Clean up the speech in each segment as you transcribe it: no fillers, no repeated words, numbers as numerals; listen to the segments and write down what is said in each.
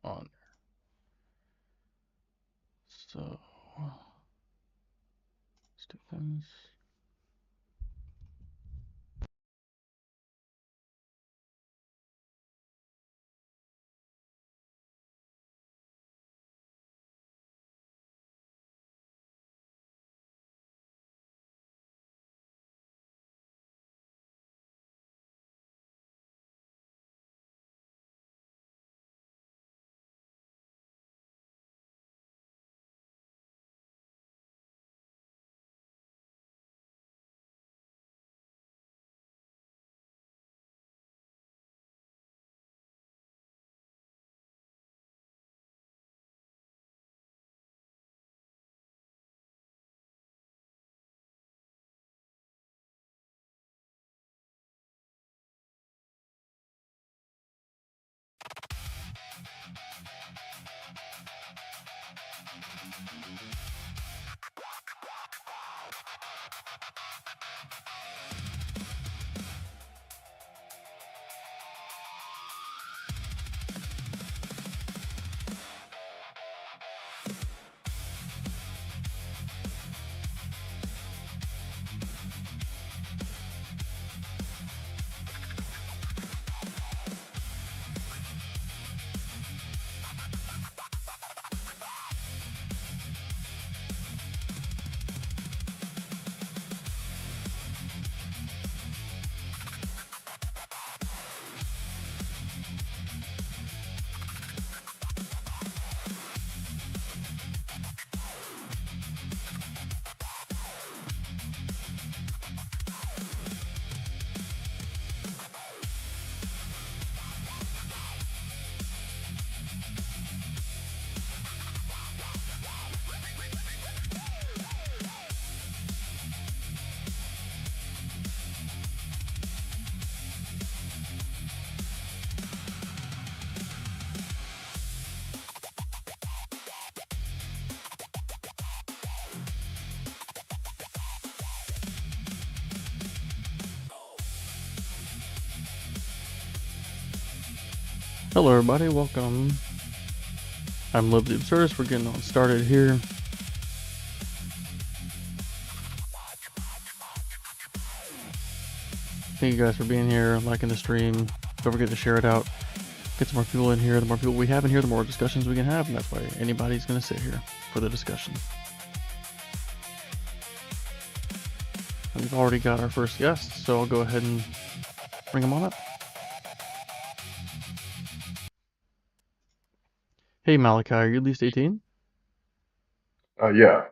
on. So let's do this. Hello, everybody. Welcome. I'm Liv the Absurdist. We're getting on started here. Thank you guys for being here, liking the stream. Don't forget to share it out. Get some more people in here. The more people we have in here, the more discussions we can have, and that's why anybody's going to sit here for the discussion. And we've already got our first guest, so I'll go ahead and bring him on up. Hey, Malachi, are you at least 18? Yeah.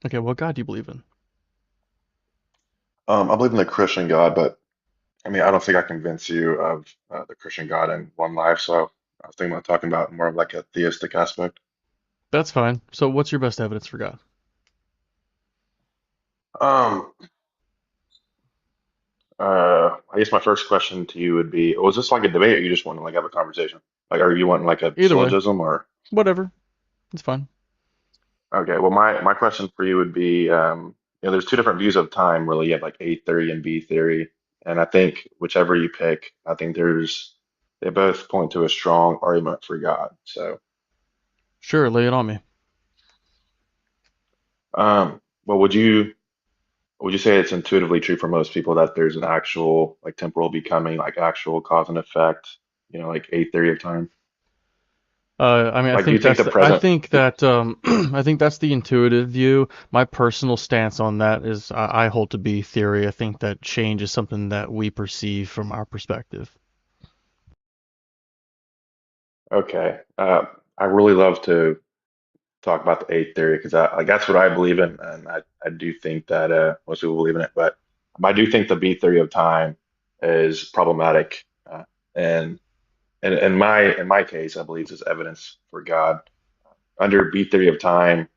Okay, what God do you believe in? I believe in the Christian God, but I mean, I don't think I convince you of the Christian God in one life. So I was thinking about talking about more of like a theistic aspect. That's fine. So what's your best evidence for God? Um, I guess my first question to you would be, was this like a debate or you just want to like have a conversation? Like, are you wanting like a Either way, syllogism or? whatever. It's fine. Okay, well, my question for you would be, there's two different views of time, really. You have like A theory and B theory, and I think whichever you pick, I think they both point to a strong argument for God. So. Sure, lay it on me. Well, would you say it's intuitively true for most people that there's an actual like temporal becoming, like actual cause and effect, like a theory of time? I mean, I Like, do you think think that's the the, I present? think that I think that's the intuitive view. My personal stance on that is I hold to be theory. I think that change is something that we perceive from our perspective. Okay, I really love to talk about the A theory because like that's what I believe in, and I do think that most people believe in it, but I do think the B theory of time is problematic, and in my case, I believe is evidence for God. Under B theory of time,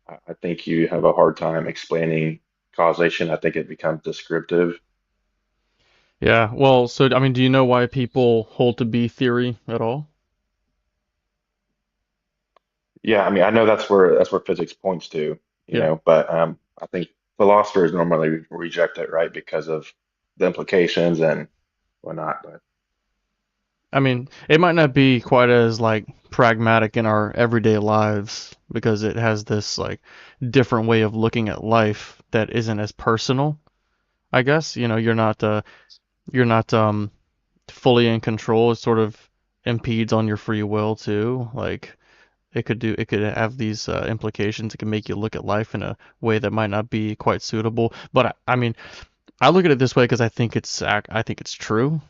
I think you have a hard time explaining causation. I think it becomes descriptive. Yeah. Well, so I mean, do you know why people hold to be theory at all? Yeah, I mean, I know that's where physics points to, Yeah. but I think philosophers normally reject it, right, because of the implications and whatnot. But I mean, it might not be quite as like pragmatic in our everyday lives because it has this like different way of looking at life that isn't as personal. I guess, you're not fully in control. It sort of impedes on your free will too. Like it could have these implications. It can make you look at life in a way that might not be quite suitable. But I mean, I look at it this way because I think it's true.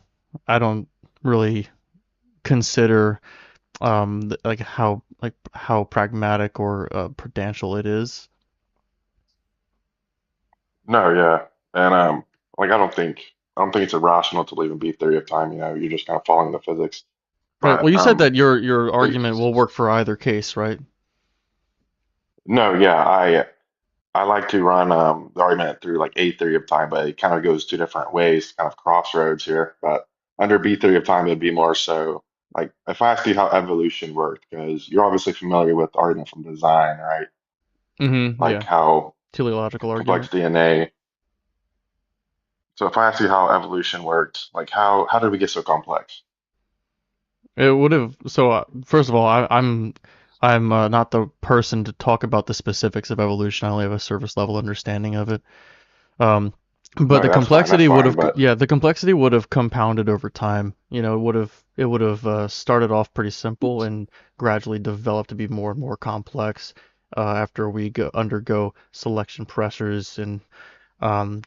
I don't really consider like how pragmatic or prudential it is. No, yeah, and like I don't think it's irrational to believe in B theory of time. You know, you're just kind of following the physics. Right. Well, But you said that your the, argument will work for either case, right? no, yeah, I like to run the argument through like A theory of time, but it kind of goes two different ways, kind of crossroads here. But under B theory of time, it'd be more so like if I ask you how evolution worked, because you're obviously familiar with the argument from design, right? Mm-hmm. Like Yeah. how Teleological complex argument. DNA. So if I ask you how evolution worked, like how did we get so complex? It would have. So, first of all, I'm not the person to talk about the specifics of evolution. I only have a surface level understanding of it. Um, but No, the that's fine. That's complexity would fine. have, But yeah, the complexity would have compounded over time. It would have started off pretty simple and gradually developed to be more and more complex after undergo selection pressures and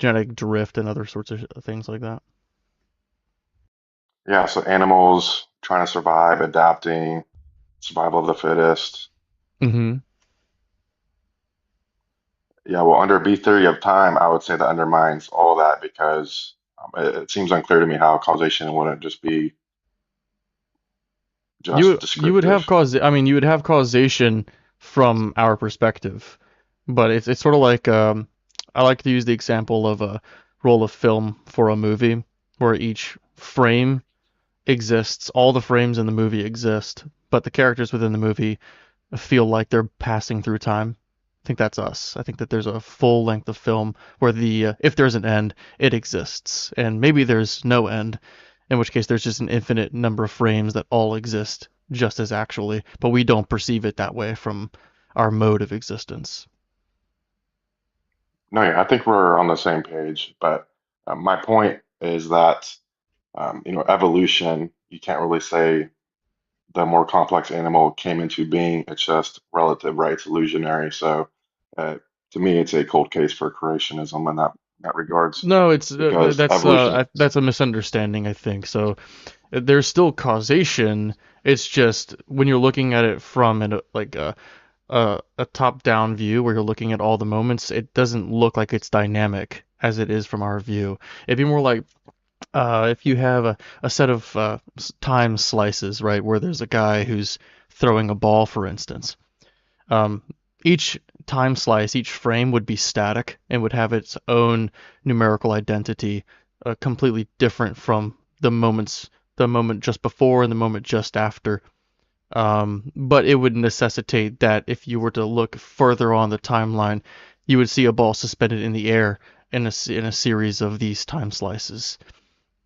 genetic drift and other sorts of things like that. yeah, so animals trying to survive, adapting, survival of the fittest. Mm-hmm. Yeah, well, under B theory of time, I would say that undermines all that because it seems unclear to me how causation wouldn't just be just You would have descriptive. I mean, you would have causation from our perspective, but it's sort of like I like to use the example of a roll of film for a movie where each frame exists, all the frames in the movie exist, but the characters within the movie feel like they're passing through time. I think that's us. I think that there's a full length of film where if there's an end, it exists, and maybe there's no end, in which case there's just an infinite number of frames that all exist just as actually, but we don't perceive it that way from our mode of existence. No, yeah, I think we're on the same page. But my point is that evolution, you can't really say the more complex animal came into being. It's just relative, right? It's illusionary. So uh, to me, it's a cold case for creationism in that regards No, because evolution. that's a misunderstanding, I think. So there's still causation. It's just when you're looking at it from a top-down view where you're looking at all the moments, it doesn't look like it's dynamic as it is from our view. It'd be more like if you have a set of time slices, right, where there's a guy who's throwing a ball, for instance. Um, each time slice, each frame would be static and would have its own numerical identity, completely different from the moment just before and the moment just after. But it would necessitate that if you were to look further on the timeline, you would see a ball suspended in the air in a series of these time slices.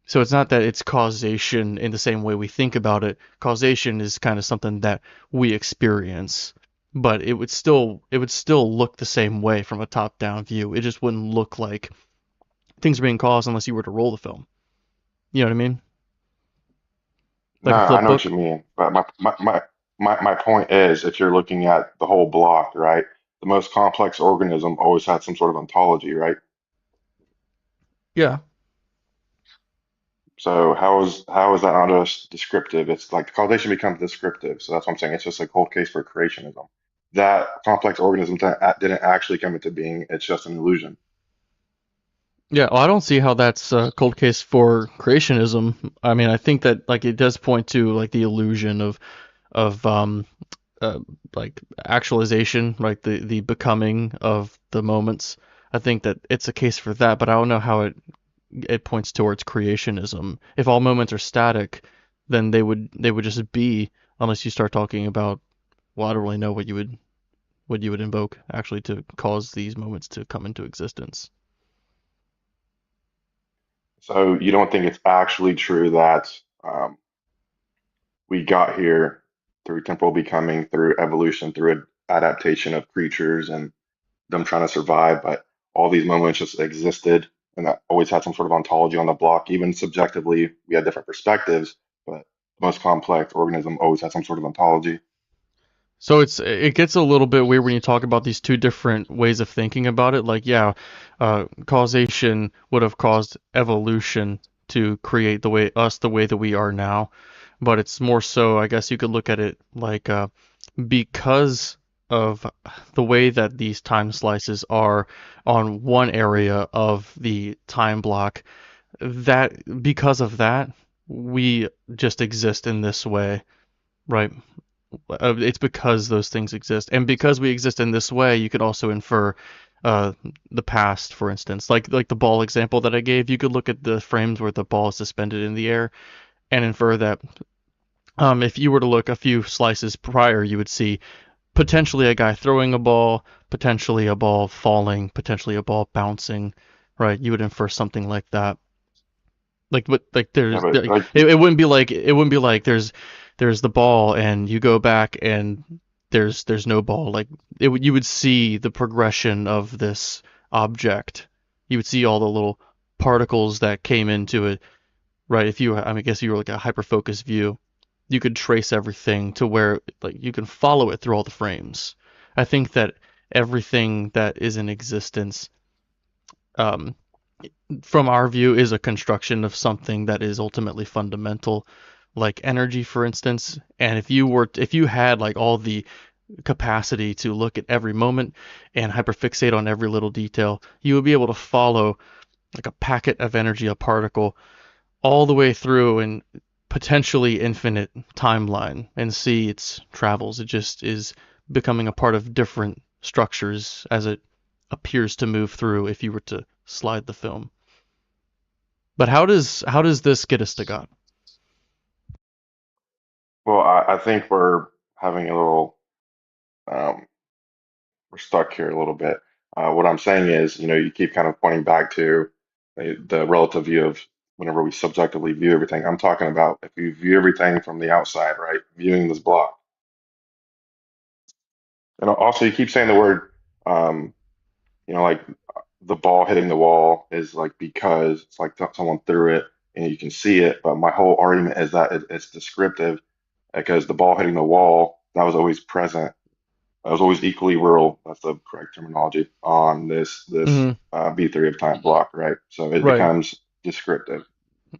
So it's not that it's causation in the same way we think about it. Causation is kind of something that we experience, but it would still look the same way from a top-down view. It just wouldn't look like things are being caused unless you were to roll the film. You know what I mean? No, Like a I flip know what you book. mean, but my point is, if you're looking at the whole block, right, the most complex organism always had some sort of ontology, right? Yeah. So how is that not just descriptive? It's like causation becomes descriptive. So that's what I'm saying. It's just a cold case for creationism. That complex organism didn't actually come into being. It's just an illusion. Yeah, well, I don't see how that's a cold case for creationism. I mean, I think that like it does point to like the illusion of uh, like actualization, right? The becoming of the moments. I think that it's a case for that, but I don't know how it points towards creationism. If all moments are static, then they would just be unless you start talking about well, I don't really know what you would invoke actually to cause these moments to come into existence. So you don't think it's actually true that um, we got here through temporal becoming, through evolution, through adaptation of creatures and them trying to survive, but all these moments just existed and that always had some sort of ontology on the block. Even subjectively, we had different perspectives, but the most complex organism always had some sort of ontology. So it gets a little bit weird when you talk about these two different ways of thinking about it. Like, yeah, causation would have caused evolution to create the way that we are now, but it's more so, I guess you could look at it like because of the way that these time slices are on one area of the time block, that because of that, we just exist in this way, right? It's because those things exist, and because we exist in this way, you could also infer uh, the past, for instance, like the ball example that I gave. You could look at the frames where the ball is suspended in the air and infer that if you were to look a few slices prior, you would see potentially a guy throwing a ball, potentially a ball falling, potentially a ball bouncing, right? You would infer something like that. Like, but like Yeah, there's but like like it wouldn't be like there's the ball and you go back and there's no ball. Like you would see the progression of this object. You would see all the little particles that came into it, right? If you, I mean, I guess you were like a hyper focused view, you could trace everything to where like you can follow it through all the frames. I think that everything that is in existence, um, from our view, is a construction of something that is ultimately fundamental, like energy, for instance. And if you had like all the capacity to look at every moment and hyperfixate on every little detail, you would be able to follow like a packet of energy, a particle, all the way through and potentially infinite timeline and see its travels. It just is becoming a part of different structures as it appears to move through if you were to slide the film. But how does this get us to God? well, I think we're having a little um, we're stuck here a little bit. What I'm saying is, you keep kind of pointing back to the relative view of whenever we subjectively view everything. I'm talking about if you view everything from the outside, right? Viewing this block. And also, you keep saying the word, um, like the ball hitting the wall is like because it's like someone threw it and you can see it. But my whole argument is that it's descriptive because the ball hitting the wall, that was always present. That was always equally real. That's the correct terminology on this Hmm. B theory of time block, right? So it Right. becomes descriptive.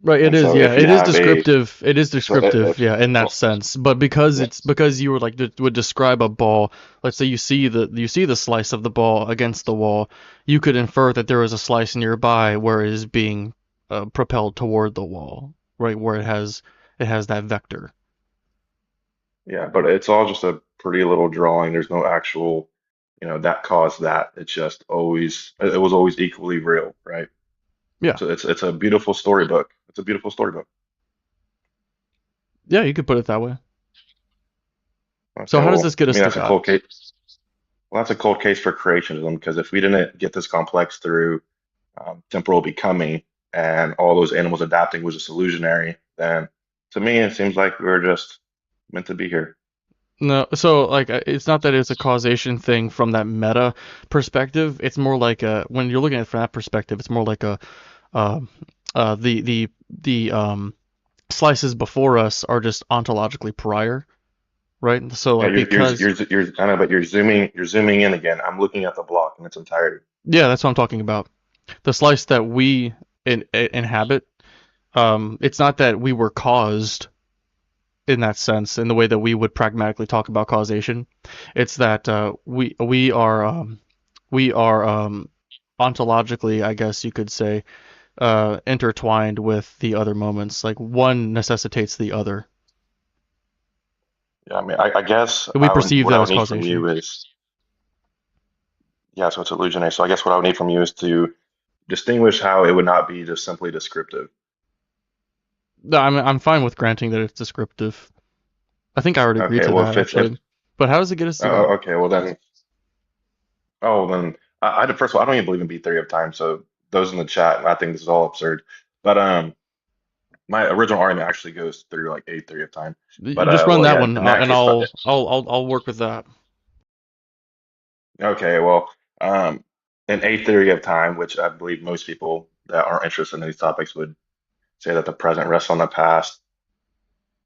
Right, it And is, so yeah, if you it is have a descriptive. It is so descriptive, if yeah, in that well, sense. But because yeah, it's because you were like would describe a ball, let's say you see the slice of the ball against the wall, you could infer that there is a slice nearby where it is being propelled toward the wall, right, where it has that vector. yeah, but it's all just a pretty little drawing. There's no actual, that caused that. It's just always it was always equally real, right? Yeah, So it's a beautiful storybook. It's a beautiful storybook. yeah, you could put it that way. So Okay, how does this well, get to us me to that's a God? cold case. Well, that's a cold case for creationism because if we didn't get this complex through temporal becoming and all those animals adapting was just illusionary, then to me it seems like we were just meant to be here. No, so like it's not that it's a causation thing from that meta perspective. It's more like when you're looking at it from that perspective, it's more like a uh, the slices before us are just ontologically prior, right? So Yeah, like because I know, but you're zooming in again. I'm looking at the block in its entirety. yeah, that's what I'm talking about. The slice that we inhabit, it's not that we were caused in that sense, in the way that we would pragmatically talk about causation. It's that we are ontologically, I guess you could say, intertwined with the other moments. Like one necessitates the other. Yeah, I mean, I guess We perceive what that I would as need from causation. you is, yeah, so it's illusionary. So I guess what I would need from you is to distinguish how it would not be just simply descriptive. No, I'm fine with granting that it's descriptive. I think I already agreed Okay, to well, that if it's if actually. But how does it get us to God? okay, well then, first of all, I don't even believe in B theory of time. So those in the chat, I think this is all absurd. But my original argument actually goes through like A theory of time. You But just run well, that yeah, one, in that and case, I'll work with that. okay, well, in A theory of time, which I believe most people that aren't interested in these topics would say that the present rests on the past.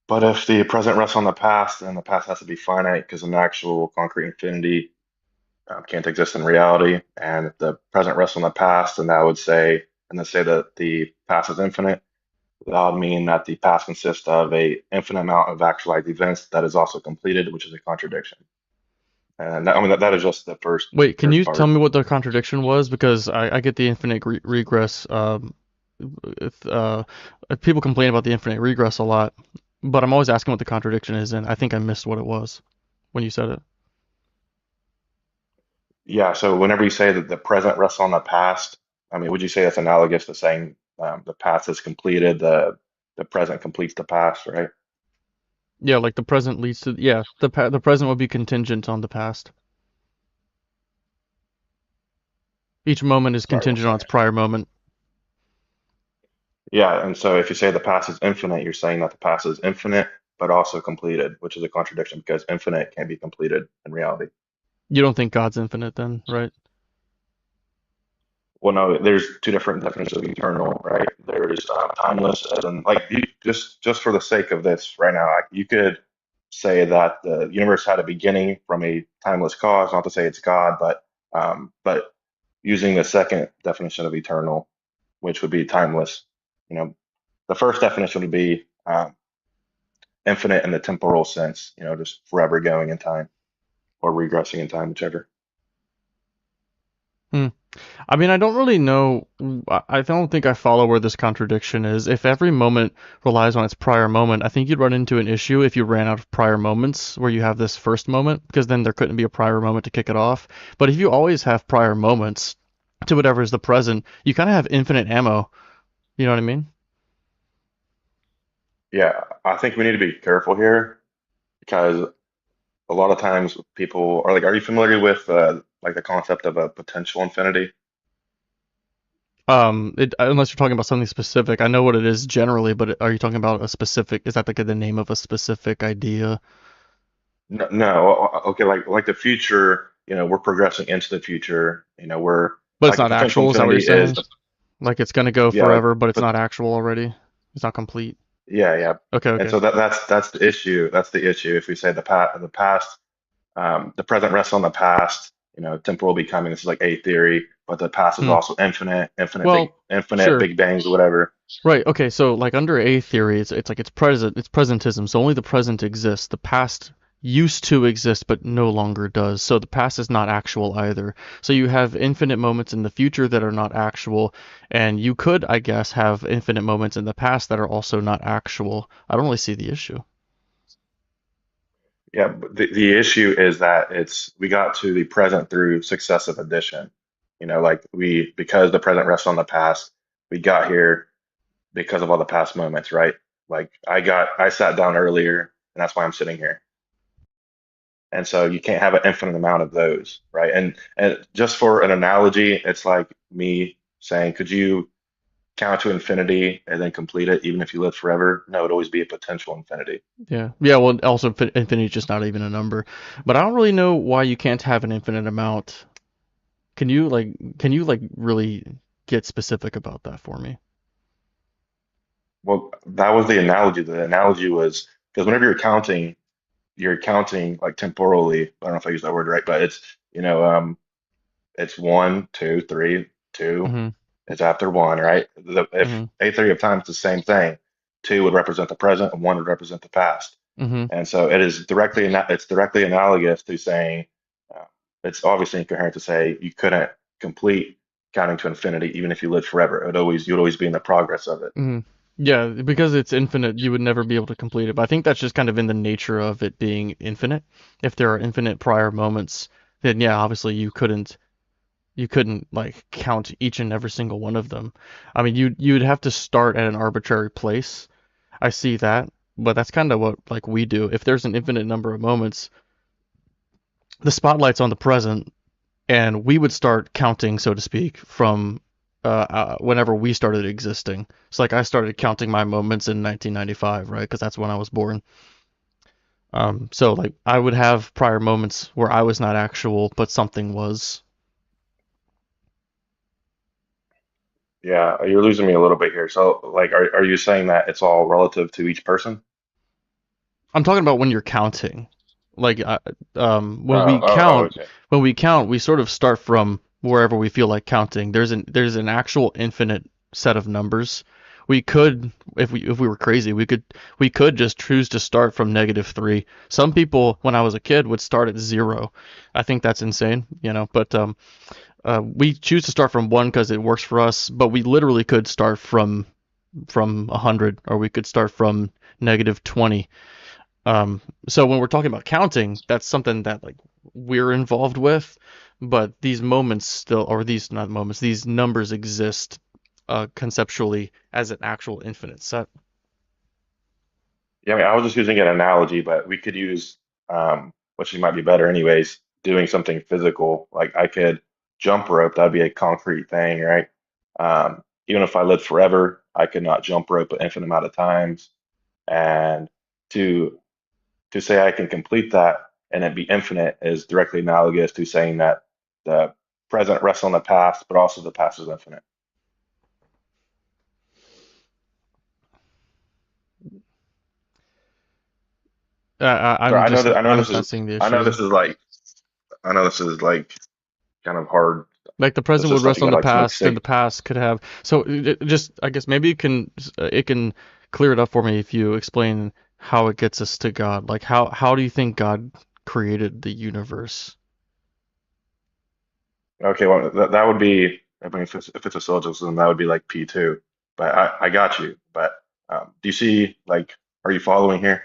But if the present rests on the past, then the past has to be finite because an actual concrete infinity can't exist in reality. And if the present rests on the past, then that would say, and then say that the past is infinite, that would mean that the past consists of a infinite amount of actualized events that is also completed, which is a contradiction. And that, I mean that is just the Wait, can first you tell part. me what the contradiction was? Because I get the infinite regress. If, people complain about the infinite regress a lot, but I'm always asking what the contradiction is, and I think I missed what it was when you said it. Yeah, so whenever you say that the present rests on the past, I mean, would you say that's analogous to saying the past is completed, the present completes the past, right? Yeah, like the present leads to yeah, the present would be contingent on the past. Each moment is Sorry, one contingent on its second. prior moment. Yeah, and so if you say the past is infinite, you're saying that the past is infinite but also completed, which is a contradiction because infinite can't be completed in reality. You don't think God's infinite then, right? Well, no, there's two different definitions of eternal, right? There's timeless, as in like just for the sake of this right now, you could say that the universe had a beginning from a timeless cause. Not to say it's God, but using the second definition of eternal, which would be timeless. You know, the first definition would be infinite in the temporal sense. You know, just forever going in time or regressing in time, whichever. Hmm. I mean, I don't really know. I don't think I follow where this contradiction is. If every moment relies on its prior moment, I think you'd run into an issue if you ran out of prior moments where you have this first moment, because then there couldn't be a prior moment to kick it off. But if you always have prior moments to whatever is the present, you kind of have infinite ammo. You know what I mean? Yeah, I think we need to be careful here because a lot of times people are like, are you familiar with like the concept of a potential infinity? Unless you're talking about something specific, I know what it is generally, but are you talking about a specific? Is that like the name of a specific idea? No, no, okay, like the future, you know, we're progressing into the future, you know, we're But it's like the not potential actual. Is that what you're infinity is saying? the Like it's gonna go yeah, like forever, but it's but not actual already. It's not complete. yeah, yeah. Okay, And okay. so that's the issue. That's the issue. If we say the past, the present rests on the past, you know, temporal becoming, this is like A theory, but the past is Hmm. also Well, infinite sure. big bangs or whatever. Right. Okay. So like under A theory, it's like it's presentism. So only the present exists. The past used to exist but no longer does. So the past is not actual either. So you have infinite moments in the future that are not actual, and you could, I guess, have infinite moments in the past that are also not actual. I don't really see the issue. Yeah, but the issue is that it's we got to the present through successive addition. You know, like we because the present rests on the past, we got here because of all the past moments, right? Like I sat down earlier, and that's why I'm sitting here. And so you can't have an infinite amount of those, right? And just for an analogy, it's like me saying, could you count to infinity and then complete it, even if you live forever? No, it'd always be a potential infinity. Yeah. Yeah. Well, also infinity is just not even a number. But I don't really know why you can't have an infinite amount. Can you like really get specific about that for me? Well, that was the analogy. The analogy was because whenever you're counting like temporally. I don't know if I use that word right, but it's you know, it's one, two, three, two. Mm-hmm. It's after one, right? If Mm-hmm. a theory of time is the same thing, two would represent the present and one would represent the past. Mm-hmm. And so it's directly analogous to saying uh, it's obviously incoherent to say you couldn't complete counting to infinity even if you lived forever. You'd always be in the progress of it. Mm-hmm. Yeah, because it's infinite, you would never be able to complete it. But I think that's just kind of in the nature of it being infinite. If there are infinite prior moments, then yeah, obviously you couldn't like count each and every single one of them. I mean, you'd have to start at an arbitrary place. I see that, but that's kind of what like we do. If there's an infinite number of moments, the spotlight's on the present, and we would start counting, so to speak, from whenever we started existing. It's like I started counting my moments in 1995, right? Because that's when I was born. So like I would have prior moments where I was not actual, but something was. Yeah, you're losing me a little bit here. So, like, are you saying that it's all relative to each person? I'm talking about when you're counting. Like when Oh, we oh, oh, count, okay. we sort of start from wherever we feel like counting. There's an actual infinite set of numbers. We could, if we were crazy, we could just choose to start from -3. Some people, when I was a kid, would start at 0. I think that's insane, But we choose to start from 1 because it works for us. But we literally could start from 100, or we could start from -20. So when we're talking about counting, that's something that like we're involved with, but these moments still, or these not moments, these numbers exist conceptually as an actual infinite set. Yeah, I mean, I was just using an analogy, but we could use, which might be better anyways, doing something physical. Like I could jump rope, that'd be a concrete thing, right? Even if I lived forever, I could not jump rope an infinite amount of times. And to to say I can complete that and it be infinite is directly analogous to saying that the present rests on the past, but also the past is infinite. So I'm just I know I'm this just is not seeing the I know issue. this is like I know this is like kind of hard. Like the This present is would stuff rest you on gotta the like smoke past, and the sig. past could have. So just I guess maybe it can clear it up for me if you explain how it gets us to God. Like how do you think God created the universe? Okay, well that would be I mean if it's a syllogism that would be like P2. But I got you. But do you see like are you following here?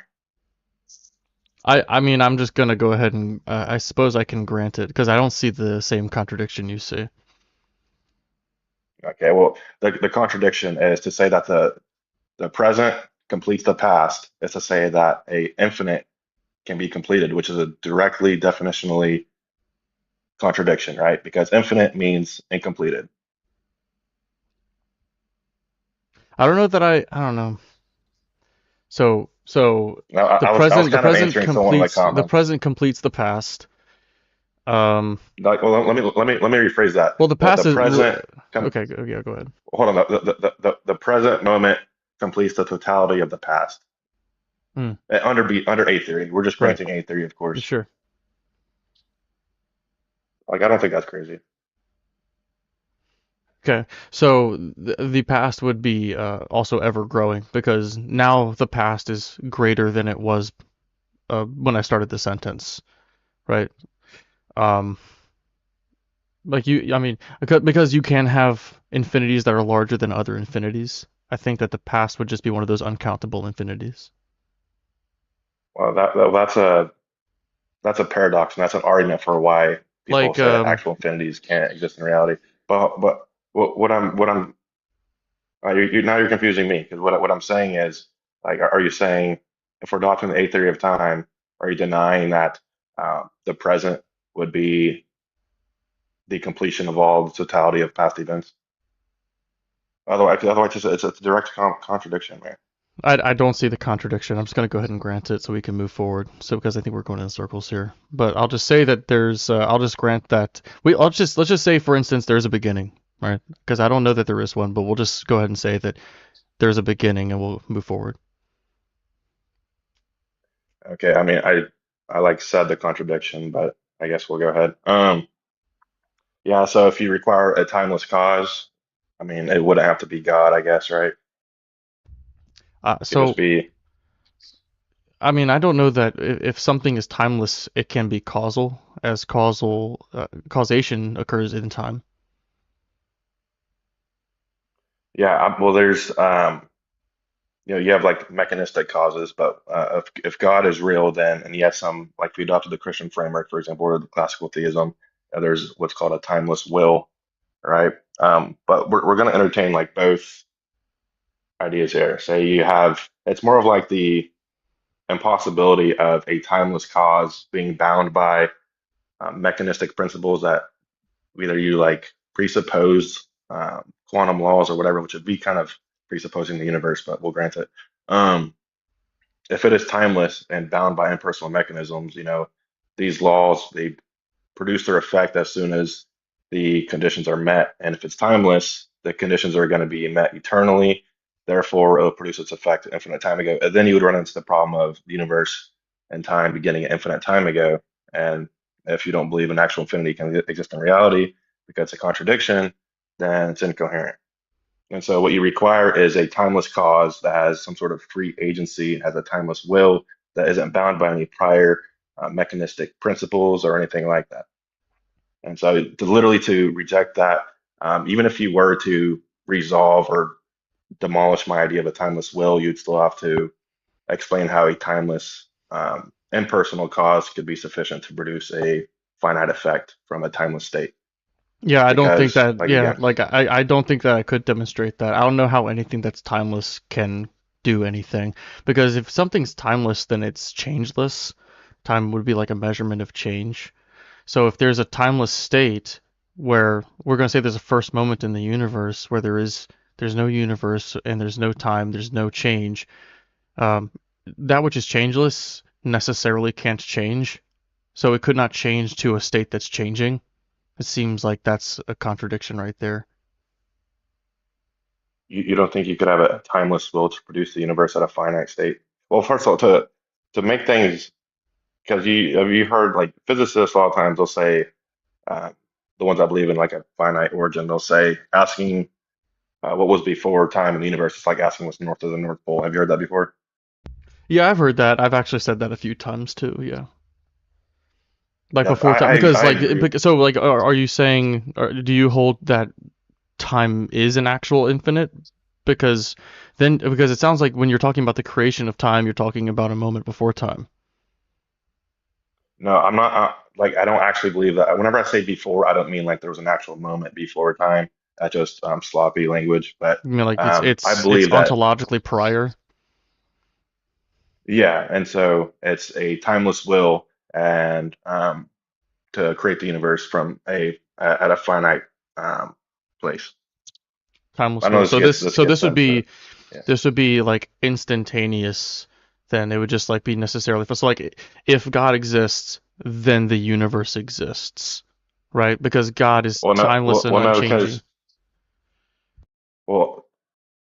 I mean, I'm just gonna go ahead and I suppose I can grant it because I don't see the same contradiction you see. Okay, well the contradiction is to say that the present completes the past is to say that a infinite can be completed, which is a directly definitionally contradiction, right? Because infinite means incompleted. I don't know that I don't know. So Now, the I was present the kind of present answering some of the completes the comments. present completes the past. Um, Like, well, let me rephrase that. well, the The past is present com okay. Yeah, go ahead. hold on. The present moment completes the totality of the past. Hmm, Under A theory, we're just right. granting A theory, of course. Sure. Like, I don't think that's crazy. Okay. So the past would be also ever growing because now the past is greater than it was when I started the sentence, right? Um, Like I mean, because you can have infinities that are larger than other infinities. I think that the past would just be one of those uncountable infinities. Well, that's a paradox, and that's an argument for why people Like, say that actual infinities can't exist in reality. But what I'm now you're confusing me because what I'm saying is like are you saying if we're adopting the A theory of time, are you denying that the present would be the completion of all the totality of past events? Otherwise, it's a direct contradiction, man. I don't see the contradiction. I'm just gonna go ahead and grant it so we can move forward. So because I think we're going in circles here, but I'll just say that I'll just grant that let's just say for instance there's a beginning, right? Because I don't know that there is one, but we'll just go ahead and say that there's a beginning and we'll move forward. Okay, I mean I like said the contradiction, but I guess we'll go ahead. Yeah, so if you require a timeless cause, I mean it wouldn't have to be God, I guess, right? It could just So be I mean, I don't know that if something is timeless, it can be causal, as causation occurs in time. yeah. Well, there's you know, you have like mechanistic causes, but if God is real, then and he has some like if we adopted the Christian framework, for example, or the classical theism, there's what's called a timeless will, right? But we're going to entertain like both ideas here. Say you have it's more of like the impossibility of a timeless cause being bound by mechanistic principles that either you like presuppose quantum laws or whatever, which would be kind of presupposing the universe, but we'll grant it. Um, if it is timeless and bound by impersonal mechanisms, these laws they produce their effect as soon as the conditions are met. And if it's timeless, the conditions are going to be met eternally. Therefore, it'll produce its effect infinite time ago. And then you would run into the problem of the universe and time beginning at infinite time ago. And if you don't believe an actual infinity can exist in reality because it's a contradiction, then it's incoherent. And so what you require is a timeless cause that has some sort of free agency, has a timeless will that isn't bound by any prior mechanistic principles or anything like that. And so to reject that, even if you were to resolve or demolish my idea of a timeless will, you'd still have to explain how a timeless impersonal cause could be sufficient to produce a finite effect from a timeless state. Yeah, I don't think Because, that. like Yeah, again, like I don't think that I could demonstrate that. I don't know how anything that's timeless can do anything. Because if something's timeless, then it's changeless. Time would be like a measurement of change. So if there's a timeless state where we're going to say there's a first moment in the universe where there's no universe and there's no time, there's no change, um, that which is changeless necessarily can't change. So it could not change to a state that's changing. It seems like that's a contradiction right there. you don't think you could have a timeless will to produce the universe at a finite state? Well, first of all, to make things, because you heard like physicists a lot of times they'll say, uh, the ones I believe in like a finite origin, they'll say asking what was before time in the universe is like asking what's north of the North Pole. Have you heard that before? Yeah, I've heard that. I've actually said that a few times too. Yeah. Like Yeah, before time, because I like, agree. so like, are you saying, or do you hold that time is an actual infinite? Because because it sounds like when you're talking about the creation of time, you're talking about a moment before time. No, I'm not like I don't actually believe that. Whenever I say before, I don't mean like there was an actual moment before time. That's just sloppy language. But I mean, like I it's believe that, ontologically prior. yeah. And so it's a timeless will and to create the universe from at a finite um, place. I Timeless know will. this So gets this gets into yeah. this would be like instantaneous. Then it would just like be necessarily. So like if God exists, then the universe exists, right? Because God is Well, no, timeless and no, unchanging. because well,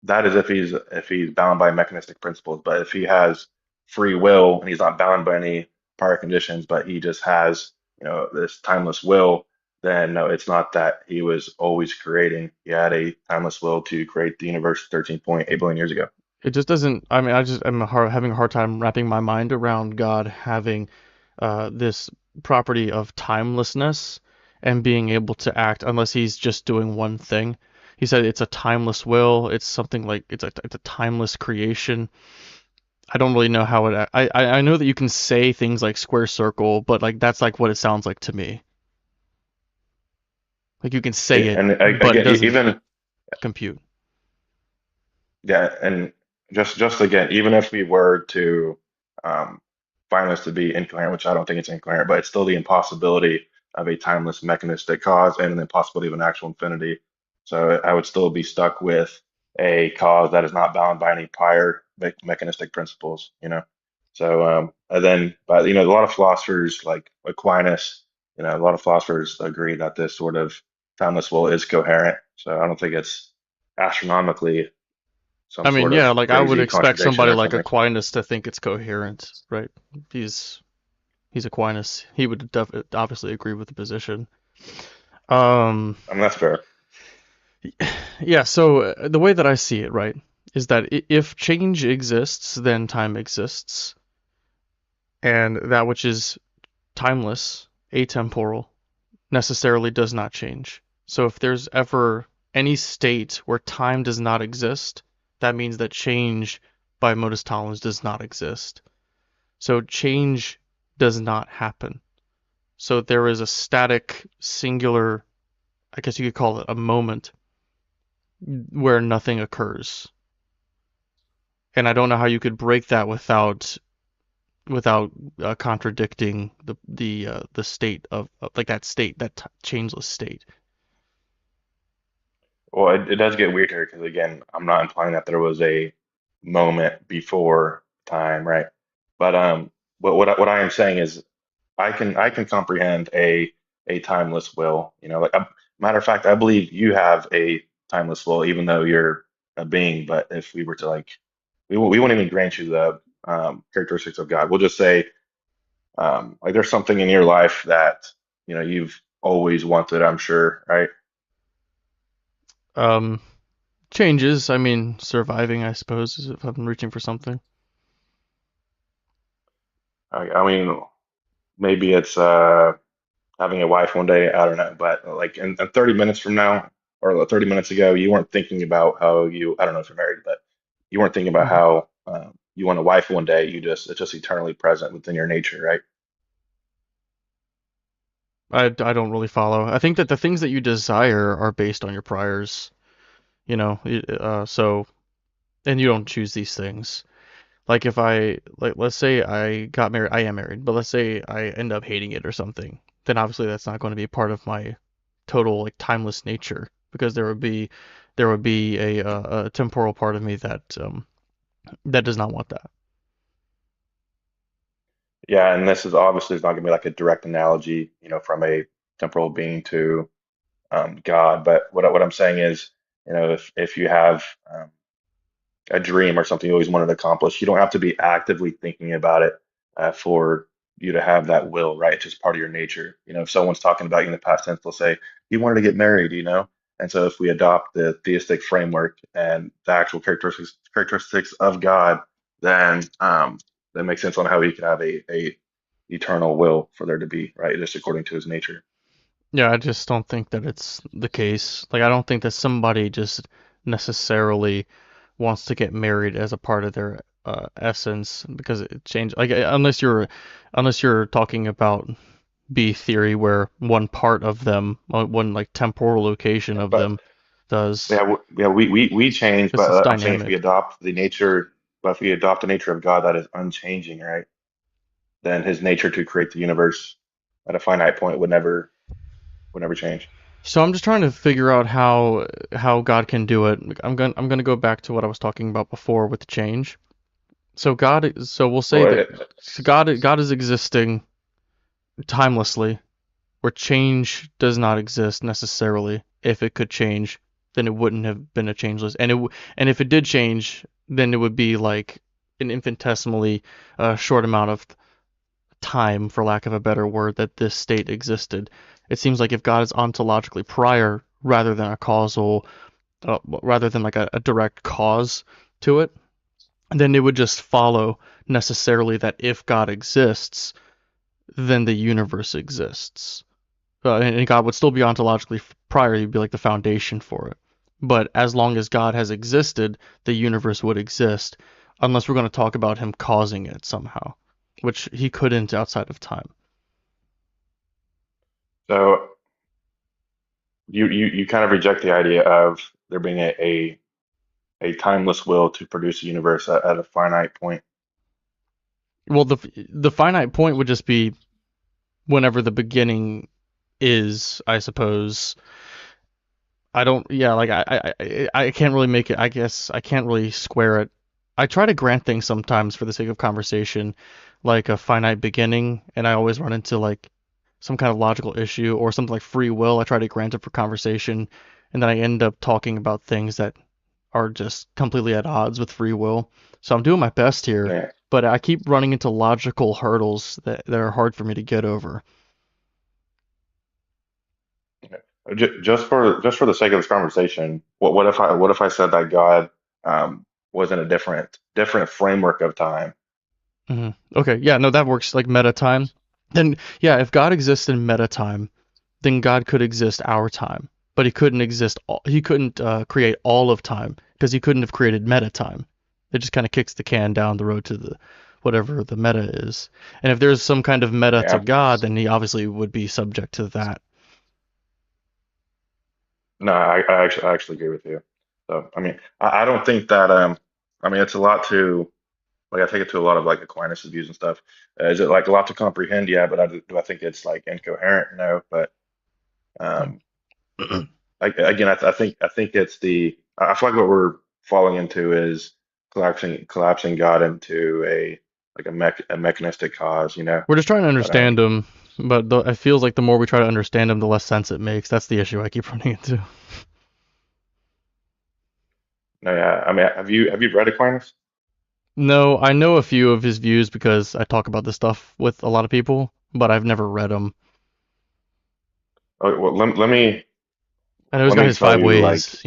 that is if he's bound by mechanistic principles. But if he has free will and he's not bound by any prior conditions, but he just has, this timeless will, then no, it's not that he was always creating. He had a timeless will to create the universe 13.8 billion years ago. It just doesn't. I mean, having a hard time wrapping my mind around God having this property of timelessness and being able to act unless he's just doing one thing. He said it's a timeless will. It's something like it's a timeless creation. I don't really know how it. I know that you can say things like square circle, but like that's like what it sounds like to me. Like you can say it, And but it again, doesn't even compute. yeah, and just again, even if we were to um, find this to be incoherent, which I don't think it's incoherent, but it's still the impossibility of a timeless mechanistic cause and the impossibility of an actual infinity. So I would still be stuck with a cause that is not bound by any prior mechanistic principles, So and then, but a lot of philosophers like Aquinas, a lot of philosophers agree that this sort of timeless will is coherent. So I don't think it's astronomically some I mean, sort yeah, of like I would crazy expect contradiction somebody or like something. Aquinas to think it's coherent, right? He's he's Aquinas. He would obviously agree with the position. Um, I mean, that's fair. yeah. So the way that I see it, right, is that if change exists, then time exists, and that which is timeless, atemporal, necessarily does not change. So if there's ever any state where time does not exist, that means that change by modus tollens does not exist. So change does not happen. So there is a static, singular, I guess you could call it a moment where nothing occurs. And I don't know how you could break that without contradicting the state of like that state, that changeless state. Well, it does get weird here because again, I'm not implying that there was a moment before time, right? But what I am saying is I can comprehend a timeless will. Matter of fact, I believe you have a timeless will, even though you're a being. But if we were to like, we won't even grant you the characteristics of God. We'll just say like there's something in your life that you've always wanted. I'm sure, right? Um, Changes. I mean, surviving, I suppose, is if I'm reaching for something. I mean, maybe it's having a wife one day. I don't know, but like in 30 minutes from now or 30 minutes ago, you weren't thinking about how I don't know if you're married, but you weren't thinking about Mhm. how you want a wife one day. It's just eternally present within your nature, right? I don't really follow. I think that the things that you desire are based on your priors, so, and you don't choose these things. Like if let's say I got married, I am married, but let's say I end up hating it or something, then obviously that's not going to be part of my total like timeless nature because there would be a temporal part of me that does not want that. Yeah, and this is obviously it's not going to be like a direct analogy, from a temporal being to God. But what I'm saying is, if you have a dream or something you always wanted to accomplish. You don't have to be actively thinking about it for you to have that will, right? It's just part of your nature. If someone's talking about you in the past tense, they'll say, you wanted to get married. And so if we adopt the theistic framework and the actual characteristics of God, then that makes sense on how he could have a eternal will for there to be, right? Just according to his nature. Yeah, I just don't think that it's the case. Like I don't think that somebody just necessarily wants to get married as a part of their essence because it changed like unless you're talking about B theory where one part of them, one like temporal location of But them does yeah, we change, because but it's I'm saying if we dynamic. adopt the nature, but if we adopt the nature of God that is unchanging, right? Then his nature to create the universe at a finite point would never change. So I'm just trying to figure out how God can do it. I'm gonna go back to what I was talking about before with the change. So we'll say Well, that so God is existing timelessly, where change does not exist necessarily. If it could change, then it wouldn't have been a changeless. And if it did change, then it would be like an infinitesimally short amount of time, for lack of a better word, that this state existed. It seems like if God is ontologically prior rather than a causal, rather than like a direct cause to it, then it would just follow necessarily that if God exists, then the universe exists. And God would still be ontologically prior, he'd be like the foundation for it. But as long as God has existed, the universe would exist, unless we're going to talk about him causing it somehow, which he couldn't outside of time. so you kind of reject the idea of there being a timeless will to produce a universe at a finite point. Well, the finite point would just be whenever the beginning is, I suppose. I don't, yeah, like I can't really make it. I guess I can't really square it. I try to grant things sometimes for the sake of conversation, like a finite beginning, and I always run into like some kind of logical issue or something like free will. I try to grant it for conversation, and then I end up talking about things that are just completely at odds with free will. So I'm doing my best here, Yeah. but I keep running into logical hurdles that are hard for me to get over. Just for the sake of this conversation, what if I said that God was in a different framework of time? Okay, yeah, no, that works like meta time. Then, yeah, if God exists in meta time, then God could exist our time, but he couldn't create all of time because he couldn't have created meta time. It just kind of kicks the can down the road to the whatever the meta is. And if there's some kind of meta to Yeah. God, then he obviously would be subject to that. No, I actually agree with you. So, I mean, I don't think that, I mean, it's a lot to, like, I take it to a lot of like Aquinas' views and stuff. Is it like a lot to comprehend? Yeah, but do I think it's like incoherent? No, but, Yeah. um, I think it's I feel like what we're falling into is collapsing God into a mechanistic cause, you know. We're just trying to But understand him, but it feels like the more we try to understand him, the less sense it makes. That's the issue I keep running into. no, yeah. I mean, have you read Aquinas? No, I know a few of his views because I talk about this stuff with a lot of people, but I've never read them. Oh, well, I know he's let got me his tell five you, like, ways,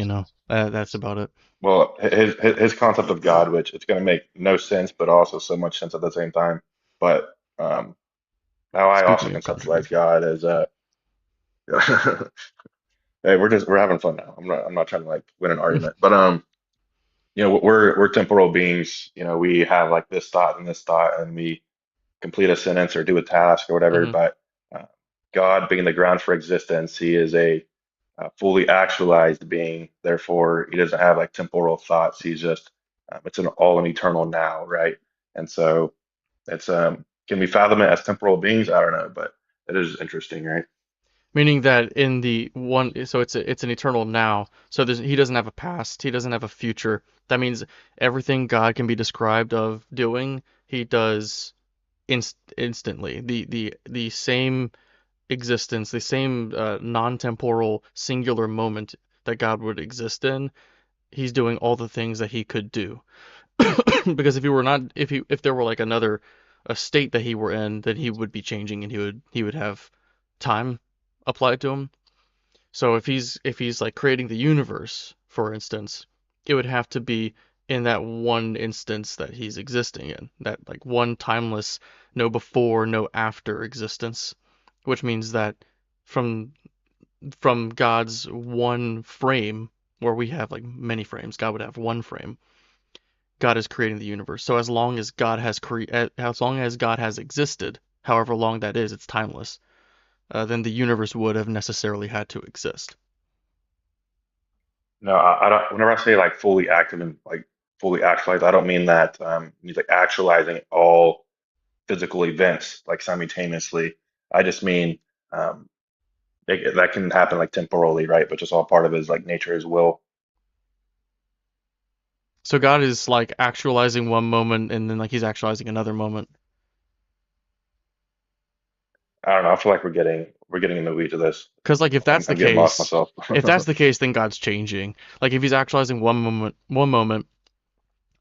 that's about it. well, his concept of God, which it's going to make no sense, but also so much sense at the same time. But how I also Speaking of conceptualize contradiction. God is hey, we're having fun now. I'm not trying to like win an argument, but we're temporal beings. We have like this thought and this thought, and we complete a sentence or do a task or whatever. Hmm. But uh, God being the ground for existence, He is a fully actualized being. Therefore, He doesn't have like temporal thoughts. He's just it's an eternal now, right? And so it's can we fathom it as temporal beings? I don't know, but it is interesting, right? Meaning that in the one, so it's an eternal now. So he doesn't have a past, he doesn't have a future. That means everything God can be described of doing, he does instantly. The same existence, the same non-temporal singular moment that God would exist in, he's doing all the things that he could do. Because if he were not, if there were like another a state that he were in, then he would be changing and he would have time applied to him. So if he's like creating the universe, for instance, it would have to be in that one instance that he's existing in, that like one timeless, no before, no after existence, which means that from from God's one frame, where we have like many frames, God would have one frame. God is creating the universe. So as long as God has existed, however long that is, it's timeless. Then the universe would have necessarily had to exist. No, I don't. Whenever I say like fully active and like fully actualized, I don't mean that means like actualizing all physical events like simultaneously. I just mean um, that can happen like temporally, right? But just all part of his like nature, his will. So God is like actualizing one moment and then like he's actualizing another moment. I don't know. I feel like we're getting in the weeds of this. Because like I'm getting lost myself. if that's the case, then God's changing. Like if he's actualizing one moment,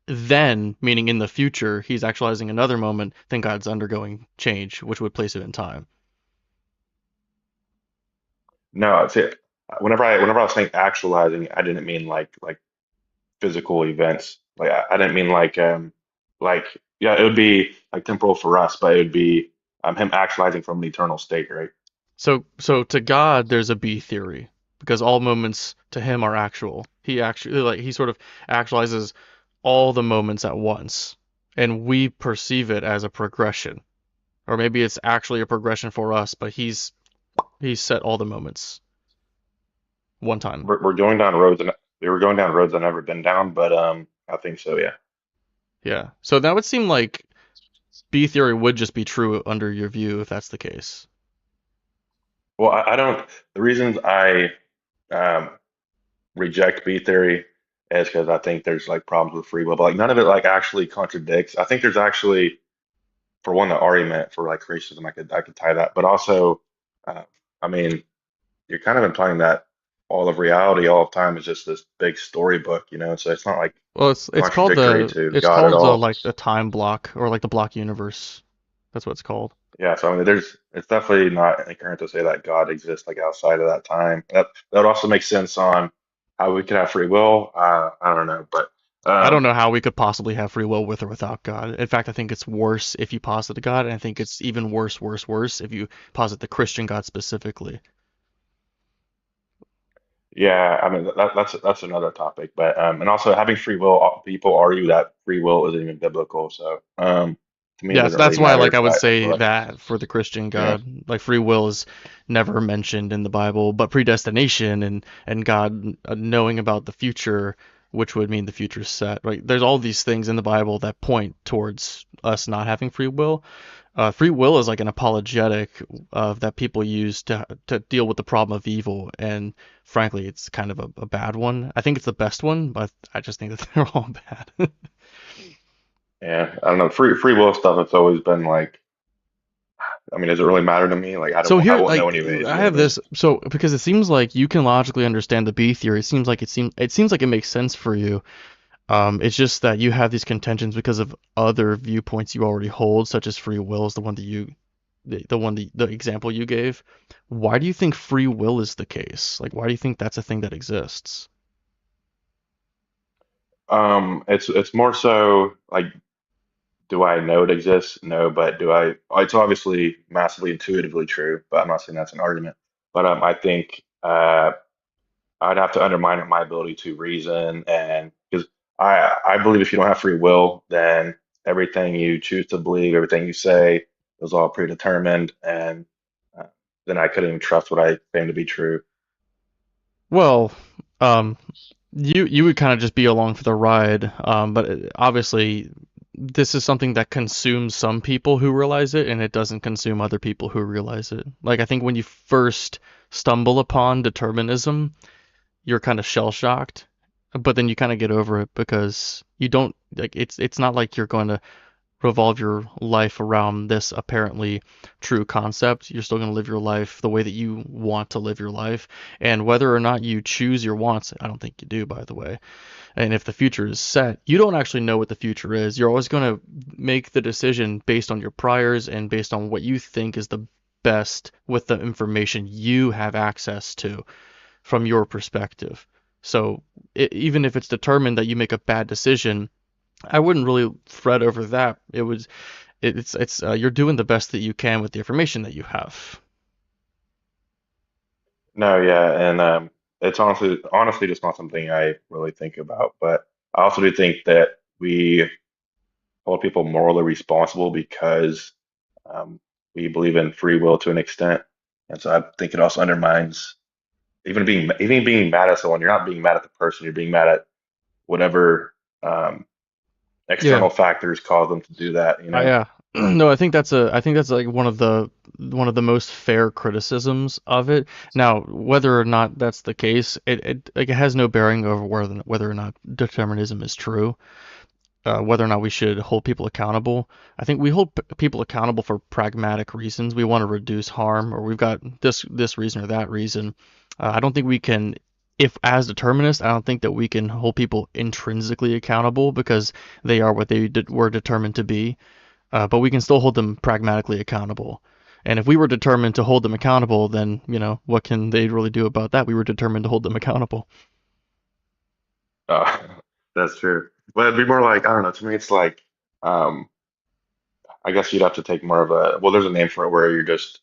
then meaning in the future he's actualizing another moment, then God's undergoing change, which would place it in time. No, it's it. Whenever I was saying actualizing, I didn't mean like physical events. Like I didn't mean like yeah, it would be like temporal for us, but it would be him actualizing from an eternal state, right? So to God there's a B theory because all moments to him are actual. He actually like he sort of actualizes all the moments at once, and we perceive it as a progression. Or maybe it's actually a progression for us, but he's set all the moments one time. We're going down roads and we were going down roads I've never been down, but I think so, yeah. Yeah. So that would seem like B theory would just be true under your view if that's the case. Well, I don't. The reasons I um, reject B theory is because I think there's like problems with free will, but like none of it like actually contradicts. I think there's actually, for one, the argument for like racism. I could tie that, but also, uh, I mean, you're kind of implying that all of reality, all of time is just this big storybook, So it's not like Well, it's called contradictory to it's God at called all. like the time block or like the block universe. That's what it's called. Yeah, so I mean, it's definitely not incoherent to say that God exists like outside of that time. That would also make sense on how we could have free will. I don't know, but I don't um, know how we could possibly have free will with or without God. In fact, I think it's worse if you posit God, and I think it's even worse if you posit the Christian God specifically. yeah, I mean that's another topic. But and also having free will, people argue that free will isn't even biblical. So to me, it Yes, doesn't really that's why like matter. I would I feel say like that for the Christian yeah, God, like free will is never mentioned in the Bible, but predestination and God knowing about the future, which would mean the future's set. Right? There's all these things in the Bible that point towards us not having free will. Free will is like an apologetic that people use to deal with the problem of evil, and frankly, it's kind of a bad one. I think it's the best one, but I just think that they're all bad. Yeah, I don't know. Free will stuff. It's always been like, I mean, does it really matter to me? Like, So I here, won't know like, anyways. I You know have what I mean? this. So because it seems like you can logically understand the B theory, it seems like it makes sense for you. It's just that you have these contentions because of other viewpoints you already hold, such as free will is the one that the example you gave. Why do you think free will is the case? Like, why do you think that's a thing that exists? It's more so like, do I know it exists? No, but do I? It's obviously massively intuitively true, but I'm not saying that's an argument. But I think I'd have to undermine my ability to reason, and because I believe if you don't have free will, then everything you choose to believe, everything you say is all predetermined, and uh, then I couldn't even trust what I claim to be true. Well, um, you would kind of just be along for the ride, but obviously this is something that consumes some people who realize it, and it doesn't consume other people who realize it. Like I think when you first stumble upon determinism, you're kind of shell shocked, but then you kind of get over it because you don't like it's not like you're going to revolve your life around this apparently true concept. You're still going to live your life the way that you want to live your life. And whether or not you choose your wants, I don't think you do, by the way. And if the future is set, you don't actually know what the future is. You're always going to make the decision based on your priors and based on what you think is the best with the information you have access to from your perspective. So even if it's determined that you make a bad decision, I wouldn't really fret over that. It's you're doing the best that you can with the information that you have. No, yeah, and it's honestly just not something I really think about. But I also do think that we hold people morally responsible because um, we believe in free will to an extent, and so I think it also undermines even being mad at someone. You're not being mad at the person. You're being mad at whatever Yeah. external factors cause them to do that. You know? Yeah. No, I think that's like one of the most fair criticisms of it. Now, whether or not that's the case, it has no bearing over whether or not determinism is true. Whether or not we should hold people accountable. I think we hold people accountable for pragmatic reasons. We want to reduce harm, or we've got this reason or that reason. I don't think we can, if as determinists, I don't think that we can hold people intrinsically accountable because they are what were determined to be. But we can still hold them pragmatically accountable. And if we were determined to hold them accountable, then what can they really do about that? We were determined to hold them accountable. Uh, that's true. But it'd be more like, I don't know. To me, it's like, um, I guess you'd have to take more of a, well, there's a name for it where you're just,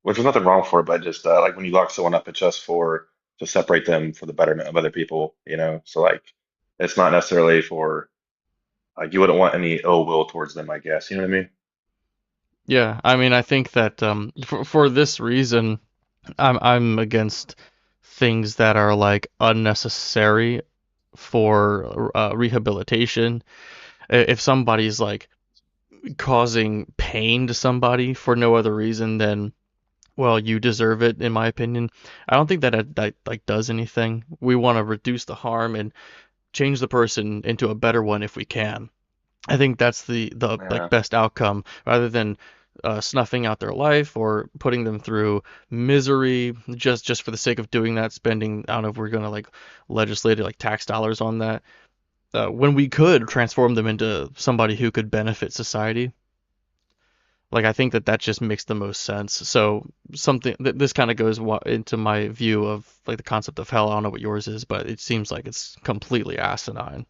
which there's nothing wrong for it, but just like when you lock someone up, it's just for to separate them for the betterment of other people, you know? So like, it's not necessarily for, like, you wouldn't want any ill will towards them, I guess. You know what I mean? Yeah, I mean, I think that for this reason, I'm against things that are like unnecessary for rehabilitation. If somebody's like causing pain to somebody for no other reason than, well, you deserve it, in my opinion, I don't think that like does anything. We want to reduce the harm and change the person into a better one if we can. I think that's the like Yeah. best outcome rather than snuffing out their life or putting them through misery just for the sake of doing that, spending, I don't know if we're gonna like legislate like tax dollars on that. When we could transform them into somebody who could benefit society. Like I think that just makes the most sense. So something this kind of goes into my view of like the concept of hell. I don't know what yours is, but it seems like it's completely asinine.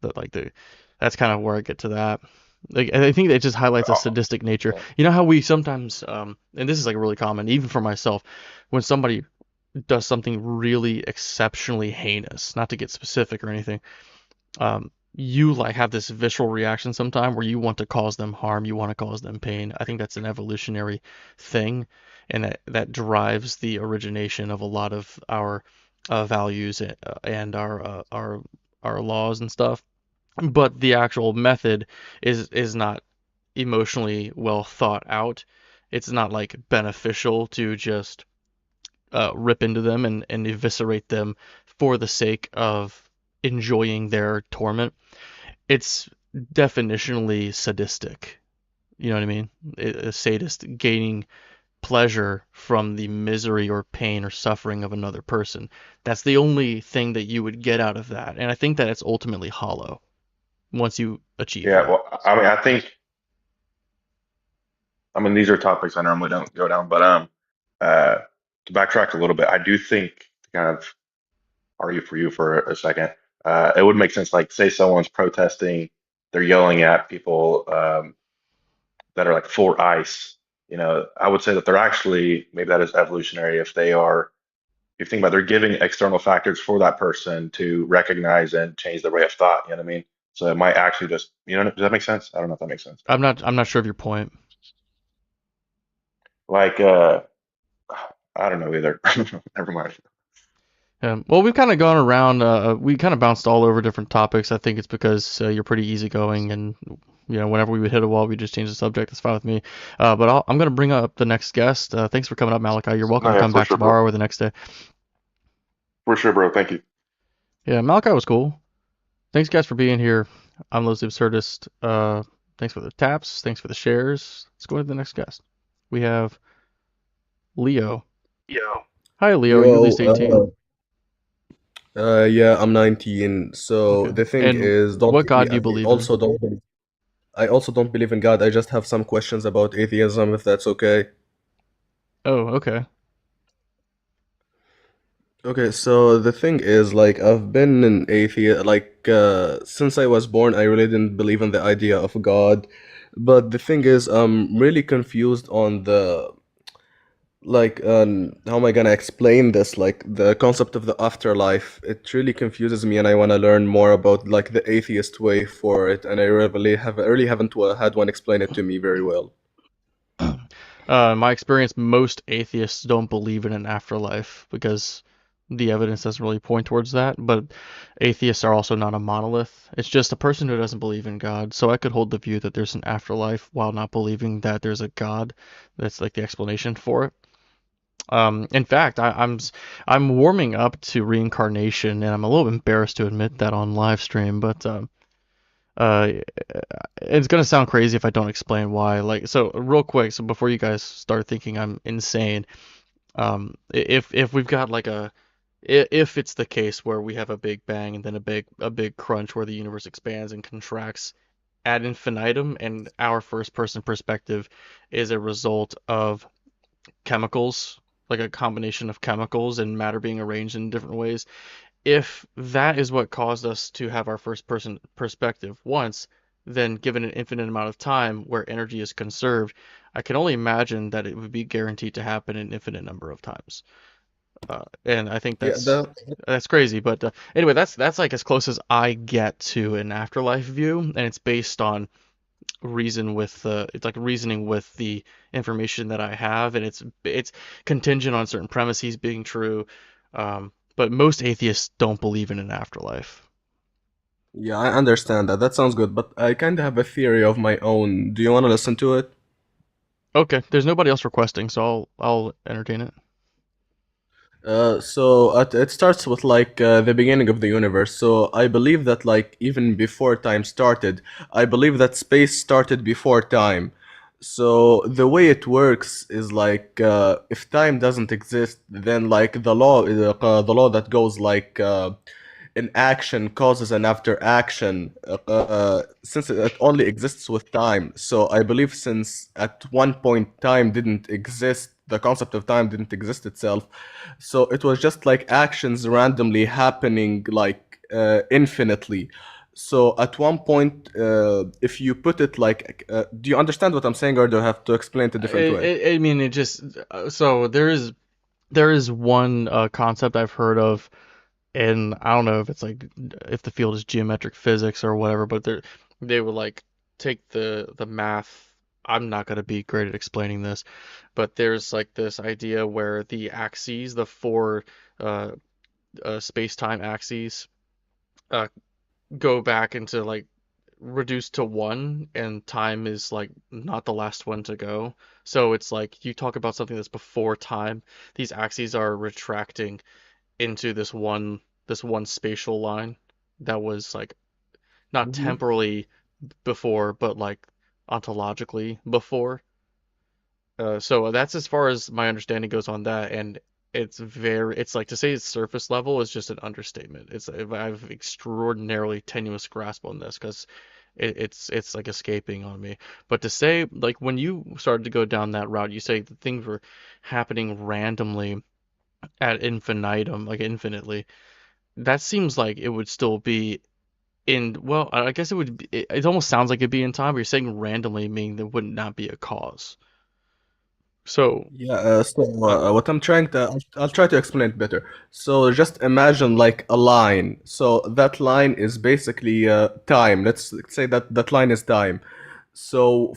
That like the That's kind of where I get to that. Like I think it just highlights a Oh, sadistic nature. yeah. You know how we sometimes and this is like really common even for myself, when somebody does something really exceptionally heinous, not to get specific or anything, you like have this visceral reaction sometime where you want to cause them harm, you want to cause them pain. I think that's an evolutionary thing, and that drives the origination of a lot of our values and our our laws and stuff, but the actual method is not emotionally well thought out. It's not like beneficial to just rip into them and eviscerate them for the sake of enjoying their torment. It's definitionally sadistic. You know what I mean? A sadist gaining pleasure from the misery or pain or suffering of another person. That's the only thing that you would get out of that. And I think that it's ultimately hollow once you achieve Yeah, that. well, I mean, I mean, these are topics I normally don't go down, but uh, to backtrack a little bit, I do think to kind of argue for you for a second, it would make sense. Like, say someone's protesting, they're yelling at people that are like for ICE. You know, I would say that they're actually maybe that is evolutionary if they are. If you think about, it, they're giving external factors for that person to recognize and change their way of thought. You know what I mean? So it might actually just, you know, does that make sense? I don't know if that makes sense. I'm not sure of your point. Like, I don't know either. Never mind. Well, we've kind of gone around. We kind of bounced all over different topics. I think it's because you're pretty easygoing, and whenever we would hit a wall, we just change the subject. That's fine with me. But I'm going to bring up the next guest. Thanks for coming up, Malachi. You're welcome No, to yeah, come for back sure, bro. tomorrow or the next day. For sure, bro. Thank you. Yeah, Malachi was cool. Thanks, guys, for being here. I'm Los the Absurdist. Thanks for the taps. Thanks for the shares. Let's go to the next guest. We have Leo. Yo. Hi, Leo. You're at Yo, least 18. yeah, I'm 19. So Okay. the thing And is, don't what take me. God do you believe in? I also don't believe in God. I just have some questions about atheism, if that's okay. Oh, okay. Okay, so the thing is, like, I've been an atheist, like, since I was born, I really didn't believe in the idea of God. But the thing is, I'm really confused on how am I gonna explain this? Like, the concept of the afterlife, it really confuses me, and I want to learn more about like the atheist way for it. And I really haven't had one explain it to me very well. In my experience, most atheists don't believe in an afterlife because the evidence doesn't really point towards that. But atheists are also not a monolith. It's just a person who doesn't believe in God. So I could hold the view that there's an afterlife while not believing that there's a God. That's like the explanation for it. In fact, I'm warming up to reincarnation, and I'm a little embarrassed to admit that on live stream, but uh, it's gonna sound crazy if I don't explain why. Like, so real quick, so before you guys start thinking I'm insane, if we've got like if it's the case where we have a big bang and then a big crunch where the universe expands and contracts ad infinitum, and our first person perspective is a result of chemicals, like a combination of chemicals and matter being arranged in different ways. If that is what caused us to have our first person perspective once, then given an infinite amount of time where energy is conserved, I can only imagine that it would be guaranteed to happen an infinite number of times. And I think Yeah, that's crazy, but anyway, that's like as close as I get to an afterlife view, and it's based on it's like reasoning with the information that I have, and it's contingent on certain premises being true. But most atheists don't believe in an afterlife. yeah, I understand that. That sounds good, but I kind of have a theory of my own. Do you want to listen to it? Okay, there's nobody else requesting, so I'll entertain it. It starts with like the beginning of the universe. So I believe that like even before time started, I believe that space started before time. So the way it works is like if time doesn't exist, then like the law that goes like an action causes an after action. Since it only exists with time, so I believe since at one point time didn't exist, the concept of time didn't exist itself, so it was just like actions randomly happening like infinitely. So at one point, if you put it like, do you understand what I'm saying, or do I have to explain it a different way? I mean, it just so there is one concept I've heard of, and I don't know if it's like if the field is geometric physics or whatever, but they would like take the math. I'm not gonna be great at explaining this, but there's like this idea where the axes, the four uh, space-time axes, uh, go back into like reduced to one, and time is like not the last one to go. So it's like you talk about something that's before time. These axes are retracting into this one spatial line that was like not Hmm. temporally before, but like ontologically before. So that's as far as my understanding goes on that, and it's like to say it's surface level is just an understatement. I have extraordinarily tenuous grasp on this because it's like escaping on me. But to say like when you started to go down that route, you say that things were happening randomly at infinitum, like infinitely. That seems like it would still be in, well, I guess it would be, it almost sounds like it'd be in time, but you're saying randomly, meaning there would not be a cause. So, Yeah, uh, what I'm trying to, I'll try to explain it better. So just imagine like a line. So that line is basically time. Let's say that that line is time. So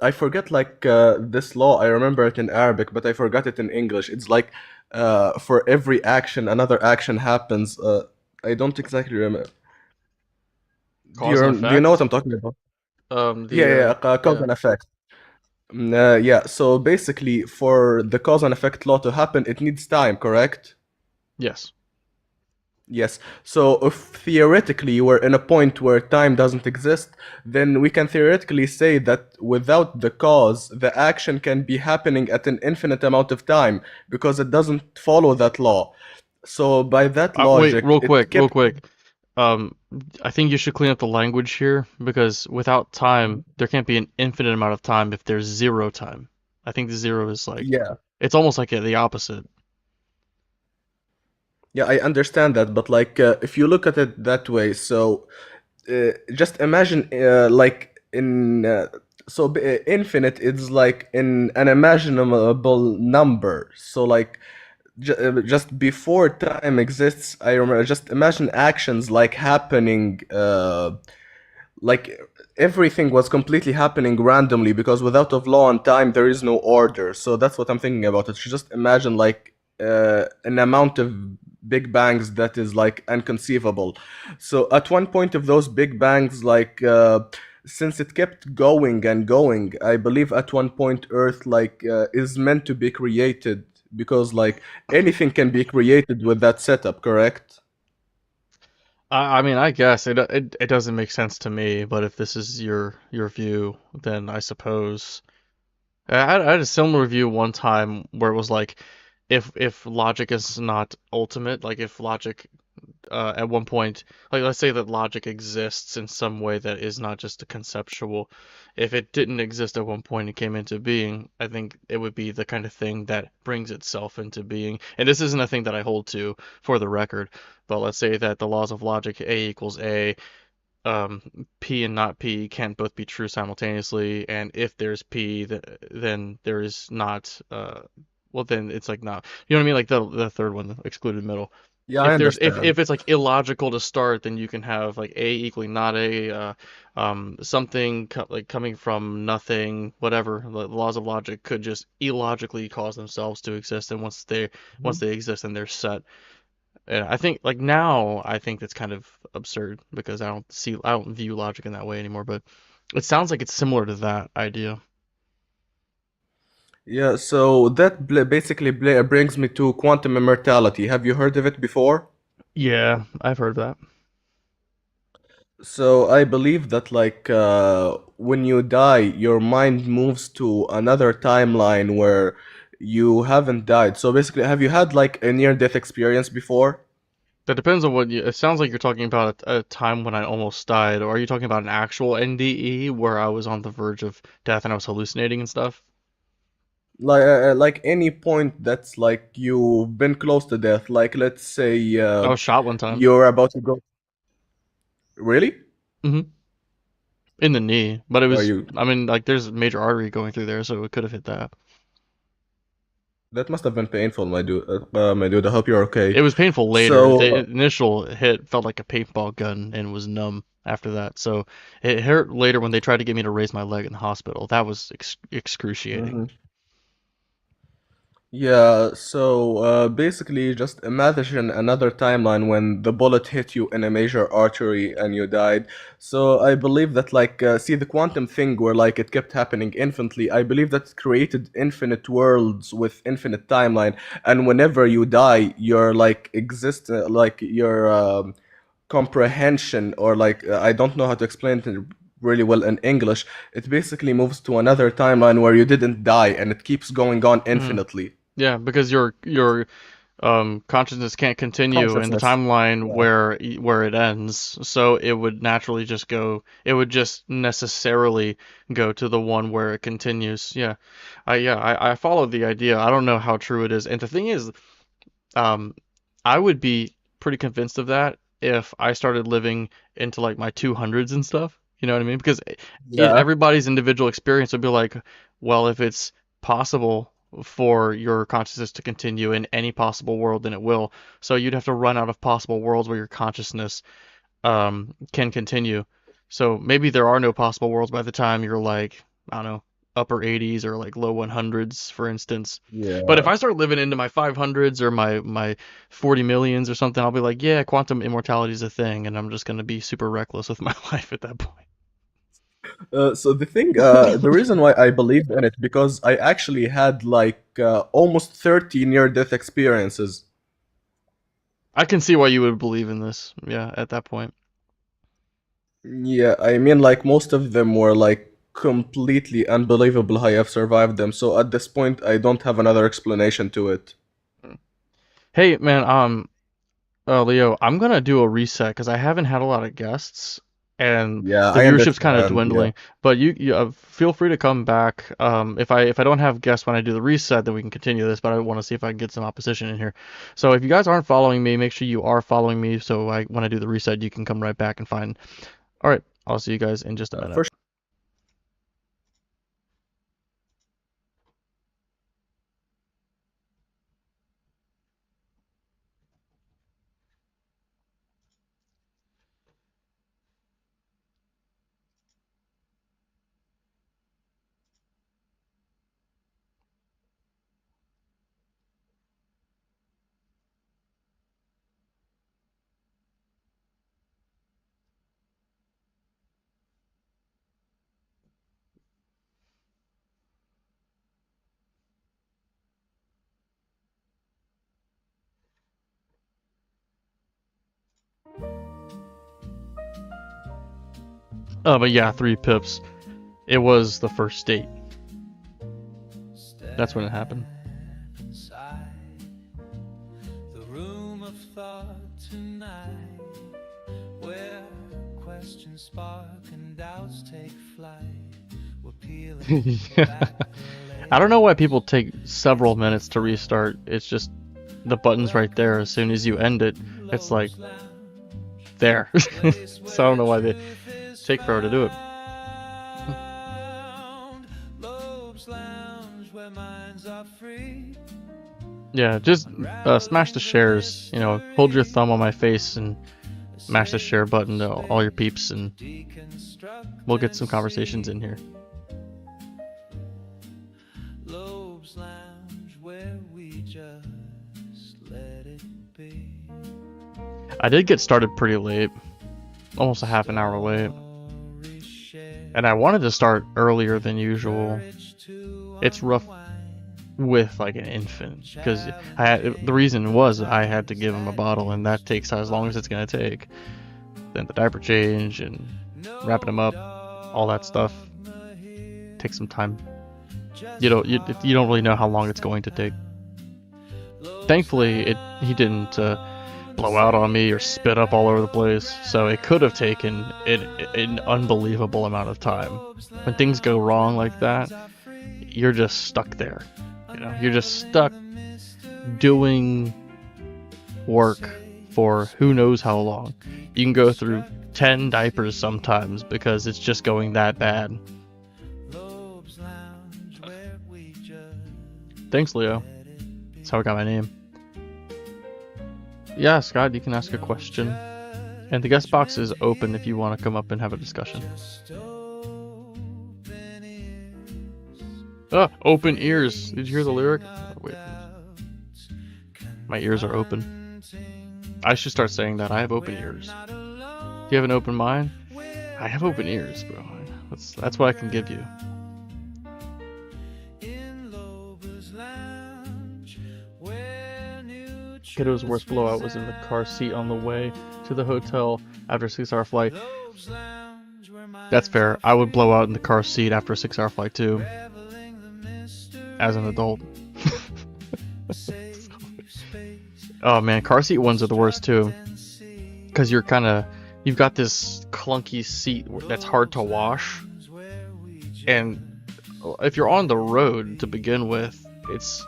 I forget like this law. I remember it in Arabic, but I forgot it in English. It's like for every action, another action happens. I don't exactly remember. cause and Do you know what effect. I'm talking about? Yeah, The yeah, cause yeah, and effect. Yeah, so basically, for the cause and effect law to happen, it needs time, correct? yes. Yes. So if theoretically we're in a point where time doesn't exist, then we can theoretically say that without the cause, the action can be happening at an infinite amount of time because it doesn't follow that law. So by that Wait, logic, it real kept. quick. Um, I think you should clean up the language here because without time, there can't be an infinite amount of time if there's zero time. I think the zero is like, Yeah. it's almost like the opposite. Yeah, I understand that, but like if you look at it that way, so just imagine like in infinite is like in an imaginable number. So like just before time exists, I remember just imagine actions like happening like everything was completely happening randomly because without of law and time there is no order. So that's what I'm thinking about. It just imagine like an amount of big bangs that is like inconceivable. So at one point of those big bangs, like since it kept going and going, I believe at one point Earth like is meant to be created because like anything can be created with that setup, correct? I mean, I guess it doesn't make sense to me, but if this is your view, then I suppose. I had a similar view one time where it was like, if logic is not ultimate, like if logic at one point, like let's say that logic exists in some way that is not just a conceptual. If it didn't exist at one point and came into being, I think it would be the kind of thing that brings itself into being. And this isn't a thing that I hold to for the record, but let's say that the laws of logic, A equals A, um, P and not P can't both be true simultaneously, and if there's P, then there is not, well then it's like not, you know what I mean? Like the third one, the excluded middle. Yeah, I If there's understand. if it's like illogical to start, then you can have like A equaling not A, something like coming from nothing, whatever. The laws of logic could just illogically cause themselves to exist, and once they exist, then they're set. And I think like now I think that's kind of absurd because I don't view logic in that way anymore, but it sounds like it's similar to that idea. Yeah, so that basically brings me to quantum immortality. Have you heard of it before? Yeah, I've heard that. So I believe that like when you die, your mind moves to another timeline where you haven't died. So basically, have you had like a near-death experience before? That depends on what you, it sounds like you're talking about a time when I almost died, or are you talking about an actual NDE where I was on the verge of death and I was hallucinating and stuff? Like any point that's like you've been close to death. Like let's say I was shot one time. you're about to go. Really? Hmm. In the knee, but it Are was, you? I mean, like there's a major artery going through there, so it could have hit that. That must have been painful, my dude. I hope you're okay. It was painful later. So, The initial hit felt like a paintball gun and was numb after that. So it hurt later when they tried to get me to raise my leg in the hospital. That was excruciating. mhm. Yeah, so basically, just imagine another timeline when the bullet hit you in a major artery and you died. So I believe that, like, see the quantum thing where like it kept happening infinitely. I believe that it created infinite worlds with infinite timeline, and whenever you die, your like exist like your comprehension or like I don't know how to explain it really well in English. It basically moves to another timeline where you didn't die, and it keeps going on Mhm. infinitely. Yeah, because your consciousness can't continue in the Consciousness. timeline Yeah. where it ends, so it would naturally just go. It would just necessarily go to the one where it continues. I follow the idea. I don't know how true it is, and the thing is, um, I would be pretty convinced of that if I started living into like my 200s and stuff. You know what I mean? Because Yeah. everybody's individual experience would be like, well, if it's possible for your consciousness to continue in any possible world, then it will. So you'd have to run out of possible worlds where your consciousness can continue. So maybe there are no possible worlds by the time you're like, I don't know, upper 80s or like low 100s, for instance. But if Yeah. I start living into my 500s or my 40 millions or something, I'll be like, yeah, quantum immortality is a thing, and I'm just gonna be super reckless with my life at that So the thing, the reason why I believe in it because I actually had like almost 30 near-death experiences. I can see why you would believe in this. Yeah, at that point. Yeah, I mean, like most of them were like completely unbelievable how I've survived them. So at this point, I don't have another explanation to it. Hey, man, Leo, I'm gonna do a reset because I haven't had a lot of guests and Yeah, the I viewership's kind of understand. Yeah. dwindling. But you feel free to come back. If I don't have guests when I do the reset, then we can continue this. But I want to see if I can get some opposition in here. So if you guys aren't following me, make sure you are following me. So when I do the reset, you can come right back and find. All right, I'll see you guys in just a minute. For But yeah, 3 pips. It was the first date. That's when it happened. Inside the room of thought tonight, where questions spark and doubts take flight. We're peeling Yeah. back I don't know why people take several minutes to restart. It's just the button's right there. As soon as you end it, it's like there. So I don't know why they take forever to do it. Lobes lounge where minds are free. Yeah, just smash the shares. You know, hold your thumb on my face and mash the share button to all your peeps, and we'll get some conversations in here. Lobes lounge where we just let it be. I did get started pretty late, almost a half an hour late, and I wanted to start earlier than usual. It's rough with like an infant because the reason was I had to give him a bottle, and that takes as long as it's gonna take. Then the diaper change and wrapping him up, all that stuff takes some time. You don't really know how long it's going to take. Thankfully, he didn't blow out on me or spit up all over the place, so it could have taken an unbelievable amount of time. When things go wrong like that, you're just stuck there. You know, you're just stuck doing work for who knows how long. You can go through 10 diapers sometimes because it's just going that bad. Thanks, Leo. That's how I got my name. Yeah, Scott, you can ask a question. And the guest box is open if you want to come up and have a discussion. Open ears. Did you hear the lyric? Oh, wait. My ears are open. I should start saying that. I have open ears. Do you have an open mind? I have open ears, bro. That's what I can give you. Kiddo's worst blowout was in the car seat on the way to the hotel after a 6-hour flight. That's fair. I would blow out in the car seat after a 6-hour flight too. As an adult. Oh man, car seat ones are the worst too. Because you've got this clunky seat that's hard to wash. And if you're on the road to begin with, it's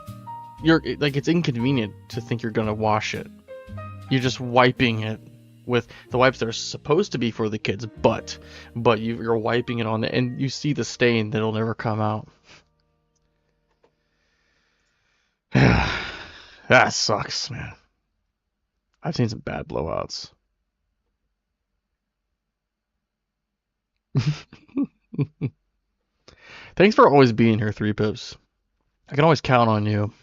inconvenient to think you're gonna wash it. You're just wiping it with the wipes that are supposed to be for the kids, but you're wiping it on it, and you see the stain that'll never come out. That sucks, man. I've seen some bad blowouts. Thanks for always being here, 3Pips. I can always count on you.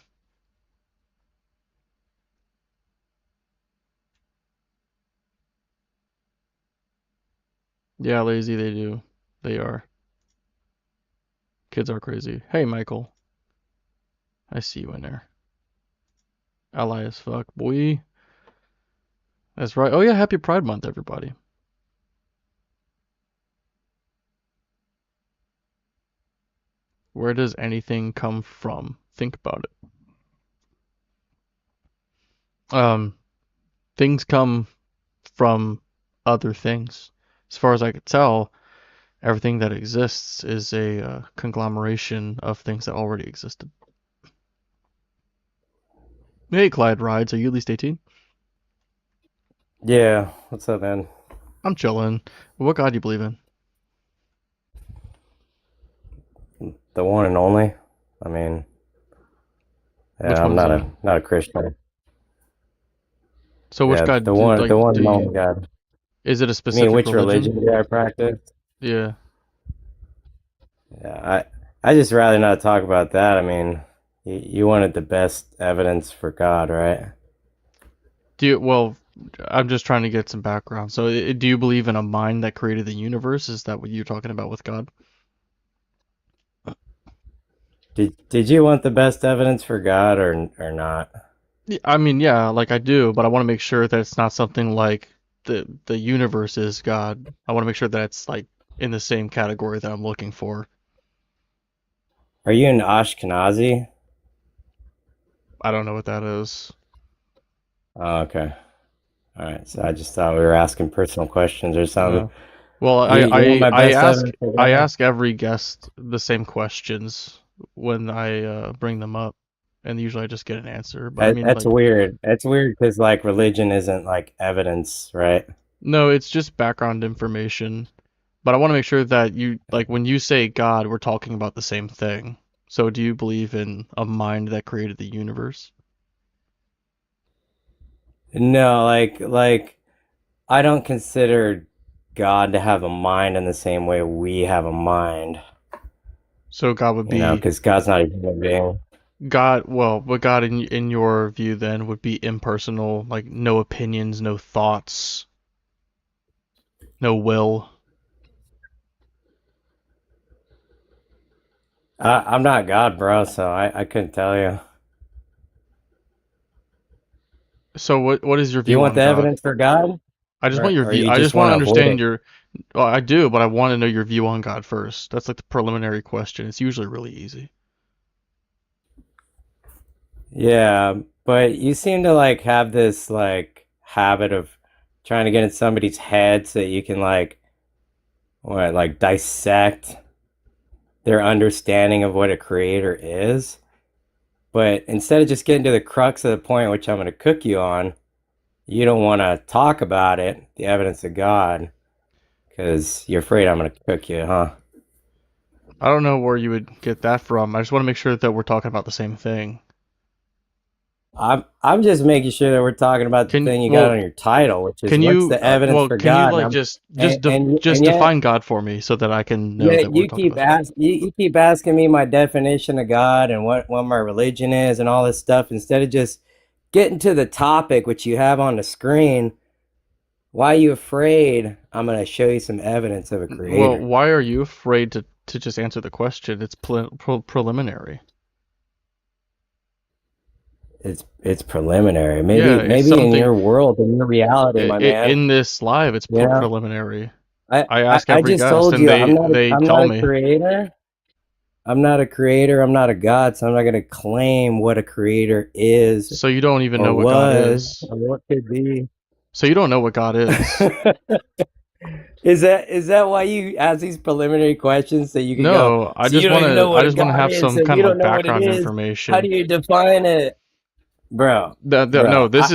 Yeah, lazy, they do. They are. Kids are crazy. Hey, Michael. I see you in there. Ally as fuck, boy. That's right. Oh yeah, happy Pride Month, everybody. Where does anything come from? Think about it. Things come from other things. As far as I could tell, everything that exists is a conglomeration of things that already existed. Hey, Clyde Rides, are you at least 18? Yeah, what's up, man? I'm chilling. What god do you believe in? The one and only. I mean, Which yeah, I'm one's not a Christian. So which Yeah, god the do, one like, the one do and you, only God. is it a I mean, specific which religion do I practice? Yeah. Yeah, I just rather not talk about that. I mean, you wanted the best evidence for God, right? Well, I'm just trying to get some background. So do you believe in a mind that created the universe? Is that what you're talking about with God? Did you want the best evidence for God or not? Yeah, I mean, yeah, like I do, but I want to make sure that it's not something like the universe is God. I want to make sure that it's like in the same category that I'm looking for. Are you an Ashkenazi? I don't know what that is. Oh, okay. All right. So I just thought we were asking personal questions or something. Well, You want my best evidence for I God? ask every guest the same questions when I bring them up, and usually I just get an answer. But I mean, That's like, weird. That's weird because like religion isn't like evidence, right? no, it's just background information. But I want to make sure that you, like, when you say God, we're talking about the same thing. So do you believe in a mind that created the universe? No, like I don't consider God to have a mind in the same way we have a mind, So God would you know, be because God's not a human being. God, well, but God in your view then would be impersonal, like no opinions, no thoughts, no will. I'm not God, bro, so I couldn't tell you. So what is your Do you view want on the God? evidence for God, I just want your or view. you I just just want to want to avoid understand it? your. Well, I do, but I want to know your view on God first. That's like the preliminary question. It's usually really easy. Yeah, but you seem to like have this like habit of trying to get in somebody's head so that you can like dissect their understanding of what a creator is. But instead of just getting to the crux of the point, which I'm going to cook you on, you don't want to talk about it, the evidence of God, because you're afraid I'm going to cook you, huh? I don't know where you would get that from. I just want to make sure that we're talking about the same thing. I'm just making sure that we're talking about the thing you got on your title, which is Can what's you the evidence well, for can you God? like And just and yet, define God for me so that I can know yeah, that we're talking about. you keep asking me my definition of God and what my religion is and all this stuff instead of just getting to the topic which you have on the screen, why are you afraid I'm going to show you some evidence of a Well, creator? why are you afraid to just answer the question? It's preliminary. It's preliminary. Yeah, it's Maybe in something your world, in your reality, my man. in this live. It's You know, preliminary. I, I I, ask I every just guest, told and you they I'm tell not a me. creator. I'm not a creator. I'm not a god. So I'm not going to claim what a creator is So you don't even or know what God was is. or what could be. So you don't know what God is. Is that why you ask these preliminary questions so you can go, No, so you don't even know I what a just want to god have is, some so kind you of don't like know what it background is. How do information. you define it? Bro, No, bro, this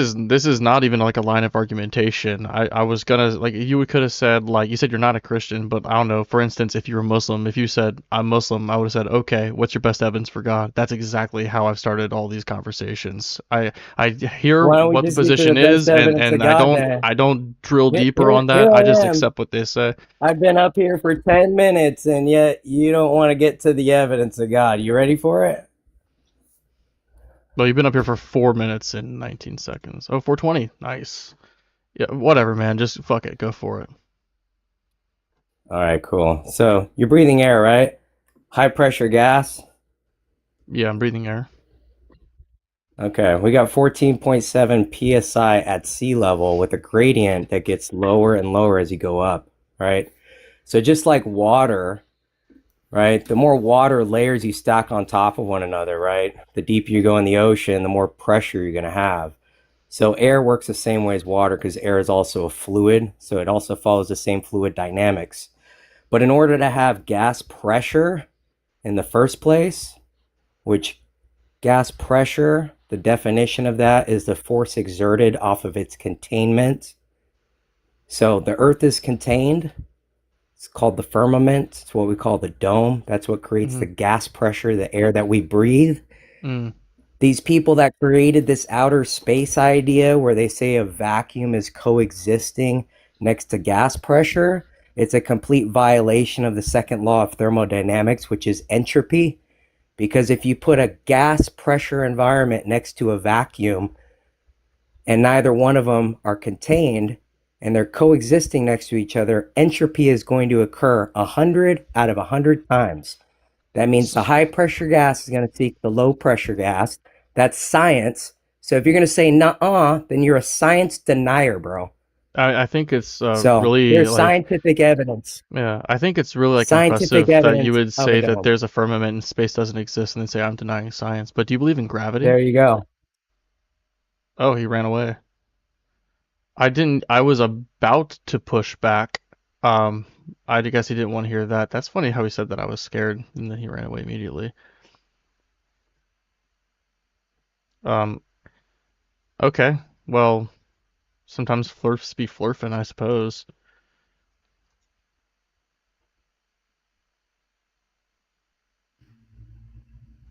is not even like a line of argumentation. I was gonna like you could have said like you said you're not a Christian, but I don't know. For instance, if you were Muslim, if you said I'm Muslim, I would have said okay. What's your best evidence for God? That's exactly how I've started all these conversations. I hear why don't we what the just get to the position best is, evidence of and God then? I don't drill deeper on Here that. I just I am. accept what they say. I've been up here for 10 minutes and yet you don't want to get to the evidence of God. You ready for it? Well, you've been up here for 4 minutes and 19 seconds. Oh, 4:20. Nice. Yeah, whatever, man. Just fuck it. Go for it. All right, cool. So you're breathing air, right? High pressure gas. Yeah, I'm breathing air. Okay, we got 14.7 psi at sea level with a gradient that gets lower and lower as you go up, right? So just like water, right? The more water layers you stack on top of one another, right? The deeper you go in the ocean, the more pressure you're going to have. So air works the same way as water because air is also a fluid, so it also follows the same fluid dynamics. But in order to have gas pressure in the first place, which gas pressure, the definition of that is the force exerted off of its containment. So the Earth is contained. It's called the firmament. It's what we call the dome. That's what creates the gas pressure, the air that we breathe. Mm. These people that created this outer space idea where they say a vacuum is coexisting next to gas pressure, it's a complete violation of the second law of thermodynamics, which is entropy. Because if you put a gas pressure environment next to a vacuum and neither one of them are contained and they're coexisting next to each other, entropy is going to occur 100 out of 100 times. That means the high pressure gas is going to seek the low pressure gas. That's science. So if you're going to say nuh-uh, then you're a science denier, bro. I think it's So really there's like scientific evidence. yeah, I think it's really like Scientific impressive that you evidence would of a say that dome. there's a firmament and space doesn't exist and then say I'm denying science. But do you believe in gravity? There you go. Oh, he ran away. I didn't. I was about to push back. I guess he didn't want to hear that. That's funny how he said that I was scared and then he ran away immediately. Um, okay. Well, sometimes flirts be flurfing, I suppose.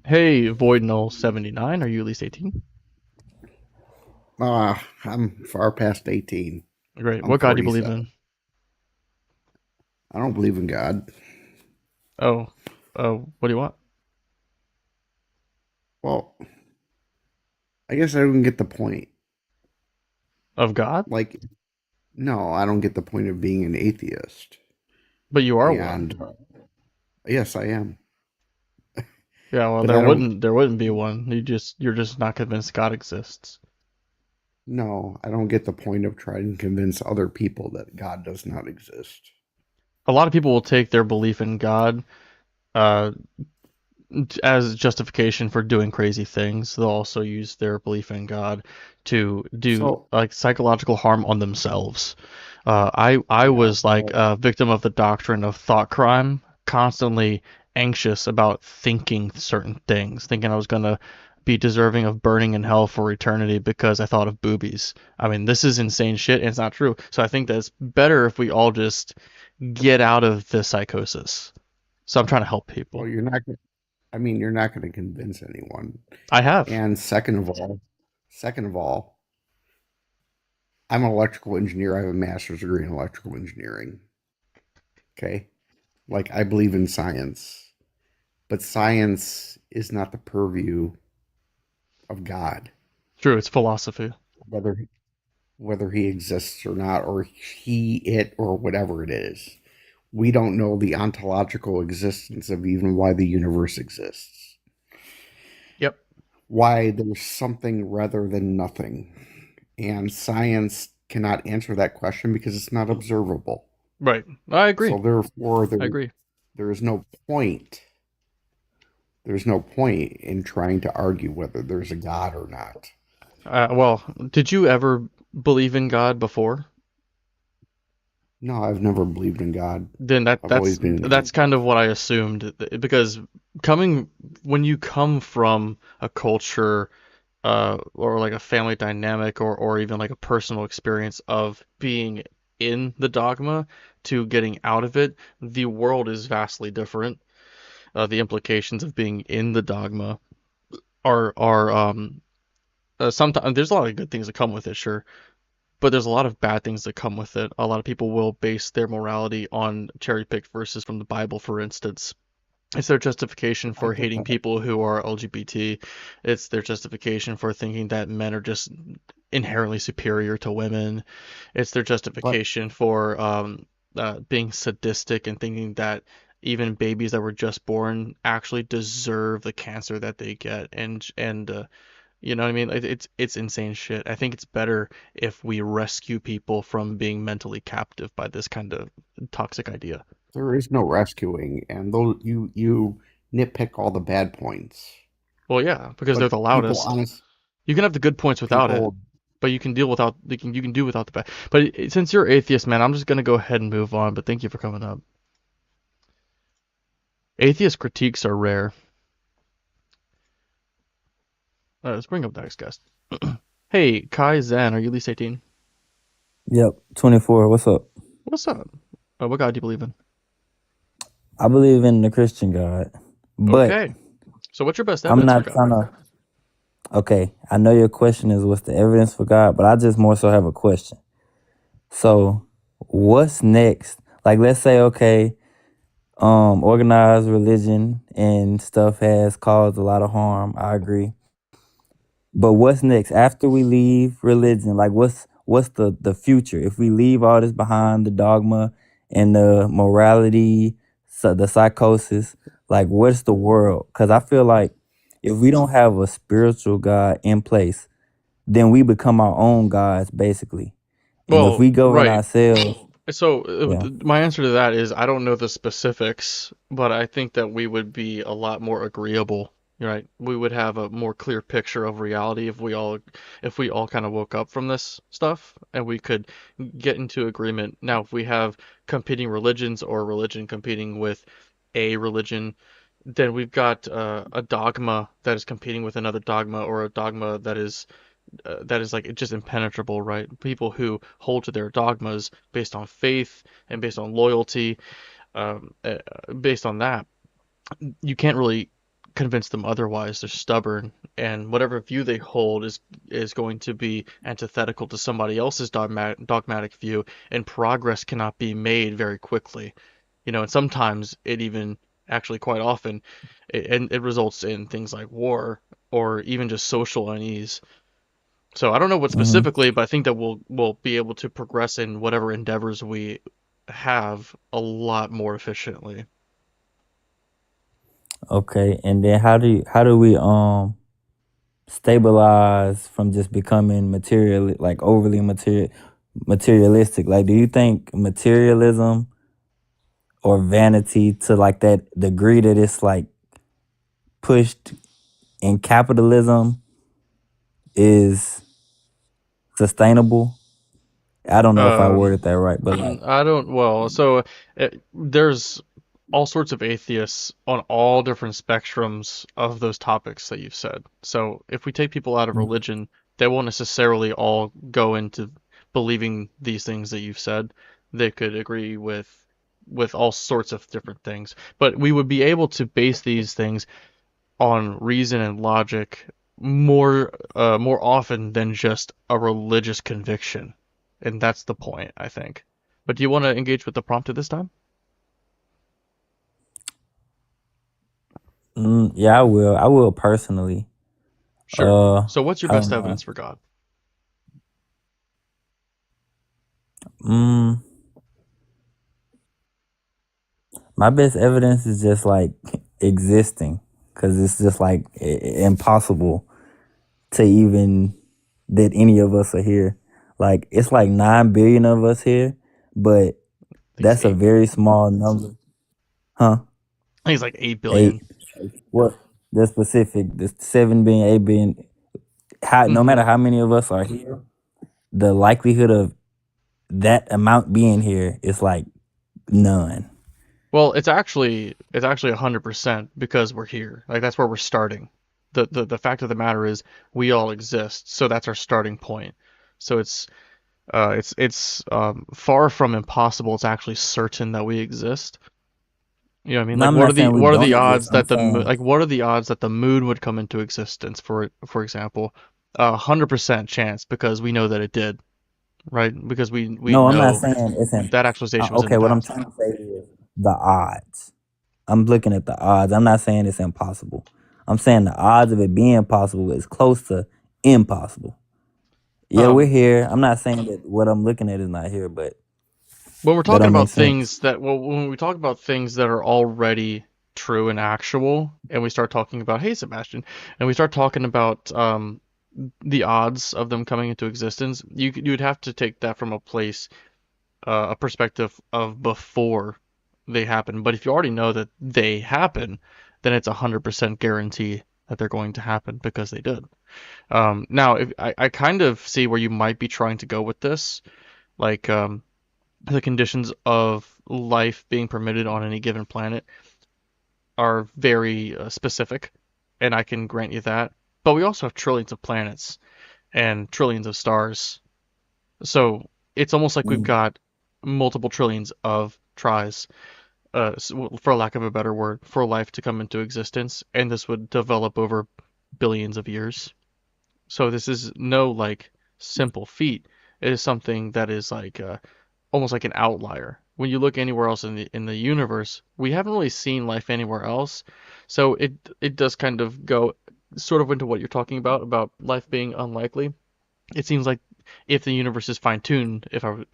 Hey, Void Null 79, are you at least 18? I'm far past 18. Great. I'm What god do you believe 47. in? I don't believe in God. Oh, what do you want? Well, I guess I don't get the point. Of God? Like, no, I don't get the point of being an atheist. But you are one. And yes, I am. Yeah, well, But I don't. there wouldn't be one. You're just not convinced God exists. No, I don't get the point of trying to convince other people that God does not exist. A lot of people will take their belief in God uh, as justification for doing crazy things. They'll also use their belief in God to do So, like psychological harm on themselves. I yeah, was like well, a victim of the doctrine of thought crime, constantly anxious about thinking certain things, thinking I was gonna be deserving of burning in hell for eternity because I thought of boobies. I mean, this is insane shit, and it's not true. So I think that it's better if we all just get out of the psychosis. So I'm trying to help well, people. you're not. I mean, you're not going to convince anyone. I have. And second of all, I'm an electrical engineer. I have a master's degree in electrical engineering. Okay. Like, I believe in science, but science is not the purview of God. True, it's philosophy. whether whether he exists or not, or he, it, or whatever it is. We don't know the ontological existence of even why the universe exists. Yep. Why there's something rather than nothing. And science cannot answer that question because it's not observable. Right. I agree. So therefore, I agree. there is no point. There's no point in trying to argue whether there's a God or not. Well, did you ever believe in God before? No, I've never believed in God. Then I've always been an that's kind of what I assumed because when you come from a culture or like a family dynamic or even like a personal experience of being in the dogma to getting out of it, the world is vastly different. The implications of being in the dogma are sometimes there's a lot of good things that come with it, sure, but there's a lot of bad things that come with it. A lot of people will base their morality on cherry-picked verses from the Bible, for instance. It's their justification I for get hating that. people who are LGBT. It's their justification for thinking that men are just inherently superior to women. It's their But justification for being sadistic and thinking that even babies that were just born actually deserve the cancer that they get. And you know what I mean? It's insane shit. I think it's better if we rescue people from being mentally captive by this kind of toxic idea. there is no rescuing, and though you nitpick all the bad points, Well, yeah, because they're but the loudest. You can have the good points without it, people, but you can do without the bad. But since you're atheist, man, I'm just gonna go ahead and move on. But thank you for coming up. Atheist critiques are rare. Let's bring up the next guest. Hey, Kai Zen, are you at least 18? Yep, 24. What's up? What's up? What God do you believe in? I believe in the Christian God, but Okay. So what's your best I'm evidence for not God? trying to. Okay, I know your question is what's the evidence for God, but I just more so have a question. So, what's next? Like, let's say, okay, organized religion and stuff has caused a lot of harm. I agree. But what's next after we leave religion? Like, what's the future if we leave all this behind, the dogma and the morality, so the psychosis? Like, what's the world? Because I feel like if we don't have a spiritual God in place, then we become our own gods, basically. And if Well, we govern right. ourselves, So yeah. my answer to that is I don't know the specifics, but I think that we would be a lot more agreeable, right? We would have a more clear picture of reality if we all kind of woke up from this stuff and we could get into agreement. Now, if we have competing religions or a religion competing with a religion, then we've got a dogma that is competing with another dogma or a dogma that is like just impenetrable, right? People who hold to their dogmas based on faith and based on loyalty, um, uh, based on that, you can't really convince them otherwise. They're stubborn, and whatever view they hold is going to be antithetical to somebody else's dogmatic view, and progress cannot be made very quickly. You know, and sometimes it even actually quite often it results in things like war or even just social unease. So I don't know what Hmm. specifically, but I think that we'll be able to progress in whatever endeavors we have a lot more efficiently. Okay. And then how do we stabilize from just becoming material, like overly materialistic? Like, do you think materialism or vanity to like that degree that it's like pushed in capitalism is sustainable? I don't know if I worded that right, but like, I don't, well, so there's all sorts of atheists on all different spectrums of those topics that you've said. So if we take people out of mm, religion, they won't necessarily all go into believing these things that you've said. They could agree with all sorts of different things, but we would be able to base these things on reason and logic more often than just a religious conviction. And that's the point, I think. But do you want to engage with the prompt at this time? yeah, I will personally. Sure. So what's your I best don't know. evidence for God? Mm, my best evidence is just like existing, because it's just like impossible to even that any of us are here. Like it's like 9 billion of us here, but I think it's that's a 8. very small number, huh? I think it's like 8 billion. 8. What? The specific, the 7 billion, 8 billion. No Mhm. matter how many of us are here, the likelihood of that amount being here is like none. Well, it's actually 100% because we're here. Like that's where we're starting. The fact of the matter is we all exist, so that's our starting point. So it's far from impossible. It's actually certain that we exist. You know what I mean? No, Like I'm not saying we what are don't the exist. odds I'm that saying what are the odds that the moon would come into existence for example? 100% chance because we know that it did, right? Because we no, I'm not know saying it's in. that actualization was in Okay, the what I'm past. trying to say is the odds. I'm looking at the odds. I'm not saying it's impossible. I'm saying the odds of it being possible is close to impossible. Yeah, we're Um, here. I'm not saying that what I'm looking at is not here, but when we're that talking don't make about sense. when we talk about things that are already true and actual, and we start talking about, hey, Sebastian, and we start talking about the odds of them coming into existence, you would have to take that from a place, a perspective of before they happen. But if you already know that they happen, then it's 100% guarantee that they're going to happen because they did. Now, if I kind of see where you might be trying to go with this, like the conditions of life being permitted on any given planet are very specific, and I can grant you that. But we also have trillions of planets and trillions of stars. So it's almost like we've Mm. got multiple trillions of tries, for lack of a better word, for life to come into existence, and this would develop over billions of years. So this is no like simple feat. It is something that is like almost like an outlier. When you look anywhere else in the universe, we haven't really seen life anywhere else. So it does kind of go sort of into what you're talking about life being unlikely. It seems like if the universe is fine-tuned,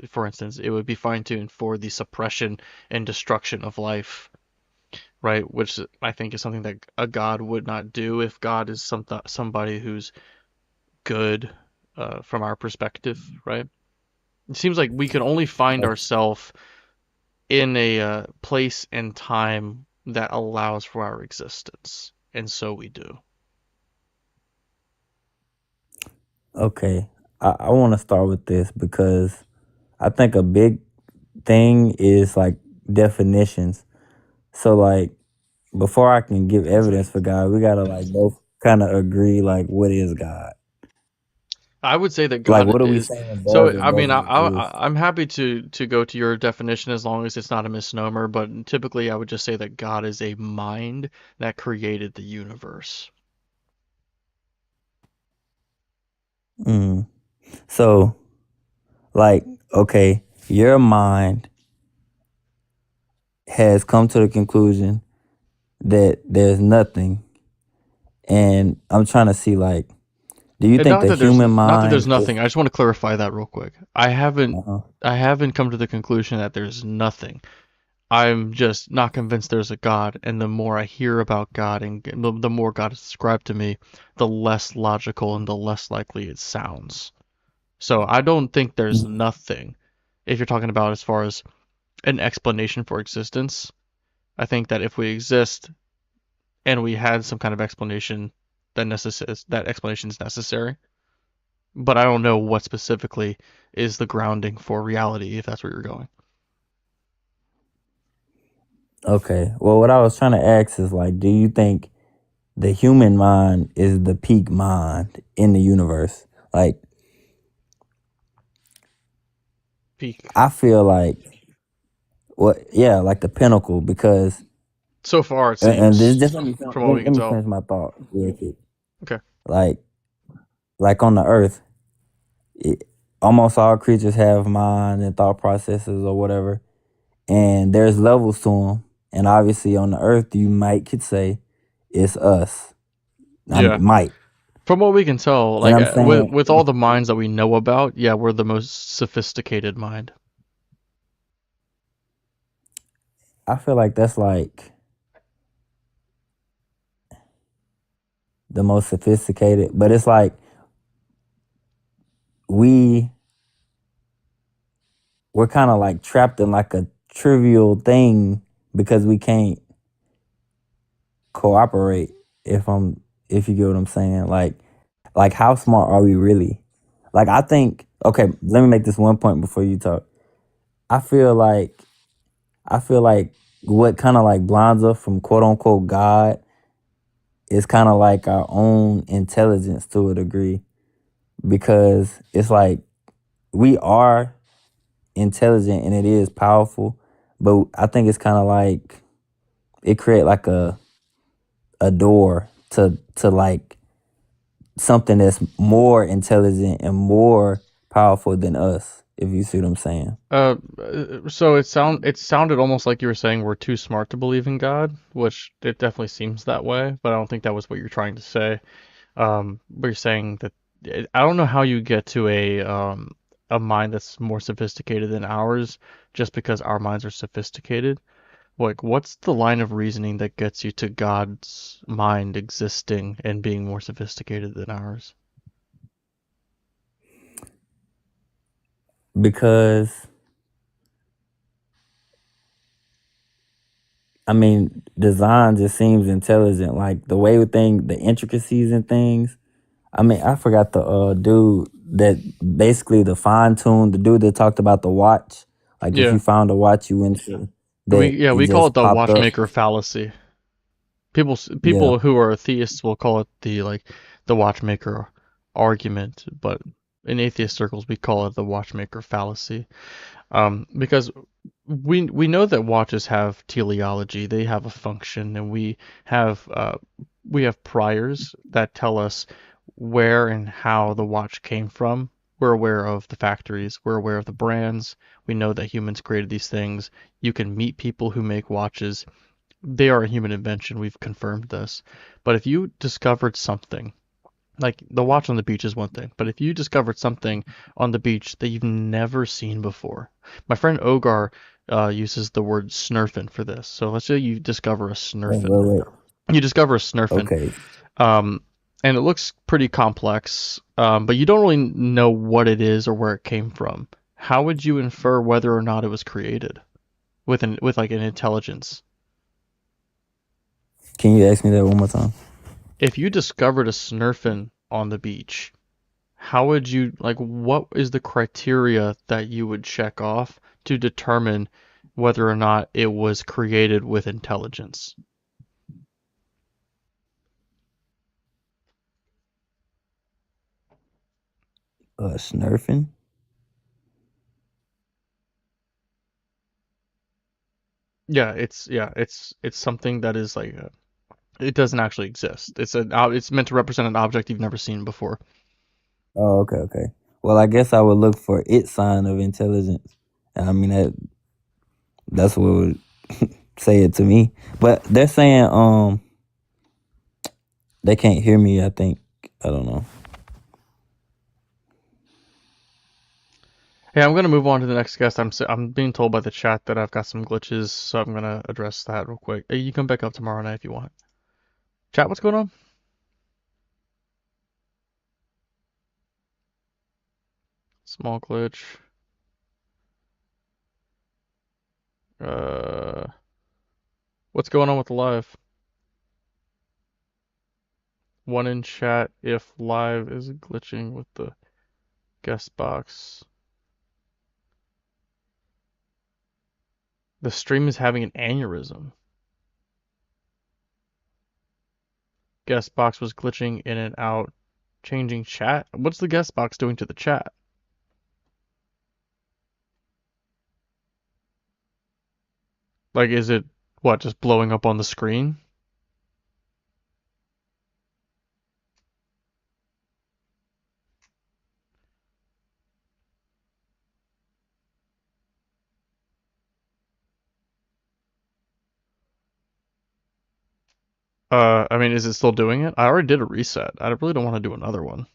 for instance, it would be fine-tuned for the suppression and destruction of life, right? Which I think is something that a god would not do if God is somebody who's good from our perspective, right? It seems like we can only find ourselves in a place and time that allows for our existence, and so we do. Okay, I want to start with this because I think a big thing is like definitions. So like before I can give evidence for God, we gotta like both kind of agree like what is God? I would say that Like God what are we is. saying So does or I mean, doesn't exist? I'm happy to go to your definition as long as it's not a misnomer, but typically I would just say that God is a mind that created the universe. Mm. So like okay, your mind has come to the conclusion that there's nothing, and I'm trying to see like, do you And think the human not that mind there's is? nothing. I just want to clarify that real quick. Uh-huh. I haven't come to the conclusion that there's nothing. I'm just not convinced there's a God, and the more I hear about God and the more God is described to me, the less logical and the less likely it sounds. So I don't think there's nothing. If you're talking about as far as an explanation for existence, I think that if we exist and we had some kind of explanation, that explanation is necessary. But I don't know what specifically is the grounding for reality, if that's where you're going. Okay. Well, what I was trying to ask is like, do you think the human mind is the peak mind in the universe? Like, Peak. I feel like, yeah, like the pinnacle because, So far, it and this seems, just from what we let can me tell. finish my thought real quick. Okay. Like, like on the earth, almost all creatures have mind and thought processes or whatever, and there's levels to them. And obviously, on the earth, you could say it's us. I Yeah. might. From what we can tell, And like I'm with all saying, the minds that we know about, yeah, we're the most sophisticated mind. I feel like that's like the most sophisticated, but it's like we we're kind of like trapped in like a trivial thing because we can't cooperate. If you get what I'm saying, like how smart are we really? Like I think okay, let me make this one point before you talk. I feel like I feel like what kind of like blinds us from quote unquote God is kind of like our own intelligence to a degree because it's like we are intelligent and it is powerful, but I think it's kind of like it create like a door to like something that's more intelligent and more powerful than us. If you see what I'm saying. So it sounded almost like you were saying we're too smart to believe in God, which it definitely seems that way, but I don't think that was what you're trying to say. But you're saying that I don't know how you get to a mind that's more sophisticated than ours just because our minds are sophisticated. Like, what's the line of reasoning that gets you to God's mind existing and being more sophisticated than ours? Because I mean, design just seems intelligent. Like the way we think, the intricacies and things. I mean, I forgot the dude that basically the fine tune, the dude that talked about the watch. Like if Yeah. you found a watch you into that it We call it just the popped up. watchmaker fallacy. Yeah. People who are theists will call it the watchmaker argument, but in atheist circles we call it the watchmaker fallacy. Because we know that watches have teleology, they have a function, and we have priors that tell us where and how the watch came from. We're aware of the factories, we're aware of the brands, we know that humans created these things. You can meet people who make watches. They are a human invention, we've confirmed this. But if you discovered something, like the watch on the beach is one thing, but if you discovered something on the beach that you've never seen before, my friend Ogar uses the word snurfin for this. So let's say you discover a Wait, snurfin. wait, wait. You discover a snurfin, Okay. um, and it looks pretty complex, but you don't really know what it is or where it came from. How would you infer whether or not it was created with like an intelligence? Can you ask me that one more time? If you discovered a snurfin on the beach, how would you like what is the criteria that you would check off to determine whether or not it was created with intelligence? Snurfing. It's something that is like it doesn't actually exist. It's meant to represent an object you've never seen before. Oh, okay, okay. Well, I guess I would look for its sign of intelligence. I mean that's what would say it to me. But they're saying they can't hear me, I think. I don't know. Hey, I'm gonna move on to the next guest. I'm being told by the chat that I've got some glitches, so I'm gonna address that real quick. Hey, you come back up tomorrow night if you want. Chat, what's going on? Small glitch. Uh, what's going on with the live? One in chat if live is glitching with the guest box. The stream is having an aneurysm. Guest box was glitching in and out, changing chat. What's the guest box doing to the chat? Like, is it what, just blowing up on the screen? I mean, is it still doing it? I already did a reset. I really don't want to do another one.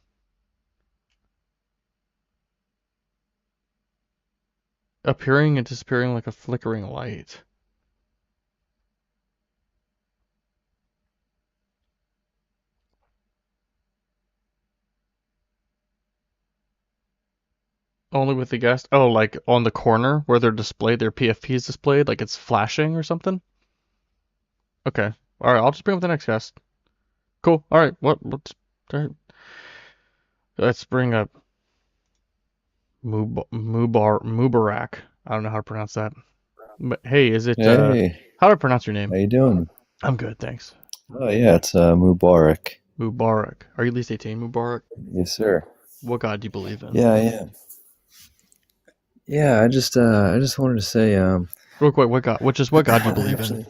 Appearing and disappearing like a flickering light. Only with the guest. Oh, like on the corner where they're displayed, their PFP is displayed, like it's flashing or something? Okay. All right, I'll just bring up the next guest. Cool. All right. All right. Let's bring up Mubarak. I don't know how to pronounce that. But hey, is it Hey, how do I pronounce your name? how you doing? I'm good, thanks. Oh yeah, it's Mubarak. Mubarak. Are you at least 18, Mubarak? Yes, sir. What God do you believe in? Yeah, yeah. Yeah, I just wanted to say Real quick, what God do you believe in?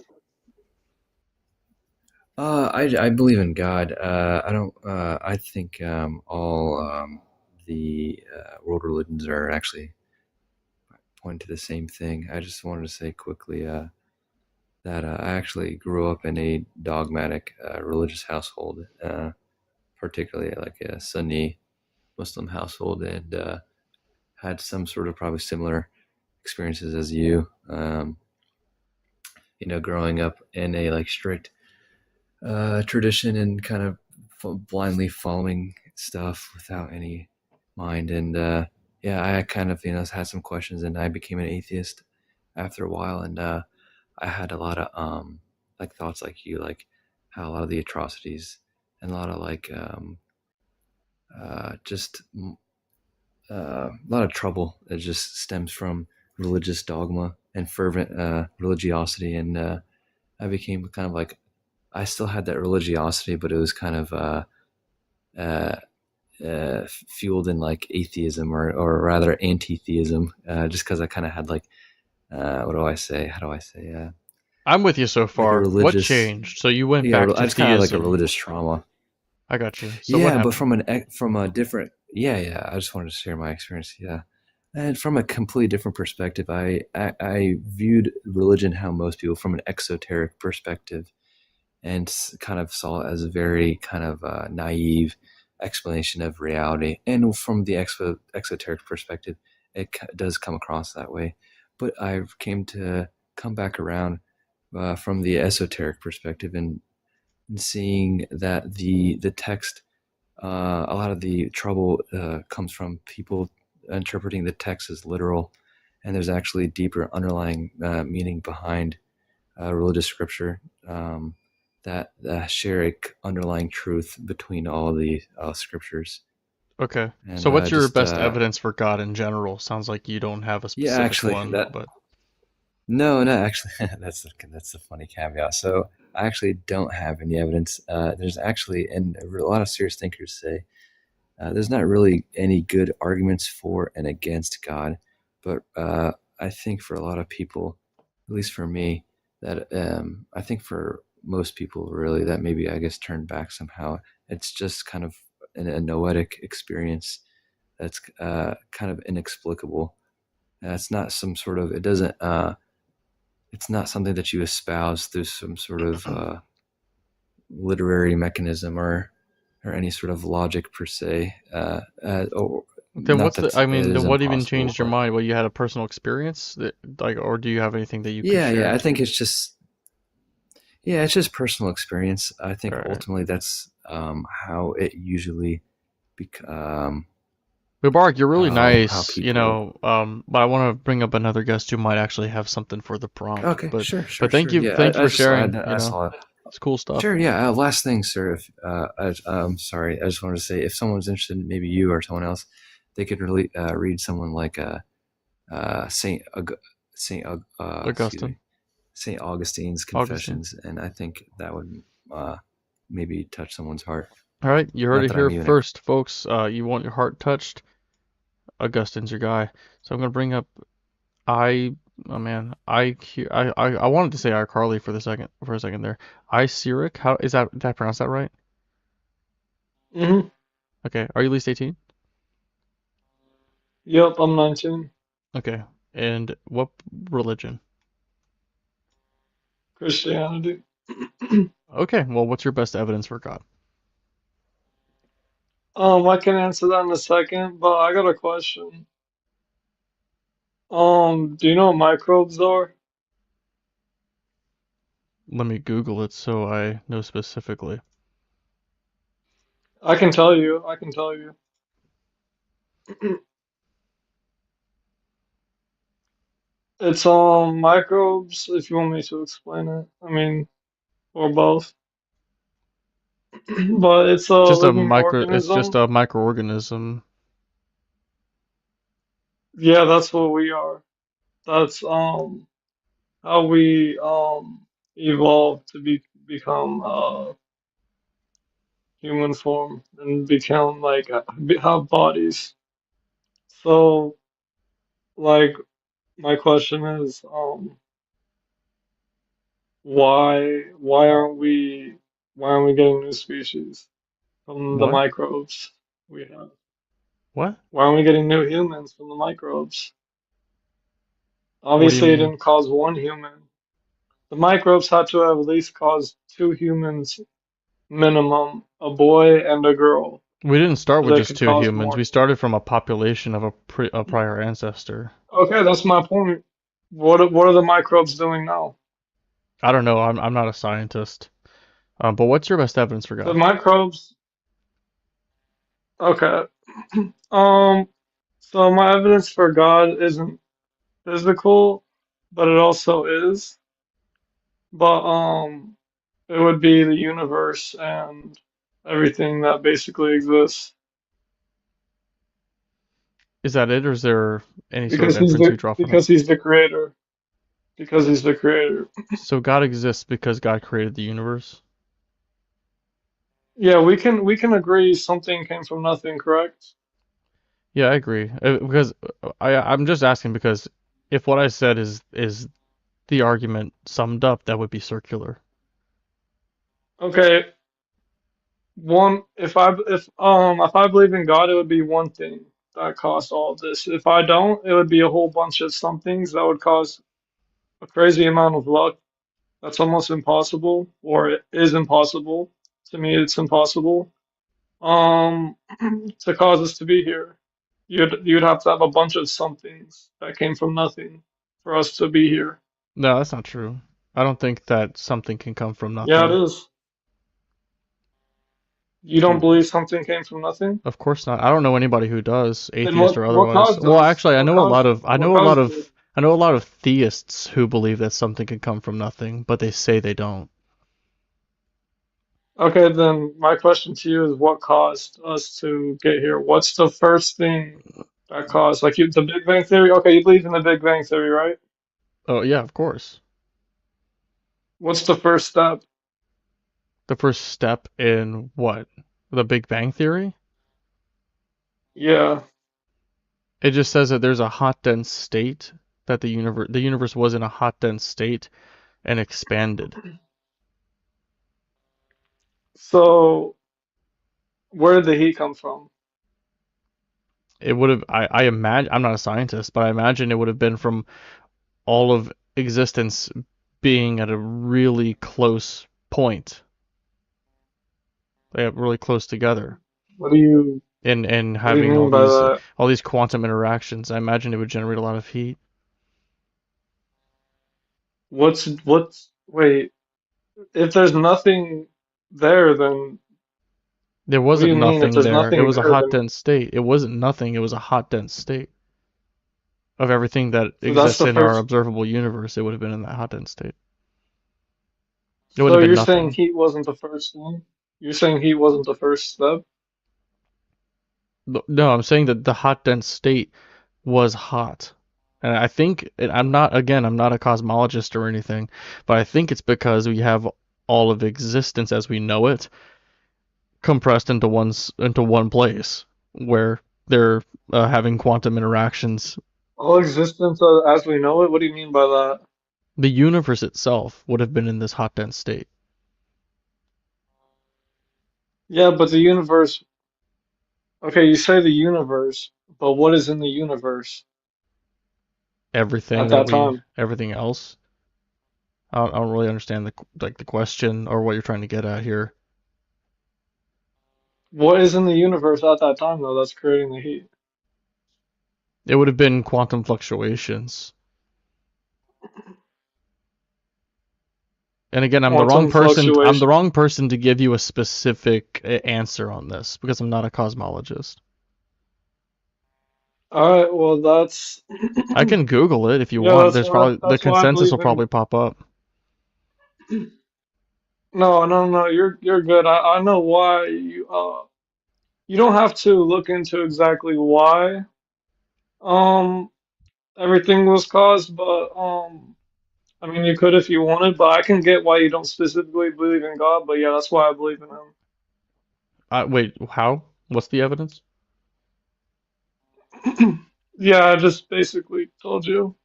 actually I believe in God. I don't I think all the world religions are actually pointing to the same thing. I just wanted to say quickly that I actually grew up in a dogmatic religious household, particularly like a Sunni Muslim household, and had some sort of probably similar experiences as you. Growing up in a like strict tradition and kind of blindly following stuff without any mind. And yeah, I kind of had some questions, and I became an atheist after a while. And I had a lot of like thoughts like you, like how a lot of the atrocities and a lot of like just a lot of trouble that just stems from religious dogma and fervent religiosity. And I became kind of like, I still had that religiosity, but it was kind of uh, fueled in like atheism, or rather anti-theism, just because I kind of had like, what do I say? How do I say? I'm with you so Like a far. What religious, changed? So you went yeah, back I to just kind of had like a theism. religious trauma. I got you. So what Yeah, but happened? from a different, yeah. I just wanted to share my experience. Yeah, and from a completely different perspective, I viewed religion how most people, from an exoteric perspective, and kind of saw it as a very kind of naive explanation of reality. And from the exoteric perspective, it does come across that way. But I came to come back around from the esoteric perspective, and seeing that the text, a lot of the trouble comes from people interpreting the text as literal, and there's actually deeper underlying meaning behind religious scripture, that share a underlying truth between all the scriptures. Okay. And So what's your just best evidence for God in general? Sounds like you don't have a yeah, specific actually, one, that but no, no, actually, that's the funny caveat. So I actually don't have any evidence. There's actually, and a lot of serious thinkers say, there's not really any good arguments for and against God, but I think for a lot of people, at least for me, that I think for most people, really, that maybe I guess turned back somehow. It's just kind of a noetic experience that's kind of inexplicable. It's not some sort of, it doesn't, it's not something that you espouse through some sort of literary mechanism, or any sort of logic per se. Or then not what's that I it mean, then is what even impossible, changed your but mind? Well, you had a personal experience that, like, or do you have anything that you could yeah, share I think too? it's just, yeah, it's just personal experience. I think Right. ultimately that's how it usually Mubarak, you're really how nice, people. but I want to bring up another guest who might actually have something for the prompt. Okay, But sure, sure, thank sure. you, Yeah, thank you for sharing, I saw it. It's cool stuff. Sure, yeah. Last thing, sir. If I'm sorry, I just wanted to say, if someone's interested, maybe you or someone else, they could really read someone like Saint excuse Augustine. me, Saint Augustine's Augustine. Confessions, and I think that would maybe touch someone's heart. All right, you heard Not it that I'm here even first, folks. You want your heart touched? Augustine's your guy. So I'm gonna bring up oh man, I wanted to say iCarly for a second there. Cyric, how is that? Did I pronounce that right? Mm-hmm. Okay, are you at least 18? Yep, I'm 19. Okay, and what religion? Christianity. Okay, well, what's your best evidence for God? I can answer that in a second, but I got a question. Do you know what microbes are? Let me Google it so I know specifically. I can tell you. I can tell you. It's microbes, if you want me to explain it. I mean, or both. But it's a living It's just organism. a microorganism. Yeah, that's what we are. That's how we evolved to become human form and become like have bodies. So like my question is why why aren't we getting new species from the What? microbes we have? What? Why aren't we getting new humans from the microbes? What do you Obviously, it mean? didn't cause one human. The microbes had to have at least caused two humans minimum, a boy and a girl, We didn't start so with they just could two cause humans. more We humans. started from a population of a prior ancestor. Okay, that's my point. What are the microbes doing now? I don't know. I'm not a scientist. But what's your best evidence for The God? microbes. Okay. Um. So my evidence for God isn't physical, but it also is. But it would be the universe and everything that basically exists Is that it, or is there any sort of inference you draw from that? because he's the creator. Because he's the creator. So God exists because God created the universe? Yeah, we can agree something came from nothing, correct? Yeah, I agree. Because I'm just asking because if what I said is the argument summed up, that would be circular. Okay, one if I believe in God, it would be one thing that caused all of this. If I don't, it would be a whole bunch of some things that would cause a crazy amount of luck. That's almost impossible, or it is impossible. To me, it's impossible. Um, to cause us to be here. You'd have to have a bunch of somethings that came from nothing for us to be here. No, that's not true. I don't think that something can come from Yeah, it nothing. is. You don't W- believe something came from nothing? Of course not. I don't know anybody who does, Then atheist or what otherwise. caused Well, us? actually, What caused it? I know a lot of theists who believe that something can come from nothing, but they say they don't. Okay, then my question to you is what caused us to get here? What's the first thing that caused the Big Bang Theory? Okay, you believe in the Big Bang Theory, right? Oh, yeah, of course. What's the first step? The first step in what? The Big Bang Theory? Yeah. It just says that there's a hot dense state that the universe was in a hot dense state and expanded. So where did the heat come from? It would have I imagine I'm not a scientist, but I imagine it would have been from all of existence being at a really close point. They are really close together. What do you And what do you having mean by that? all these quantum interactions, I imagine it would generate a lot of heat. What's wait, if there's nothing there, then There what do wasn't you mean if nothing there's there. It nothing was a there hot then dense state. It wasn't nothing. It was a hot dense state of everything that so that's exists the in our first observable universe. It would have been in that hot dense state. It so wouldn't have been you're saying nothing. heat wasn't the first thing? You're saying heat wasn't the first step? No, I'm saying that the hot dense state was hot. And I think, and I'm not a cosmologist or anything, but I think it's because we have all of existence as we know it compressed into one place where they're having quantum interactions. All existence as we know it? What do you mean by that? The universe itself would have been in this hot dense state. Yeah, but the universe, okay, you say the universe, but what is in the universe at that time? Everything else. I don't really understand the question or what you're trying to get at here. What is in the universe at that time though that's creating the heat? It would have been quantum fluctuations. And again, I'm the wrong Quantum person. I'm the fluctuation. wrong person to give you a specific answer on this because I'm not a cosmologist. All right, well that's I can Google it if you yeah, want. There's probably the that's why I consensus believe will probably in. pop up. No, you're good. I know why you don't have to look into exactly why um everything was caused, but I mean you could if you wanted, but I can get why you don't specifically believe in God, but yeah, that's why I believe in Wait, how? What's the evidence? him. Yeah, I just basically told you.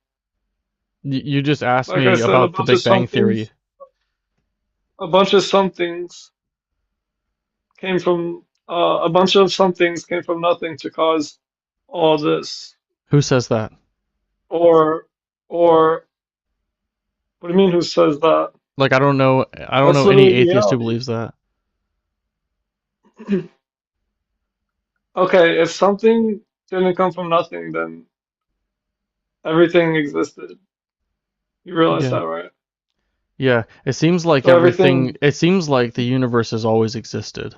You just asked Like I me said, about the Big Bang Theory. a bunch of somethings came from a bunch of somethings came from nothing to cause all this. Who says that? Or or what do you mean who says that? Like, I don't know. I don't That's know any literally atheist who reality. believes that. Okay, if something didn't come from nothing, then everything existed. You realize Yeah. that, right? Yeah. It seems like So everything. everything, It seems like the universe has always existed.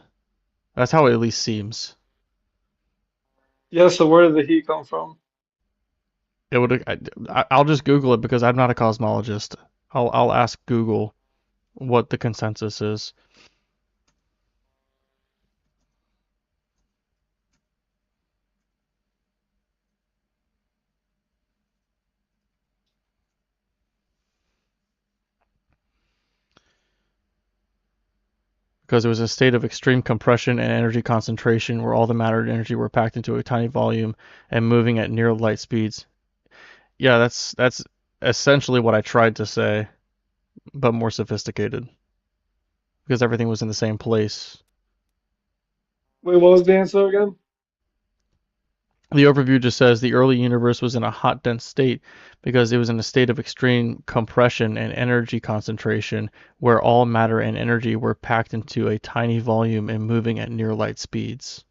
That's how it at least seems. yeah, so where did the heat come from? It would. I'll just Google it because I'm not a cosmologist. I'll ask Google what the consensus is. Because it was a state of extreme compression and energy concentration where all the matter and energy were packed into a tiny volume and moving at near light speeds. Yeah, that's essentially what I tried to say, but more sophisticated. Because everything was in the same place. Wait, what was the answer again? The overview just says the early universe was in a hot, dense state because it was in a state of extreme compression and energy concentration where all matter and energy were packed into a tiny volume and moving at near light speeds.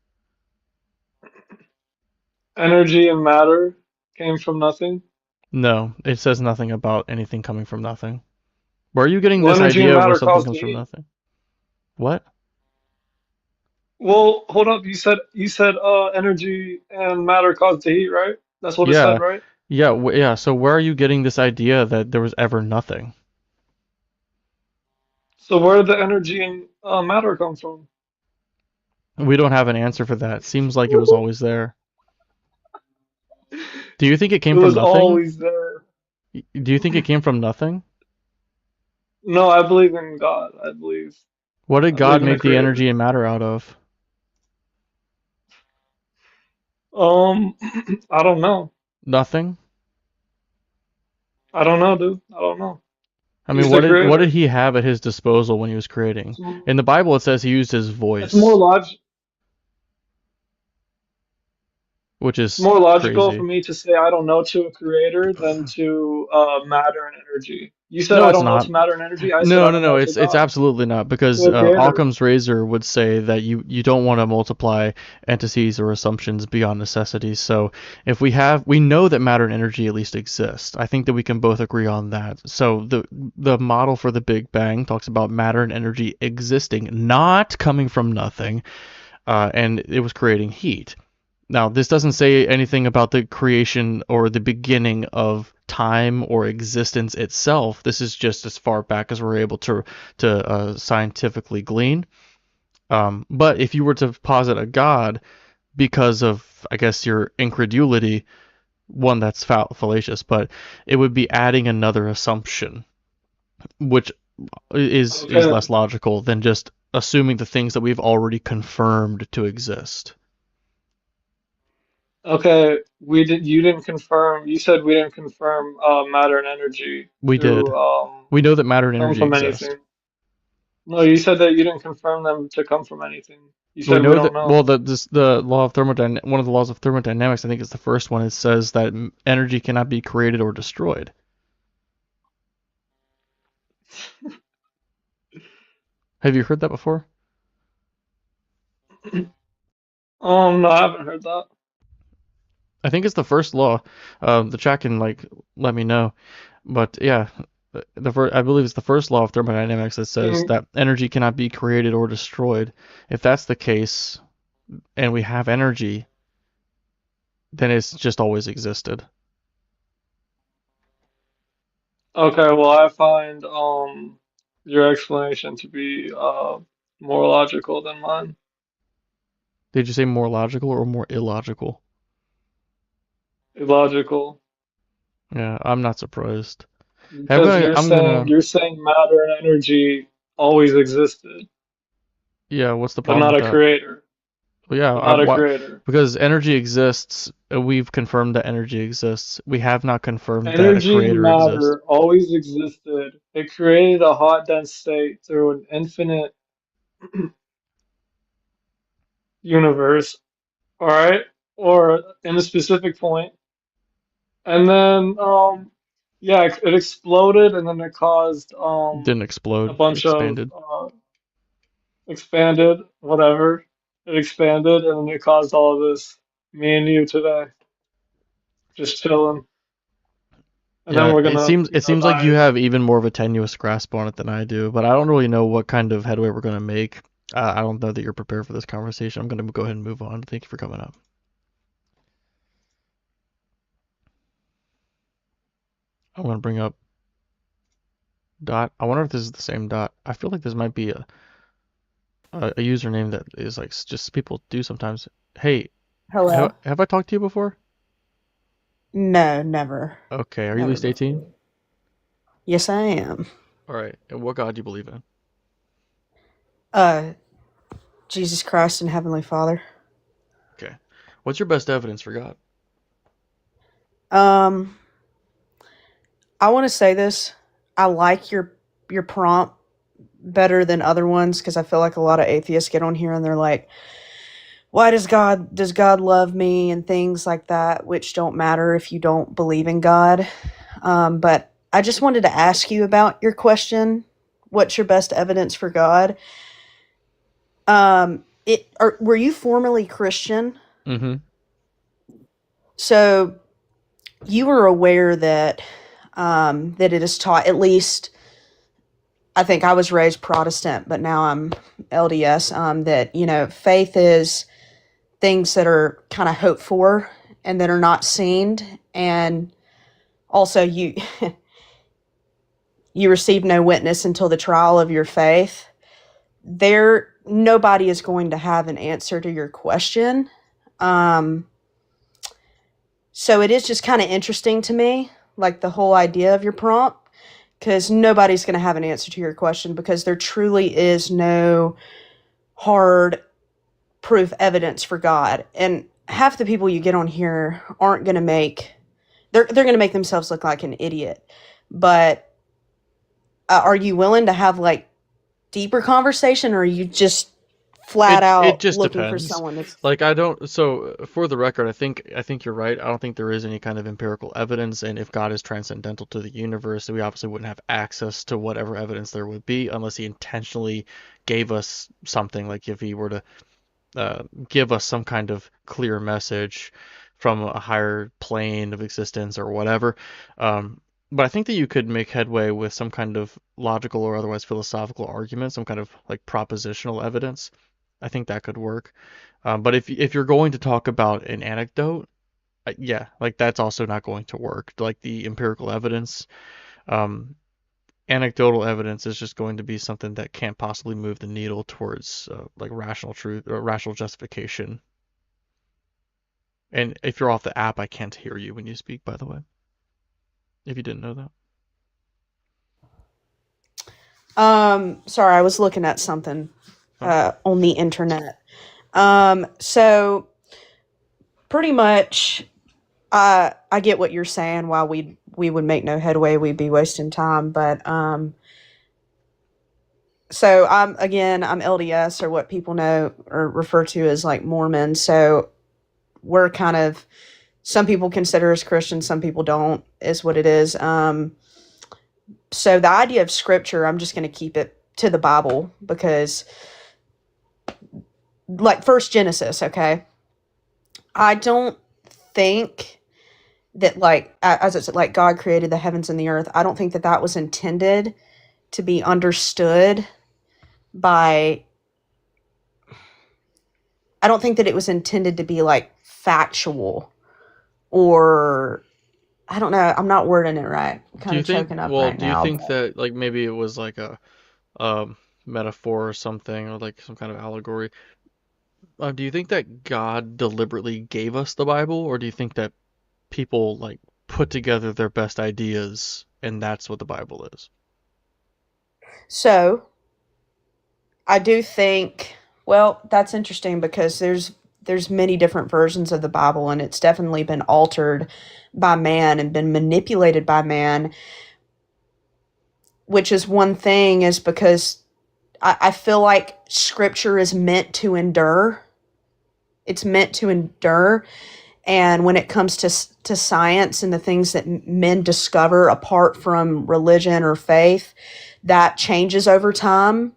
Energy and matter came from nothing. No, it says nothing about anything coming from nothing. Where are you getting Well, this energy and idea of where matter something caused comes the from heat. nothing? What? Well, hold up. You said energy and matter caused the heat, right? That's what it said, Yeah, right? yeah. So where are you getting this idea that there was ever nothing? So where did the energy and matter come from? We don't have an answer for that. Seems like it was always there. Do you think it It came from was nothing? always there. Do you think it came from nothing? No, I believe in God. What did I God believe in a make the creator. energy and matter out of? Um, I don't know. Nothing? I don't know, dude. I don't know. I mean, He's the what did creator. he have at his disposal when he was creating? It's, In the Bible, it says he used his it's more voice, log which it's is more logical for crazy. me to say I don't know to a creator than to matter and energy. You said No, I it's don't know not. to matter and energy. I said No, I no, don't no. know to It's God, absolutely not to because a creator. Occam's razor would say that you don't want to multiply entities or assumptions beyond necessity. So if we know that matter and energy at least exist. I think that we can both agree on that. So the model for the Big Bang talks about matter and energy existing, not coming from nothing, and it was creating heat. Now, this doesn't say anything about the creation or the beginning of time or existence itself. This is just as far back as we're able to scientifically glean. But if you were to posit a god because of, I guess, your incredulity, one that's fallacious, but it would be adding another assumption, which is Okay. less logical than just assuming the things that we've already confirmed to exist. Okay, you didn't confirm. You said we didn't confirm matter and energy We did. to We know that matter and come energy from exist. anything. No, you said that you didn't confirm them to come from anything. You We said we know don't that, well, know. the law of one of the laws of thermodynamics, I think is the first one. It says that energy cannot be created or destroyed. Have you heard that before? No, I haven't heard that. I think it's the first law. The chat can like let me know, but yeah, I believe it's the first law of thermodynamics that says Can that energy cannot be created or destroyed. If that's the case, and we have energy, then it's just always existed. Okay, well, I find your explanation to be more logical than mine. Did you say more logical or more illogical? Illogical. Yeah, I'm not surprised. Because I'm gonna, you're saying matter and energy always existed, yeah, what's the but problem not with a that? creator. Well, yeah, But not a why? creator. Because energy exists. We've confirmed that energy exists. We have not confirmed that a Energy and creator exists. matter always existed. It created a hot, dense state through an infinite universe, all right? Or in a specific point. And then, yeah, it exploded and then it caused Didn't a explode. It bunch of expanded. expanded, whatever. It expanded and then it caused all of this. Me and you today, just chilling. And then Yeah, we're it gonna, seems you it know, seems like you die. have even more of a tenuous grasp on it than I do, but I don't really know what kind of headway we're gonna make. I don't know that you're prepared for this conversation. I'm gonna go ahead and move on. Thank you for coming up. I'm gonna bring up Dot. I wonder if this is the same Dot. I feel like this might be a username that is like just people do sometimes. Hey, Hello? have I talked to you before? No, never. Okay, are you at Never least before. 18? Yes, I am. All right, and what God do you believe in? Jesus Christ and Heavenly Father. Okay, what's your best evidence for God? I want to say this. I like your prompt better than other ones because I feel like a lot of atheists get on here and they're like, why does God love me and things like that, which don't matter if you don't believe in God. But I just wanted to ask you about your question. What's your best evidence for God? Were you formerly Christian? Mm-hmm. So you were aware that that it is taught, at least I think I was raised Protestant, but now I'm LDS, that, you know, faith is things that are kind of hoped for and that are not seen. And also you you receive no witness until the trial of your faith. Nobody is going to have an answer to your question. So it is just kind of interesting to me, like the whole idea of your prompt, because nobody's going to have an answer to your question because there truly is no hard proof evidence for God. And half the people you get on here aren't going to they're going to make themselves look like an idiot. But are you willing to have like deeper conversation, or are you just flat It out just looking for depends. someone that's Like I don't. So for the record, I think you're right. I don't think there is any kind of empirical evidence, and if God is transcendental to the universe, we obviously wouldn't have access to whatever evidence there would be unless he intentionally gave us something. Like if he were to give us some kind of clear message from a higher plane of existence or whatever. But I think that you could make headway with some kind of logical or otherwise philosophical argument, some kind of like propositional evidence. I think that could work. But if you're going to talk about an anecdote, yeah, like that's also not going to work. Like the empirical evidence, um, anecdotal evidence is just going to be something that can't possibly move the needle towards like rational truth or rational justification. And if you're off the app, I can't hear you when you speak, by the way. If you didn't know that. sorry, I was looking at something on the internet. So pretty much I get what you're saying. While we would make no headway, we'd be wasting time. But so I'm LDS, or what people know or refer to as like Mormon. So we're kind of, some people consider us Christian, some people don't, is what it is. So the idea of scripture, I'm just going to keep it to the Bible because, like, first Genesis, okay? I don't think that, like, as it said, like, God created the heavens and the earth. I don't think that that was intended to be understood by, I don't think that it was intended to be, like, factual or, I don't know. I'm not wording it right. I'm Do kind you of think, choking up well, right do you now. think that like maybe it was like a metaphor or something or like some kind of allegory? Do you think that God deliberately gave us the Bible, or do you think that people like put together their best ideas and that's what the Bible is? So I do think, well, that's interesting because there's many different versions of the Bible, and it's definitely been altered by man and been manipulated by man, which is one thing, is because I feel like scripture is meant to endure. It's meant to endure. And when it comes to science and the things that men discover apart from religion or faith, that changes over time,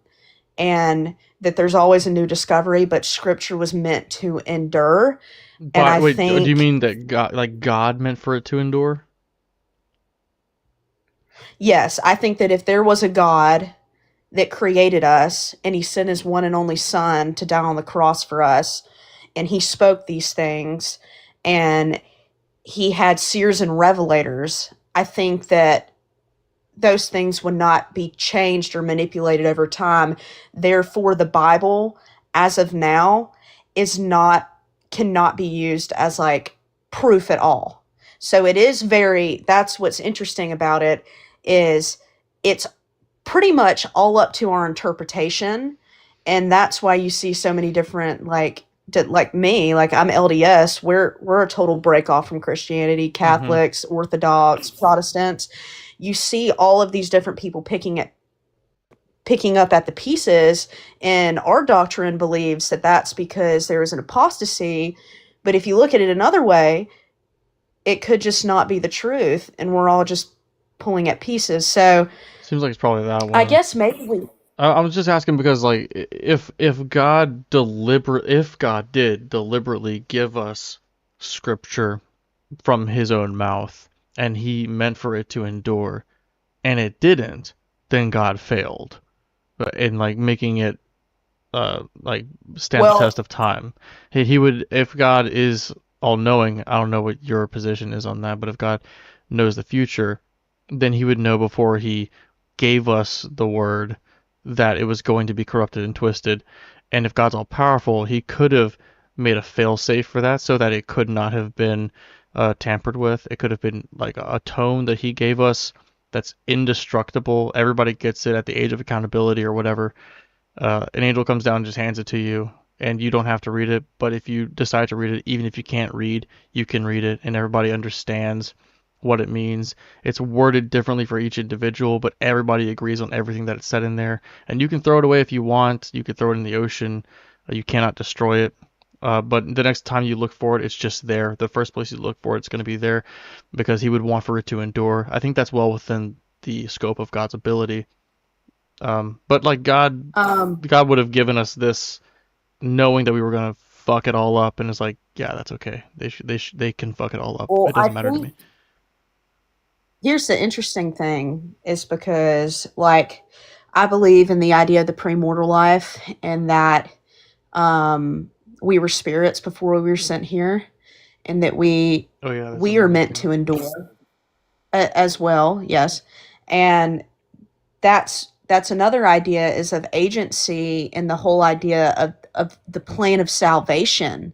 and that there's always a new discovery, but scripture was meant to endure. And But I wait, do you think, mean that God meant for it to endure? yes, I think that if there was a God that created us and he sent his one and only son to die on the cross for us, and he spoke these things, and he had seers and revelators, I think that those things would not be changed or manipulated over time. Therefore, the Bible, as of now, is not, cannot be used as like proof at all. So it is very, that's what's interesting about it, is it's pretty much all up to our interpretation. And that's why you see so many different, like me, like I'm LDS, we're a total break off from Christianity, Mm-hmm. Catholics, Orthodox, Protestants. You see all of these different people picking up at the pieces, and our doctrine believes that that's because there is an apostasy. But if you look at it another way, it could just not be the truth, and we're all just pulling at pieces. So Seems like it's probably that I one. guess maybe we, I was just asking because like if God did deliberately give us scripture from his own mouth and he meant for it to endure and it didn't, then God failed in like making it like stand the test well, of time. He would, if God is all knowing, I don't know what your position is on that, but if God knows the future, then he would know before he gave us the word that it was going to be corrupted and twisted. And if God's all powerful, he could have made a fail safe for that so that it could not have been tampered with. It could have been like a tone that he gave us that's indestructible. Everybody gets it at the age of accountability or whatever. An angel comes down and just hands it to you, and you don't have to read it. But if you decide to read it, even if you can't read, you can read it, and everybody understands what it means. It's worded differently for each individual, but everybody agrees on everything that it's said in there. And you can throw it away if you want. You could throw it in the ocean. You cannot destroy it. But the next time you look for it, it's just there. The first place you look for it, it's going to be there because he would want for it to endure. I think that's well within the scope of God's ability. But like God would have given us this knowing that we were gonna fuck it all up, and it's like, yeah, that's okay. They can fuck it all up. well, It I doesn't matter to think me. here's the interesting thing, is because, like, I believe in the idea of the premortal life, and that we were spirits before we were sent here, and that Oh yeah, that's we are another meant thing. to endure as well. Yes, and that's another idea, is of agency, and the whole idea of the plan of salvation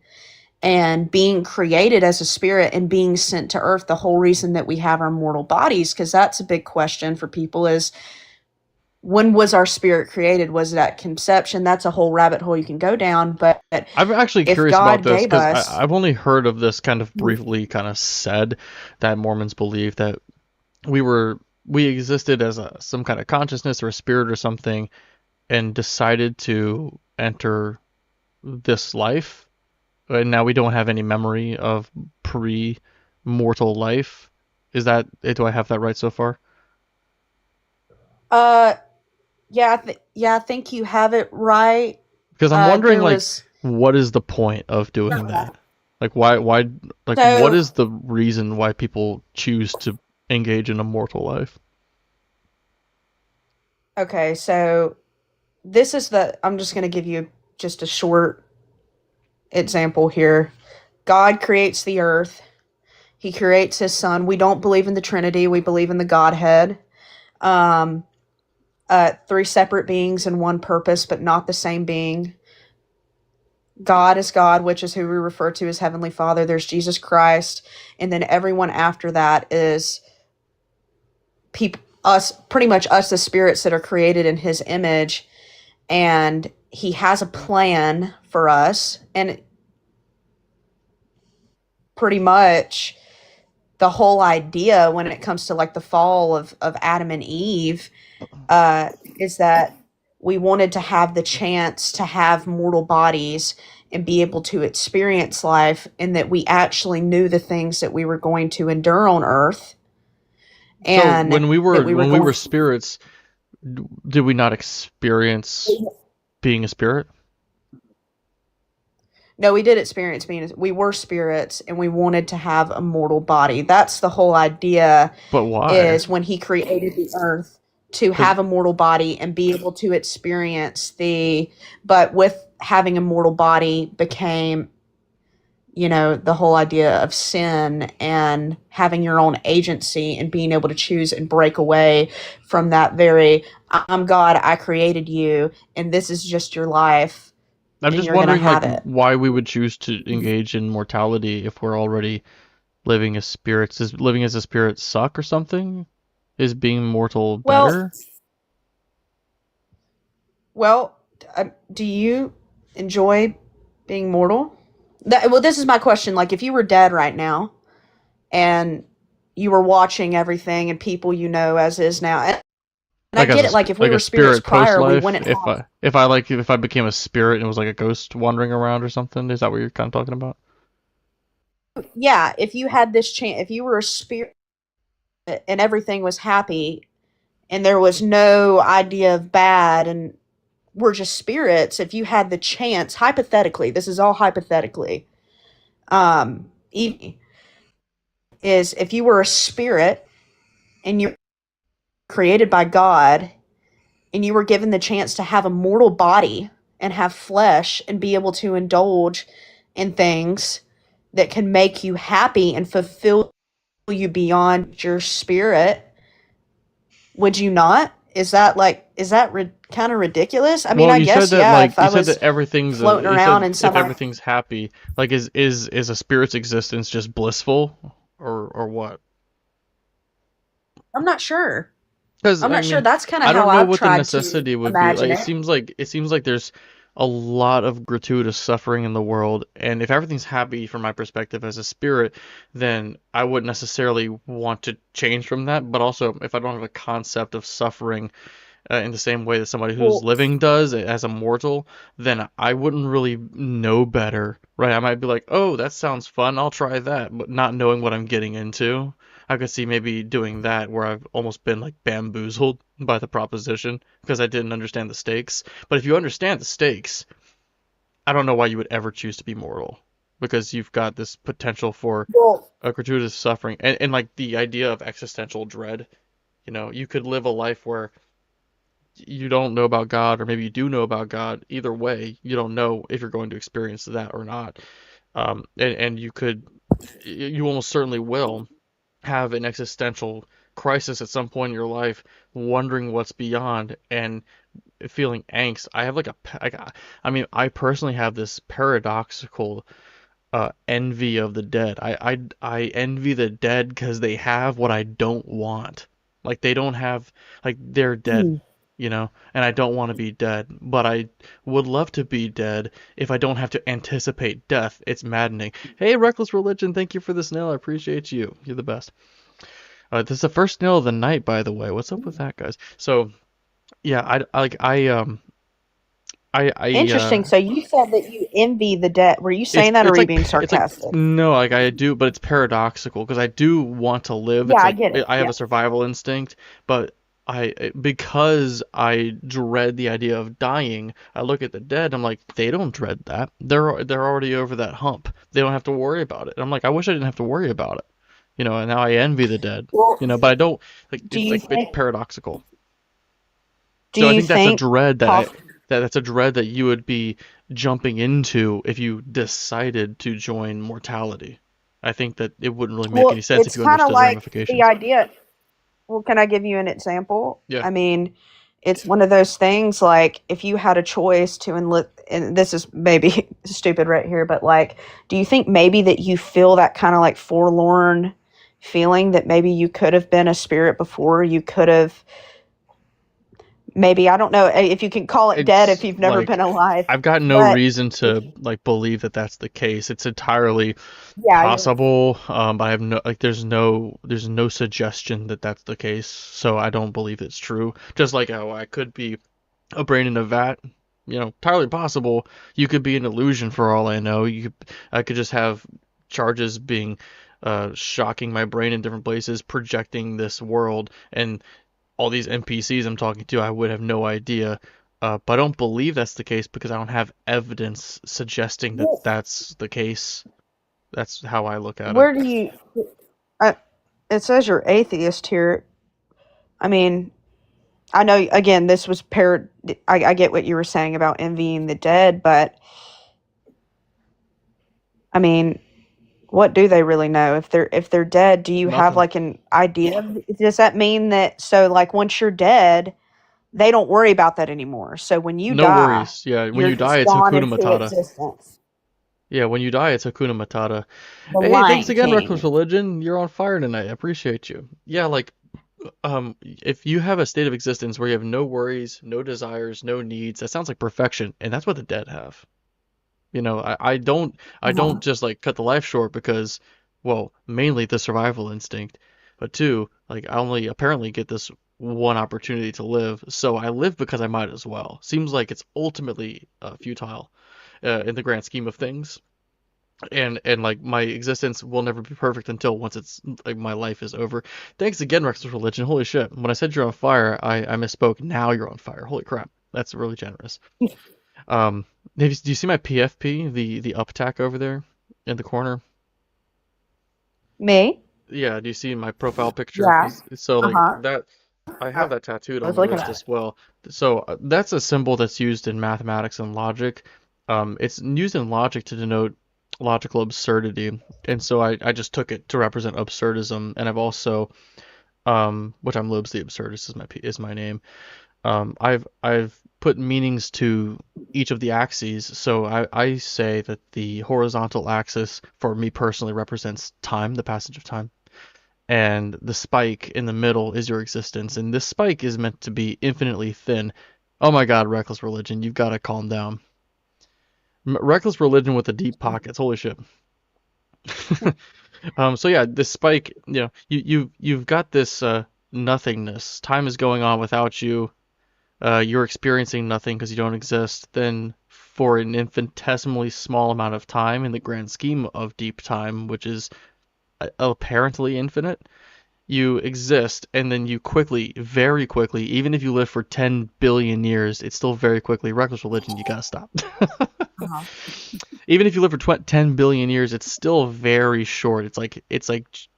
and being created as a spirit and being sent to earth. The whole reason that we have our mortal bodies, because that's a big question for people, is when was our spirit created? Was it at conception? That's a whole rabbit hole you can go down. But I'm actually if curious about God this gave because us, I've only heard of this kind of briefly kind of said that Mormons believe that we existed as some kind of consciousness or a spirit or something and decided to enter this life, and now we don't have any memory of pre-mortal life. Do I have that right so far? Uh, yeah, I think you have it right. Because I'm wondering, There like, was what is the point of doing that? Like, why, like, what so is the reason why people choose to engage in a mortal life? okay, so this is I'm just going to give you just a short example here. God creates the earth. He creates his son. We don't believe in the Trinity. We believe in the Godhead. Um, three separate beings and one purpose, but not the same being. God is God, which is who we refer to as Heavenly Father. There's Jesus Christ, and then everyone after that is pretty much us, the spirits that are created in His image, and He has a plan for us, and pretty much the whole idea when it comes to like the fall of Adam and Eve is that we wanted to have the chance to have mortal bodies and be able to experience life, and that we actually knew the things that we were going to endure on earth, So and when we that we were were going. spirits, did we not experience being a spirit? No, we did experience we were spirits and we wanted to have a mortal body. That's the whole idea, But why? is when he created the earth to Because have a mortal body and be able to experience but with having a mortal body became, the whole idea of sin and having your own agency and being able to choose and break away from that very, I'm God, I created you, and this is just your life, I'm and just you're going to wondering, like, have it. why we would choose to engage in mortality if we're already living as spirits. Does living as a spirit suck or something? Is being mortal Well, better? do you enjoy being mortal? Well, this is my question. Like, if you were dead right now and you were watching everything and people as is now, and I Like get it. Like, if we like a were spirits spirit post prior, we life? wouldn't have. If I became a spirit and it was like a ghost wandering around or something? Is that what you're kind of talking about? Yeah, if you had this chance, if you were a spirit and everything was happy and there was no idea of bad and we're just spirits, if you had the chance, hypothetically, this is all hypothetically, is if you were a spirit and you're created by God and you were given the chance to have a mortal body and have flesh and be able to indulge in things that can make you happy and fulfill you beyond your spirit, would you not? Is that kind of ridiculous? I mean, Well, I guess, yeah, if I was floating you around said in if some, everything's happy, like is a spirit's existence just blissful or what? I'm not sure. Because I'm I not sure. mean, That's kind of I how don't know I've what the tried to necessity would be. Like imagine it. it seems like there's a lot of gratuitous suffering in the world, and if everything's happy from my perspective as a spirit, then I wouldn't necessarily want to change from that. But also, if I don't have a concept of suffering in the same way that somebody who's Well, living does as a mortal, then I wouldn't really know better, right? I might be like, oh, that sounds fun, I'll try that, but not knowing what I'm getting into. I could see maybe doing that where I've almost been like bamboozled by the proposition because I didn't understand the stakes. But if you understand the stakes, I don't know why you would ever choose to be mortal because you've got this potential for well, a gratuitous suffering and like the idea of existential dread. You could live a life where you don't know about God, or maybe you do know about God. Either way, you don't know if you're going to experience that or not. And you almost certainly will have an existential crisis at some point in your life, wondering what's beyond and feeling angst. I have I mean, I personally have this paradoxical envy of the dead. I envy the dead because they have what I don't want. Like they don't have, like they're dead, and I don't want to be dead, but I would love to be dead if I don't have to anticipate death. It's maddening. Hey, Reckless Religion, thank you for the snail. I appreciate you. You're the best. This is the first snail of the night, by the way. What's up with that, guys? So, yeah, I interesting. So you said that you envy the dead. Were you saying that, or were you being it's like sarcastic? no, like I do, but it's paradoxical because I do want to live. Yeah, It's I like get it. I have Yeah. a survival instinct, but because I dread the idea of dying, I look at the dead. I'm like, they don't dread that. They're already over that hump. They don't have to worry about it. And I'm like, I wish I didn't have to worry about it. And now I envy the dead. Well, But I don't like. do It's you like it's think? paradoxical. Do So I you think that's a think? dread Poss- that's a dread that you would be jumping into if you decided to join mortality. I think that it wouldn't really make any well, sense if it's you kind of understood the like the ramifications. idea. Well, can I give you an example? Yeah. I mean, it's one of those things like if you had a choice to enlist, and this is maybe stupid right here, but like, do you think maybe that you feel that kind of like forlorn feeling that maybe you could have been a spirit before? You could have, maybe, I don't know if you can call it dead if It's you've never like been alive, I've got no but reason to like believe that that's the case. It's entirely yeah, possible, but I have there's no suggestion that that's the case, so I don't believe it's true. Just like how I could be a brain in a vat, entirely possible. You could be an illusion for all I know. I could just have charges being shocking my brain in different places, projecting this world, and all these NPCs I'm talking to, I would have no idea. But I don't believe that's the case because I don't have evidence suggesting that well, that's the case. That's how I look at it. where do you, it says you're atheist here. I mean, I know again this was I get what you were saying about envying the dead, but I mean, what do they really know if they're dead? Do you have Nothing. like an idea? Does that mean that so like once you're dead, they don't worry about that anymore? So when you No die, worries. Yeah, when you're you die, just it's gone Hakuna into Matata. existence. Yeah, when you die, it's Hakuna Matata. The Hey, thanks Lion again, Reckless King. Religion. You're on fire tonight. I appreciate you. Yeah, like, if you have a state of existence where you have no worries, no desires, no needs, that sounds like perfection, and that's what the dead have. I don't Uh-huh. just like cut the life short because, well, mainly the survival instinct, but two, like I only apparently get this one opportunity to live, so I live because I might as well. Seems like it's ultimately futile in the grand scheme of things. And like my existence will never be perfect until once it's like my life is over. Thanks again, Reckless Religion. Holy shit. When I said you're on fire, I misspoke. Now you're on fire. Holy crap. That's really generous. Um, do you see my PFP, the uptack over there in the corner? Me? Yeah, do you see my profile picture? Yeah. So like Uh-huh. that, I have that tattooed I on was the looking wrist at it. as well. So that's a symbol that's used in mathematics and logic. It's used in logic to denote logical absurdity, and so I just took it to represent absurdism, and I've also, which I'm Lobes the Absurdist is my name. I've put meanings to each of the axes. So I say that the horizontal axis for me personally represents time, the passage of time, and the spike in the middle is your existence, and this spike is meant to be infinitely thin. Oh my God, Reckless Religion, you've got to calm down. Reckless Religion with the deep pockets, holy shit. So yeah, this spike, you've got this nothingness. Time is going on without you. You're experiencing nothing because you don't exist. Then for an infinitesimally small amount of time in the grand scheme of deep time, which is apparently infinite, you exist, and then you quickly, very quickly, even if you live for 10 billion years, it's still very quickly. Reckless Religion, you gotta stop. Uh-huh. Even if you live for 10 billion years, it's still very short. It's like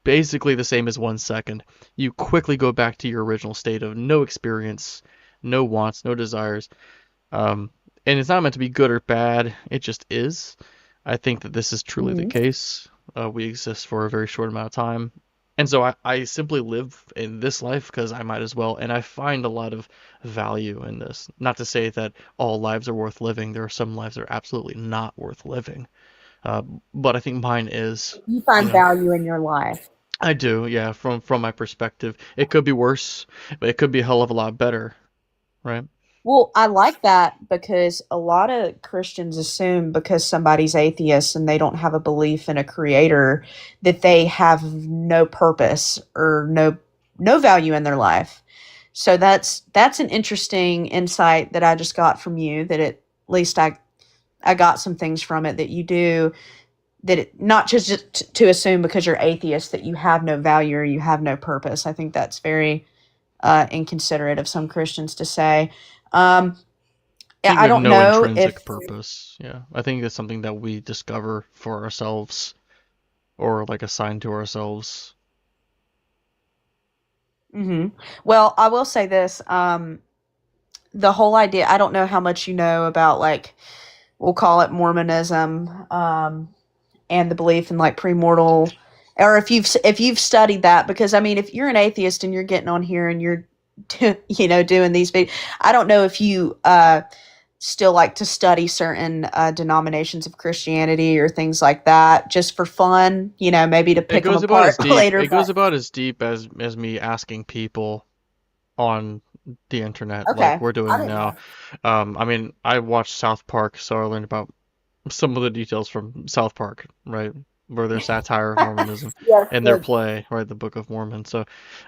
basically the same as 1 second. You quickly go back to your original state of no experience, no wants, no desires. And it's not meant to be good or bad. It just is. I think that this is truly the Mhm. case. We exist for a very short amount of time. And so I simply live in this life because I might as well, and I find a lot of value in this. Not to say that all lives are worth living. There are some lives that are absolutely not worth living. But I think mine is. You find know. value in your life. I do, yeah, from my perspective. It could be worse, but it could be a hell of a lot better, right? Well, I like that because a lot of Christians assume because somebody's atheist and they don't have a belief in a creator that they have no purpose or no value in their life. So that's an interesting insight that I just got from you that at least I got some things from it that you do that it, not just to assume because you're atheist that you have no value or you have no purpose. I think that's very inconsiderate of some Christians to say. Yeah, I think I we have don't no know intrinsic if. purpose. Yeah, I think it's something that we discover for ourselves or like assign to ourselves. Well, I will say this. The whole idea, I don't know how much you know about, like, we'll call it Mormonism, and the belief in like premortal, or if you've studied that, because I mean, if you're an atheist and you're getting on here and you're doing these videos, I don't know if you still like to study certain denominations of Christianity or things like that just for fun, maybe to It pick them goes about as apart deep. later. It goes But about as deep as me asking people on the internet, like okay, we're I doing didn't now. know. I mean, I watched South Park, so I learned about some of the details from South Park, right? Where their satire of Mormonism Yes, and their yes. play, right, the Book of Mormon. So,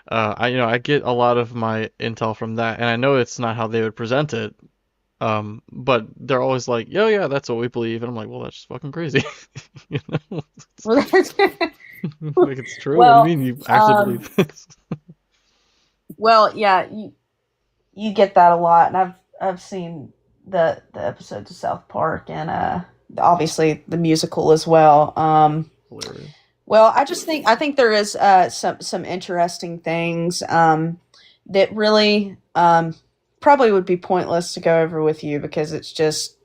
I get a lot of my intel from that, and I know it's not how they would present it. But they're always like, "Yo, yeah, that's what we believe," and I'm like, "Well, that's just fucking crazy." You know? Like it's true. What do you Well, mean you actually believe this? well, yeah, you get that a lot, and I've seen the episodes of South Park, and obviously the musical as well. Hilarious. Well, I think there is some interesting things that really probably would be pointless to go over with you because it's just,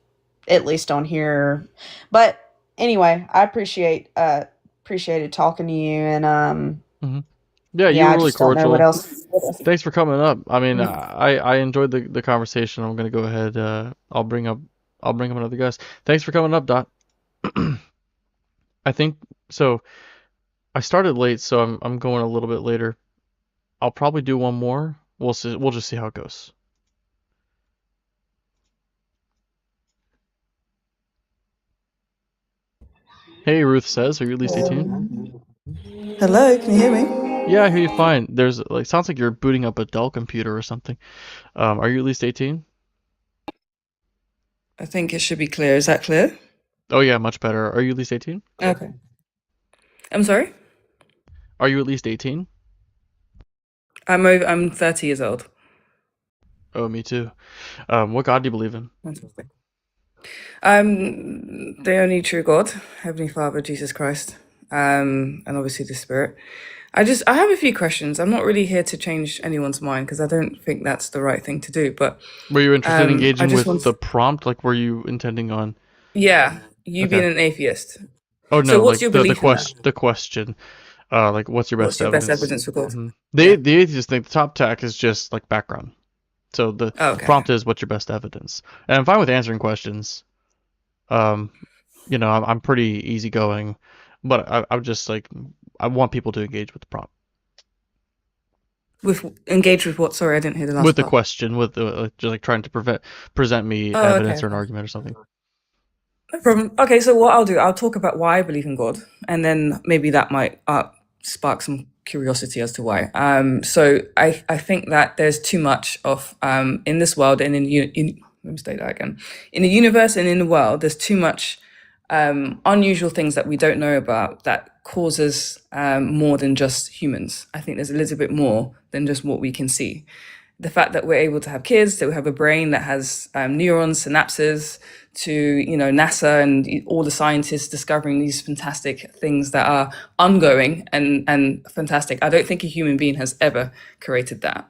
at least on here. But anyway, I appreciated talking to you, and Hmm. Yeah, you yeah, were I really just don't know what cordial. else. Thanks for coming up. I mean, Mm. I enjoyed the conversation. I'm gonna go ahead. I'll bring up another guest. Thanks for coming up, Dot. I think so. I started late, so I'm going a little bit later. I'll probably do one more. We'll see. We'll just see how it goes. Hey, Ruth says, are you at least 18? Hello, can you hear me? Yeah, I hear you fine. There's like sounds like you're booting up a Dell computer or something. Are you at least 18? I think it should be clear. Is that clear? Oh yeah, much better. Are you at least 18? Okay. I'm sorry? Are you at least 18? I'm 30 years old. Oh, me too. What God do you believe in? Fantastic. The only true God, Heavenly Father, Jesus Christ, and obviously the Spirit. I have a few questions. I'm not really here to change anyone's mind because I don't think that's the right thing to do. But Were you interested in I engaging just with want, the prompt? Like, were you intending on? yeah, you being Okay. an atheist. Oh So no, what's like your the belief in that? the question. Like, what's your What's best your best evidence? evidence for God? The Yeah. the atheists think the top tack is just like background. So the Oh, okay. prompt is what's your best evidence? And I'm fine with answering questions. I'm pretty easygoing, but I'm just like I want people to engage with the prompt, Engage with what? Sorry, I didn't hear the last with the part. question, with just like trying to present me Oh, evidence okay. or an argument or something. No problem. Okay, so what I'll do, I'll talk about why I believe in God, and then maybe that might spark some curiosity as to why. So I think that there's too much of in this world and let me state that again. In the universe and in the world, there's too much unusual things that we don't know about that causes more than just humans. I think there's a little bit more than just what we can see. The fact that we're able to have kids, that we have a brain that has neurons, synapses, to NASA and all the scientists discovering these fantastic things that are ongoing and fantastic. I don't think a human being has ever created that.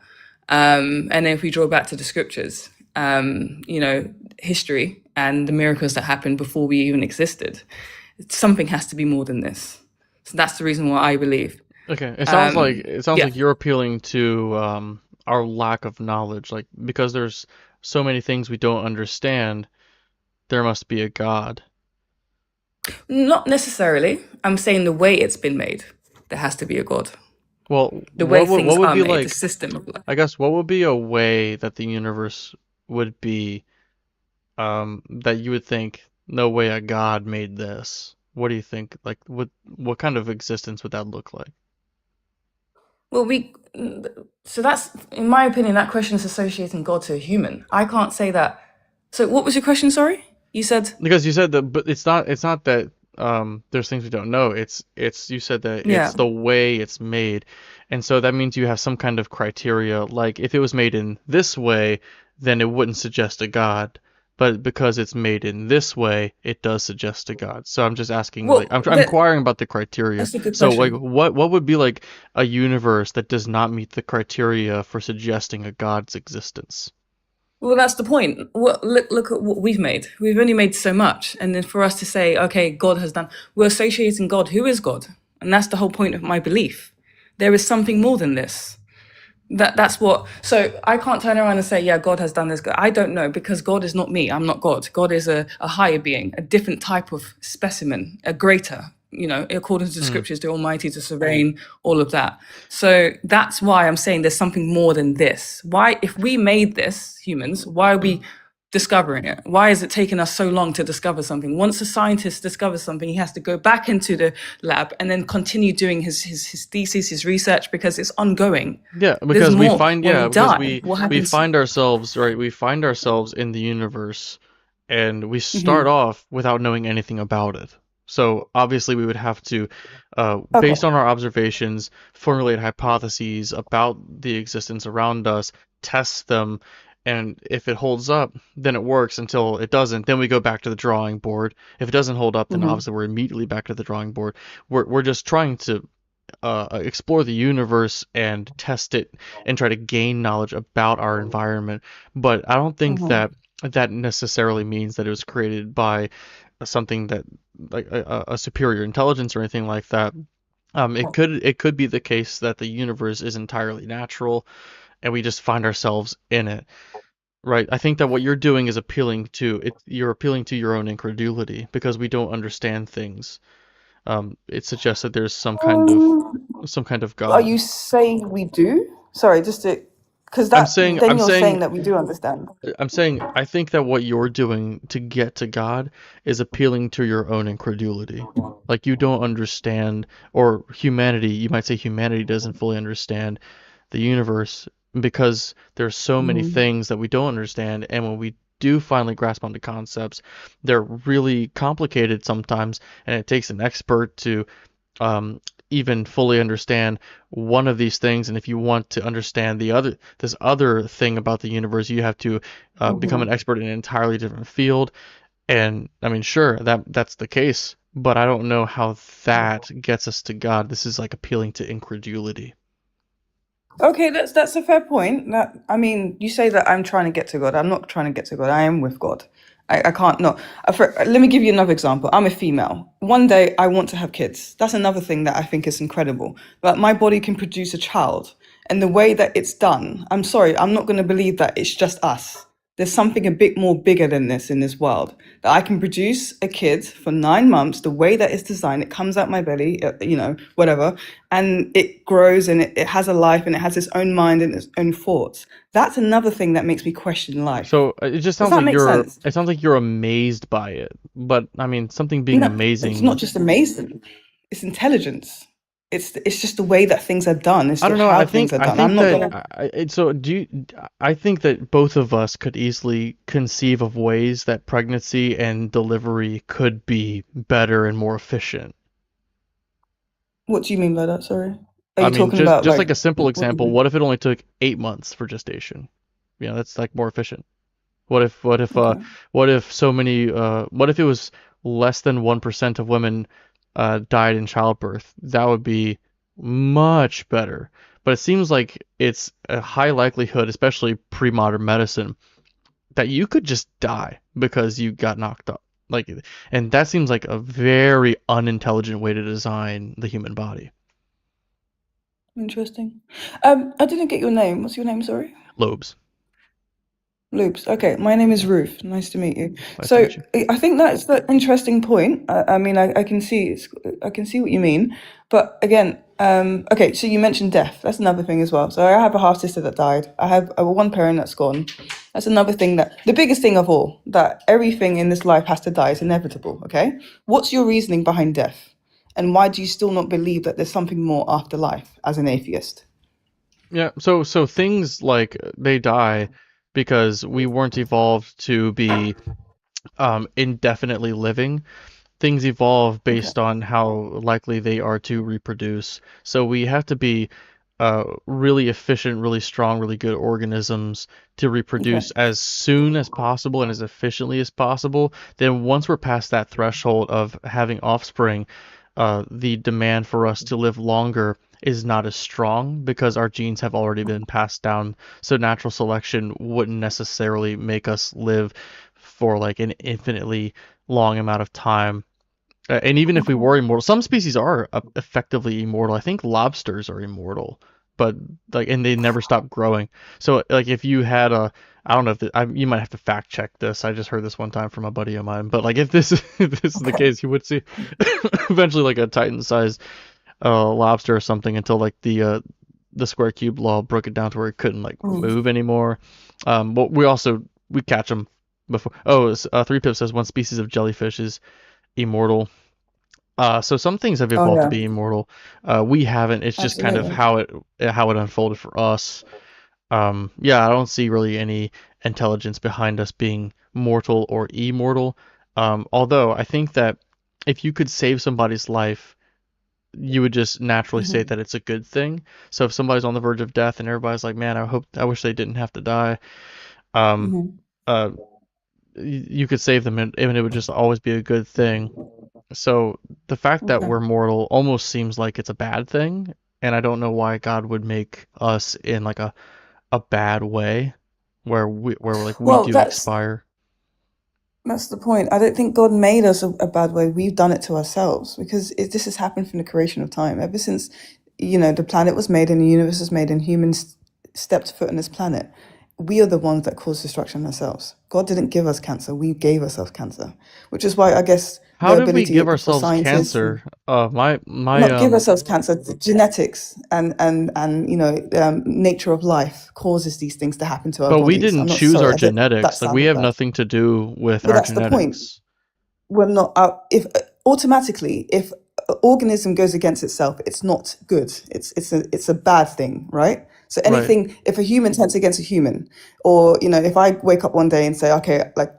And then if we draw back to the scriptures, history and the miracles that happened before we even existed, something has to be more than this. So that's the reason why I believe. Okay, it sounds Yeah. like you're appealing to our lack of knowledge, like because there's so many things we don't understand, there must be a God. Not necessarily. I'm saying the way it's been made, there has to be a God. Well, The way what things would are be made, the like? system of life. I guess what would be a way that the universe would be that you would think, no way a God made this. What do you think? Like, what kind of existence would that look like? Well, so that's, in my opinion, that question is associating God to a human. I can't say that. So what was your question, sorry? You said, Because you said that, but it's not that there's things we don't know. It's you said that Yeah. it's the way it's made, and so that means you have some kind of criteria. Like if it was made in this way, then it wouldn't suggest a God. But because it's made in this way, it does suggest a God. So I'm just asking, like, Well, I'm inquiring about the criteria. that's a good So like, question. what would be like a universe that does not meet the criteria for suggesting a God's existence? Well, that's the point. Look at what we've made. We've only made so much, and then for us to say, okay, God has done, we're associating God. Who is God? And that's the whole point of my belief. There is something more than this. That's what. So I can't turn around and say, yeah, God has done this. I don't know, because God is not me. I'm not God. God is a higher being, a different type of specimen, a greater. According to the Mm. scriptures, the Almighty, the Sovereign, all of that. So that's why I'm saying there's something more than this. Why, if we made this, humans, why are we discovering it? Why is it taking us so long to discover something? Once a scientist discovers something, he has to go back into the lab and then continue doing his thesis, his research, because it's ongoing. Yeah, There's because we more. find When we because die, what we happens? find ourselves right. We find ourselves in the universe, and we start Mhm. off without knowing anything about it. So obviously we would have to, Okay. based on our observations, formulate hypotheses about the existence around us, test them, and if it holds up, then it works. Until it doesn't, then we go back to the drawing board. If it doesn't hold up, then Mhm. obviously we're immediately back to the drawing board. We're just trying to explore the universe and test it and try to gain knowledge about our environment. But I don't think Mhm. that that necessarily means that it was created by something that like a superior intelligence or anything like that. It could be the case that the universe is entirely natural and we just find ourselves in it. Right. I think that what you're doing is appealing to it. You're appealing to your own incredulity because we don't understand things. It suggests that there's some kind of Are God. you saying we do? Sorry, just to, because I'm that saying then I'm you're saying saying that we do understand. I'm saying I think that what you're doing to get to God is appealing to your own incredulity. Like you don't understand, or humanity, you might say humanity doesn't fully understand the universe because there's so many Mhm. things that we don't understand, and when we do finally grasp onto concepts, they're really complicated sometimes, and it takes an expert to um, even fully understand one of these things. And if you want to understand this other thing about the universe, you have to become an Mhm. expert in an entirely different field. And I mean, sure, that's the case, but I don't know how that gets us to God. This is like appealing to incredulity. Okay, that's a fair point. That, I mean, you say that I'm trying to get to God. I'm not trying to get to God. I am with God. I can't no. Let me give you another example. I'm a female. One day I want to have kids. That's another thing that I think is incredible. That my body can produce a child, and the way that it's done. I'm sorry, I'm not going to believe that it's just us. There's something a bit more bigger than this in this world. That I can produce a kid for 9 months, the way that it's designed, it comes out my belly, whatever, and it grows and it has a life and it has its own mind and its own thoughts. That's another thing that makes me question life. So it just Does sounds that like make sense? you're amazed by it. But I mean, something being No, it's not amazing. just amazing. It's intelligence. It's just the way that things are done. It's I don't know. how things are I done. I'm think not that gonna. so do you, I think that both of us could easily conceive of ways that pregnancy and delivery could be better and more efficient. What do you mean by that? Sorry. Are I you mean, talking about just like? like a simple What do you example, mean? what if it only took 8 months for gestation? You know, that's like more efficient. Okay. What if so many what if it was less than 1% of women died in childbirth? That would be much better. But it seems like it's a high likelihood, especially pre-modern medicine, that you could just die because you got knocked up. Like, and that seems like a very unintelligent way to design the human body. Interesting. I didn't get your name. What's your name? Sorry. Lobes. Loops. Okay, my name is Ruth. Nice to meet you. Nice to So meet you. I think that's the interesting point. I mean, I can see I can see what you mean, but again, okay. So you mentioned death. That's another thing as well. So I have a half sister that died. I have one parent that's gone. That's another thing that the biggest thing of all, that everything in this life has to die. It's inevitable. Okay. What's your reasoning behind death, and why do you still not believe that there's something more after life as an atheist? Yeah, so things like they die because we weren't evolved to be indefinitely living. things evolve Okay. based on how likely they are to reproduce. So we have to be really efficient, really strong, really good organisms to Okay. reproduce as soon as possible and as efficiently as possible. Then once we're past that threshold of having offspring, the demand for us to live longer is not as strong because our genes have already been passed down. So natural selection wouldn't necessarily make us live for like an infinitely long amount of time. And even if we Okay. were immortal, some species are effectively immortal. I think lobsters are immortal, but like, and they never stop growing. So like, if you had a, I don't know if you might have to fact check this. I just heard this one time from a buddy of mine. But like, if this if this is the Okay. case, you would see eventually like a Titan-sized lobster or something until like the square cube law broke it down to where it couldn't like Mm. move anymore. But we catch them before. Oh, 3-Pip says one species of jellyfish is immortal. So some things have Oh evolved to yeah, be immortal. We haven't. It's just kind of absolutely. how it unfolded for us. Yeah, I don't see really any intelligence behind us being mortal or immortal. Although I think that if you could save somebody's life, you would just naturally say Hmm. that it's a good thing. So if somebody's on the verge of death and everybody's like, "Man, I wish they didn't have to die," um, Hmm. uh, you could save them, and it would just always be a good thing. So the fact that Okay. we're mortal almost seems like it's a bad thing, and I don't know why God would make us in like a bad way where we Well, do expire. that's the point. I don't think God made us a bad way. We've done it to ourselves because this has happened from the creation of time. Ever since, the planet was made and the universe was made and humans stepped foot on this planet, we are the ones that cause destruction ourselves. God didn't give us cancer. We gave ourselves cancer, which is why I guess How the did we ability give for ourselves scientists cancer? My not give ourselves cancer, genetics and nature of life causes these things to happen to our but we bodies. didn't I'm not choose sorry, our that genetics. Like we sounded have bad. nothing to do with But our that's the point. genetics. We're not if automatically if an organism goes against itself, it's not good. It's a bad thing, right? So Right. anything, if a human turns against a human, or if I wake up one day and say, okay, like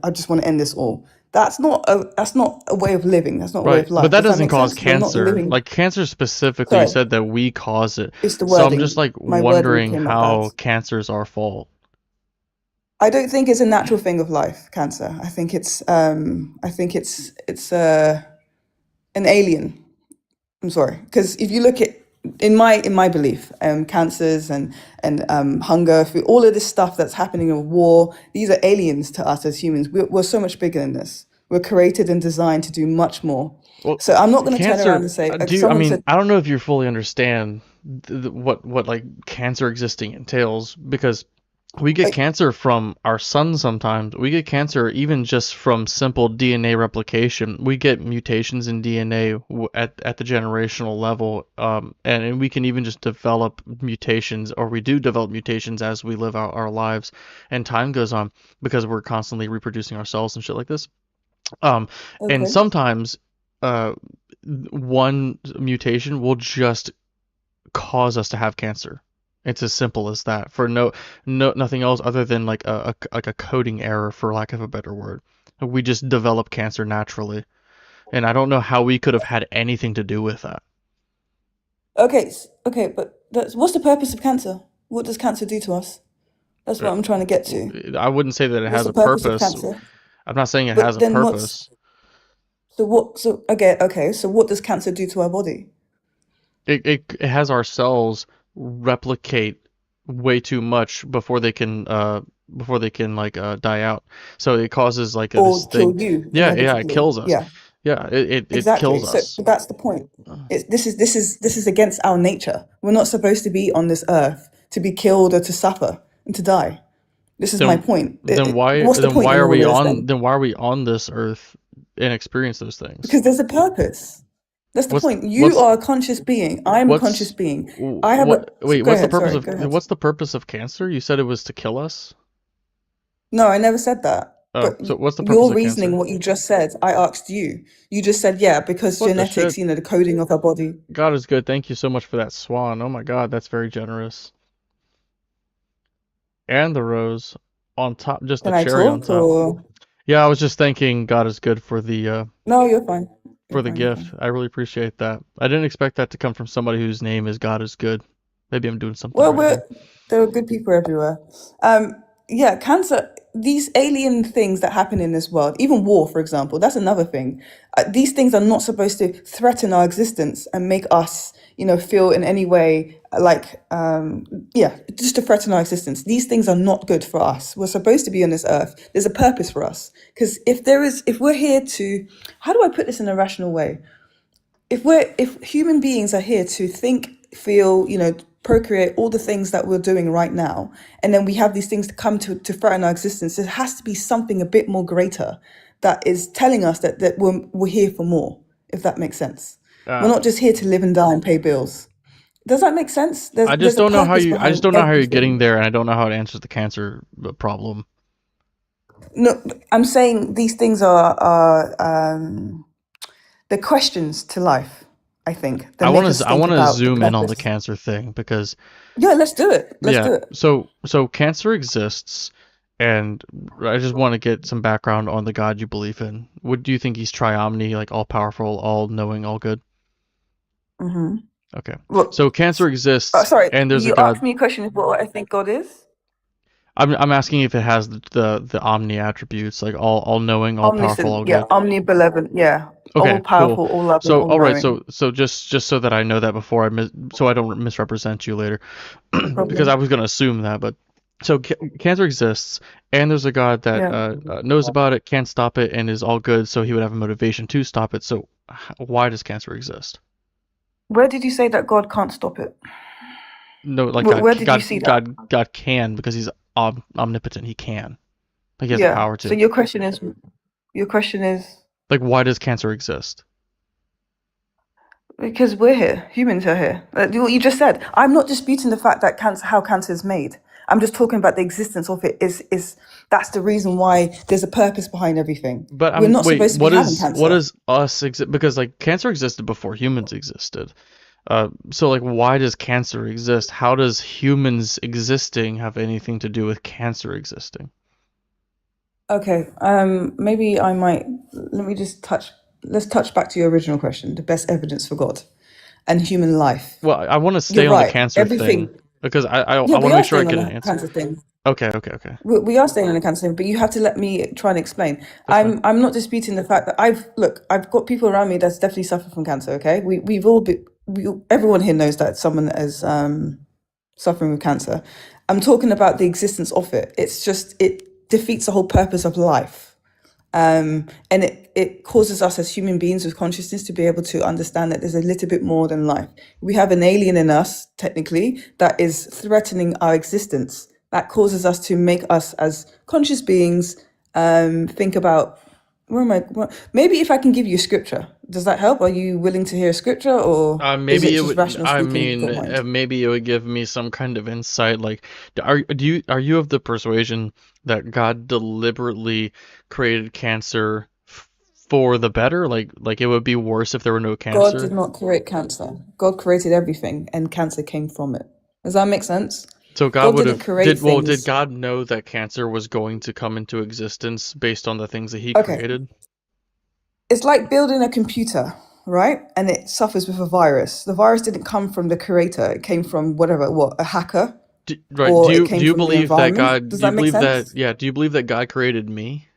I just want to end this all. That's not a way of living. That's not a way Right. of But life. that Does that doesn't make cause sense? We're not cancer. living. Like cancer specifically, you Sorry, said that we cause it. it's the So I'm just wording. like My wording wondering came up bad. how cancer's our fault. I don't think it's a natural thing of life, cancer. I think it's an alien. I'm sorry, because if you look at in my belief, cancers and hunger, food, all of this stuff that's happening in war, these are aliens to us as humans. We're so much bigger than this. We're created and designed to do much more. Well, So I'm not going to turn around cancer, and say, I someone mean, said, I don't know if you fully understand what like cancer existing entails because we get like, cancer from our sun sometimes. We get cancer even just from simple DNA replication. We get mutations in DNA at the generational level, and we can even just develop mutations, or we do develop mutations as we live out our lives, and time goes on because we're constantly reproducing ourselves and shit like this. And okay, sometimes uh, one mutation will just cause us to have cancer. It's as simple as that. For nothing else other than like a coding error, for lack of a better word. We just develop cancer naturally, and I don't know how we could have had anything to do with that. okay, but what's the purpose of cancer? What does cancer do to us? That's what I'm trying to get to. I wouldn't say that it What's has the a purpose of purpose. cancer? I'm not saying it has But a then purpose. So what does cancer do to our body? It has our cells replicate way too much before they can like die out. So it causes like this Or thing. kill you Yeah, it inevitably? kills us. Yeah, Yeah, it exactly. kills So us. that's the point. This is against our nature. We're not supposed to be on this earth to be killed or to suffer and to die. This is my Then point. then why What's the then point why in are all we this on then? then why are we on this earth and experience those things? Because there's a purpose. That's the What's point. You what's are a conscious being. I'm a conscious what's being. I have a. what wait, Go what's the ahead. purpose Sorry. of Go ahead. what's the purpose of cancer? You said it was to kill us? No, I never said that. Oh, But so what's the purpose your of reasoning, cancer? what you just said, I asked you. You just said, yeah, because What the genetics, shit? the coding of our body. God is good. Thank you so much for that swan. Oh my God, that's very generous. And the rose on top, just a Can I cherry on talk top. or? Yeah, I was just thanking God is good for the No, you're fine. for You're the fine. You're gift. fine. I really appreciate that. I didn't expect that to come from somebody whose name is God is good. Maybe I'm doing something Well, right here. there are good people everywhere. Yeah, cancer, these alien things that happen in this world, even war, for example, that's another thing. These things are not supposed to threaten our existence and make us, feel in any way like, yeah, just to threaten our existence. These things are not good for us. We're supposed to be on this earth. There's a purpose for us. Because if we're here to, how do I put this in a rational way? If human beings are here to think, feel, procreate, all the things that we're doing right now, and then we have these things to come to threaten our existence, there has to be something a bit more greater that is telling us that we're here for more, if that makes sense. We're not just here to live and die and pay bills. Does that make sense? I just There's a don't know how purpose you. I just behind don't know how you're getting everything. there, and I don't know how it answers the cancer problem. No, I'm saying these things are the questions to life, I think, that I make want us to. I think want to about the zoom in on the purpose. cancer thing because Yeah, let's do it. Let's do yeah. it. So cancer exists, and I just want to get some background on the God you believe in. What do you think he's triomni, like all powerful, all knowing, all good? Mm-hmm. Okay. Well, So cancer exists, sorry, and there's a you asked God. me a question of what I think God is. I'm asking if it has the omni attributes, like all knowing, all powerful, all Omniscient, yeah, good. omnibenevolent, yeah, all Okay, cool. powerful, all loving, So, all all right. knowing. So just so that I know that before so I don't misrepresent you later, No because I problem. was gonna assume that. But so cancer exists, and there's a God that Yeah. knows about it, can't stop it, and is all good. So he would have a motivation to stop it. So why does cancer exist? Where did you say that God can't stop it? No, like Where did you see that? God can because he's omnipotent. He can. Like he has the Yeah. power So to. your question is Like why does cancer exist? because we're here, humans are here. What you just said. I'm not disputing the fact that how cancer is made. I'm just talking about the existence of it. Is that's the reason why there's a purpose behind everything. But We're not wait, supposed to be having what cancer. is us exist? Because like cancer existed before humans existed. So like why does cancer exist? How does humans existing have anything to do with cancer existing? Okay. Maybe I might. Let me just touch. Let's touch back to your original question. The best evidence for God and human life. Well, I want to stay You're on the right. cancer thing Everything. because I Yeah, want we to are make sure I staying on get an the answer. cancer thing. Okay. We are staying on the cancer thing, but you have to let me try and explain. That's fine. I'm not disputing the fact that I've got people around me that's definitely suffered from cancer. Okay, we've all been. Everyone here knows that someone that is suffering with cancer. I'm talking about the existence of it. It's just it defeats the whole purpose of life. And it causes us as human beings with consciousness to be able to understand that there's a little bit more than life. We have an alien in us, technically, that is threatening our existence. That causes us to make us as conscious beings think about maybe if I can give you scripture, does that help? Are you willing to hear a scripture, or is Maybe it it just would. rational I speaking in mean, your mind? maybe it would give me some kind of insight. Like, are you of the persuasion that God deliberately created cancer for the better? Like it would be worse if there were no God did cancer. not create cancer. God created everything, and cancer came from it. Does that make sense? So God God would didn't have create did things. God know that cancer was going to come into existence based on the things that he Okay, created? it's like building a computer, right? And it suffers with a virus. The virus didn't come from the creator. It came from a hacker, Right. or it Do came you from the believe that environment. God Does do you that make believe that sense? yeah, do you believe that God created me,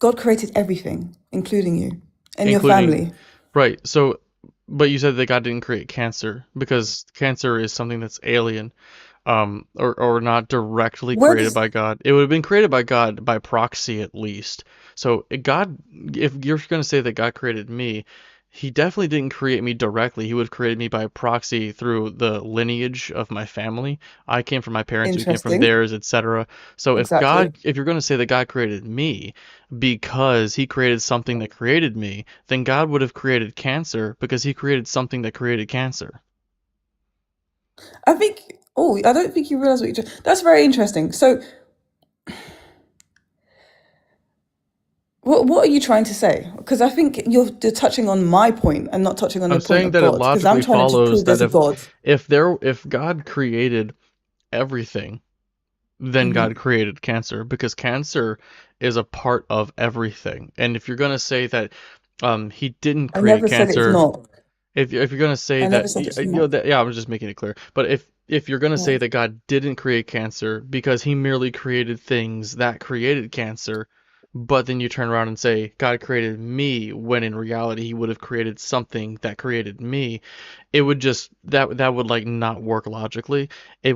God created everything, including you and your including family. right. So but you said that God didn't create cancer because cancer is something that's alien or not directly Where created does by God. It would have been created by God by proxy at least. So God, if you're going to say that God created me, he definitely didn't create me directly. He would have created me by proxy through the lineage of my family. I came from my parents who came from interesting? theirs, etc. So Exactly. if you're going to say that God created me because he created something that created me, then God would have created cancer because he created something that created cancer. I think. Oh, I don't think you realize what you just. That's very interesting. So, what are you trying to say? Because I think you're touching on my point and not touching on the I'm point saying of that it God. Because I'm logically trying to follows prove that there's a God. if God created everything, then Hmm. God created cancer, because cancer is a part of everything. And if you're gonna say that he didn't I create never said it's cancer, not. if you're gonna say I never that, said it's you know, not. that, yeah, I was just making it clear. But if you're gonna Yeah. say that God didn't create cancer because he merely created things that created cancer, but then you turn around and say God created me, when in reality he would have created something that created me, it would just that would like not work logically. It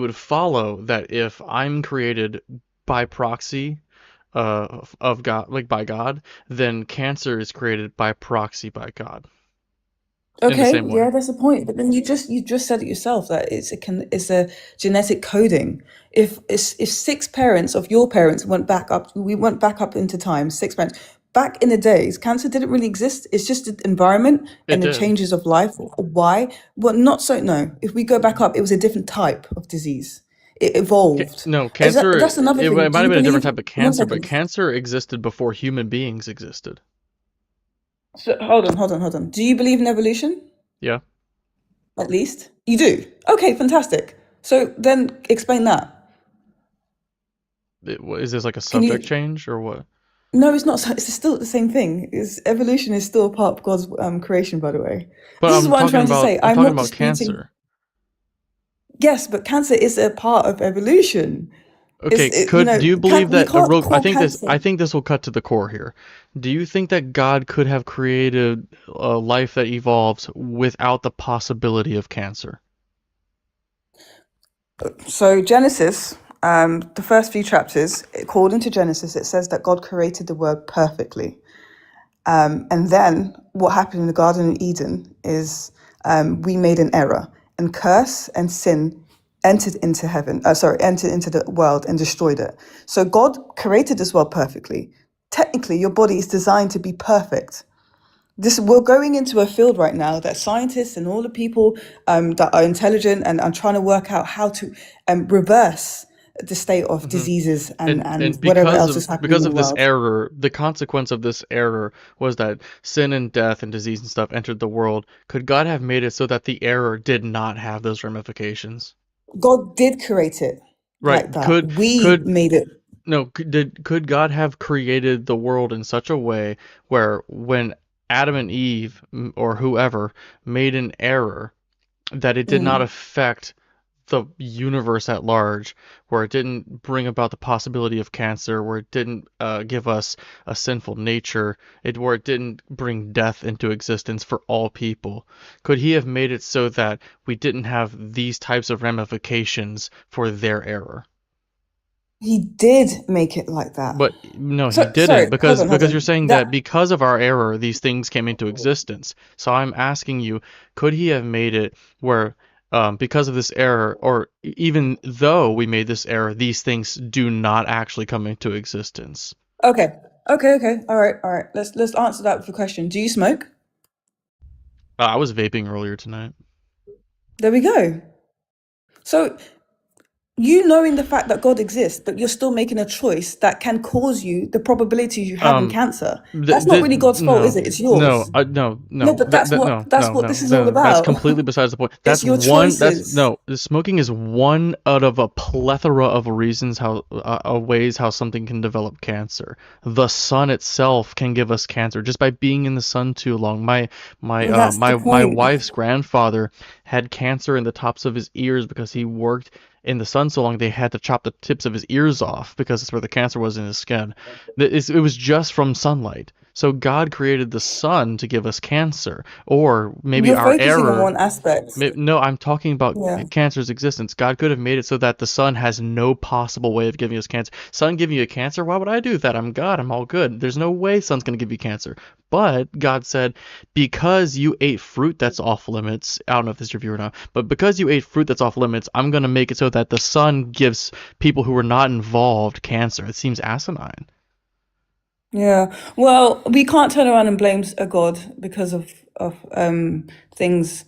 would follow that if I'm created by proxy of God, like by God, then cancer is created by proxy by God in the Okay, same way. yeah, that's the point. But then you just said it yourself that it's a genetic coding. If six parents of your parents we went back up into time, six parents. Back in the days, cancer didn't really exist. It's just the environment It and the did. changes of life. Why? Well, not so. No, if we go back up, it was a different type of disease. It evolved. No, Is that, cancer, that's another it thing. might Do have you been a different believe? type of One cancer, but second. cancer existed before human beings existed. So, hold on. Do you believe in evolution? Yeah. At least you do. Okay, fantastic. So then explain that. Is this like a Can subject you? change or what? No, it's not. It's still the same thing. Evolution is still a part of God's creation, by the way. But This is what I'm trying to say. I'm I'm talking not about disputing. cancer. Yes, but cancer is a part of evolution. Okay, do you believe You that can't I call think cancer. this will cut to the core here. Do you think that God could have created a life that evolves without the possibility of cancer? So Genesis, the first few chapters, according to Genesis, it says that God created the world perfectly. And then what happened in the Garden of Eden is we made an error, and curse and sin entered into entered into the world and destroyed it. So God created this world perfectly. Technically, your body is designed to be perfect. We're going into a field right now that scientists and all the people that are intelligent and are trying to work out how to reverse the state of Hmm. diseases and And whatever else is happening because in the of this world. error, the consequence of this error was that sin and death and disease and stuff entered the world. Could God have made it so that the error did not have those ramifications? God did create it Right. like that. We Could made it. no, could God have created the world in such a way where when Adam and Eve or whoever made an error, that it did not Mm. affect the universe at large, where it didn't bring about the possibility of cancer, where it didn't give us a sinful nature, where it didn't bring death into existence for all people? Could he have made it so that we didn't have these types of ramifications for their error? He did make it like that. But no, he So sorry, didn't, hold because on. you're saying That that because of our error, these things came into existence. So I'm asking you, could he have made it where, because of this error, or even though we made this error, these things do not actually come into existence? okay. All right. Let's answer that with a question. Do you smoke? I was vaping earlier tonight. There we go. So you knowing the fact that God exists, but you're still making a choice that can cause you the probability you having Um, cancer. That's not really God's fault, is no, it? It's yours. no, No, but no, that's no, what no, this is all no. That's about. completely besides the point. It's your choices. Smoking is one out of a plethora of reasons ways how something can develop cancer. The sun itself can give us cancer just by being in the sun too long. That's the My point. wife's grandfather had cancer in the tops of his ears because he worked in the sun so long they had to chop the tips of his ears off because that's where the cancer was in his skin. It was just from sunlight. So God created the sun to give us cancer, or maybe You're our focusing on error. one aspect. No, I'm talking about Yeah. cancer's existence. God could have made it so that the sun has no possible way of giving us cancer. Sun giving you cancer? Why would I do that? I'm God. I'm all good. There's no way sun's going to give you cancer. But God said, because you ate fruit that's off limits, I don't know if this is your view or not, but because you ate fruit that's off limits, I'm going to make it so that the sun gives people who were not involved cancer. It seems asinine. Yeah. Well, we can't turn around and blame a God because of things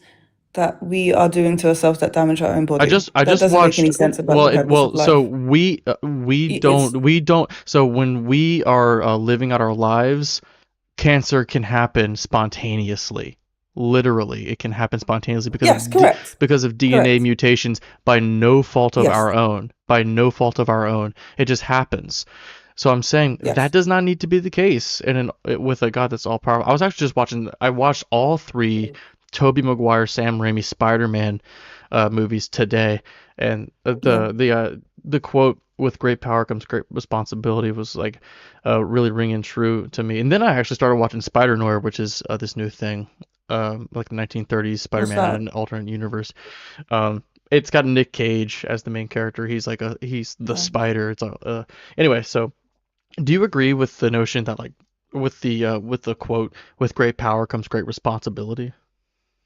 that we are doing to ourselves that damage our own I body. That just doesn't make watched. any sense about the purpose of So life. It's we don't. So when we are living out our lives, cancer can happen spontaneously. Literally, it can happen spontaneously Yes, correct. because of DNA Correct. mutations by no fault of Yes. our own. By no fault of our own. It just happens. So I'm saying Yes. that does not need to be the case with a God that's all powerful. I was actually just I watched all 3 Tobey Maguire, Sam Raimi Spider-Man movies today, and the quote "with great power comes great responsibility" was like really ringing true to me. And then I actually started watching Spider-Noir, which is this new thing, like 1930s What's Spider-Man in that? an alternate universe. It's got Nick Cage as the main character. He's the Spider. Anyway. So do you agree with the notion that like with the quote "with great power comes great responsibility"?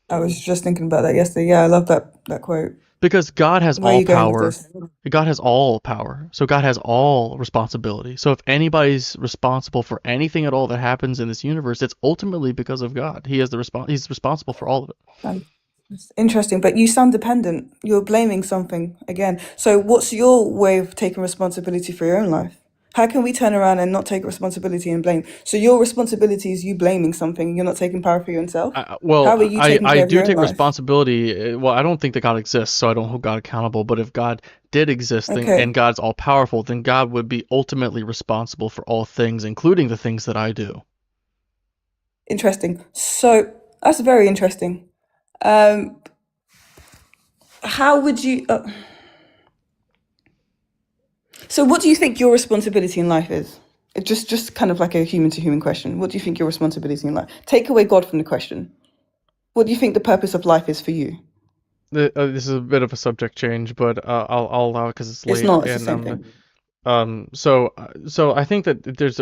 I was just thinking about that yesterday. Yeah, I love that quote. Because God has Where are all you going with power. this? God has all power. So God has all responsibility. So if anybody's responsible for anything at all that happens in this universe, it's ultimately because of God. He has he's responsible for all of it. It's interesting, but you sound dependent. You're blaming something again. So what's your way of taking responsibility for your own life? How can we turn around and not take responsibility and blame? So your responsibility is you blaming something. You're not taking power for yourself. How are you taking I care of do your own take life? responsibility. Well, I don't think that God exists, so I don't hold God accountable. But if God did exist Okay, and God's all powerful, then God would be ultimately responsible for all things, including the things that I do. interesting. So that's very interesting. Um, how would you? So what do you think your responsibility in life is? Just kind of like a human to human question. What do you think your responsibility in life? Take away God from the question. What do you think the purpose of life is for you? This is a bit of a subject change, but I'll allow it because it's It's late. not. It's the And same thing. so I think that there's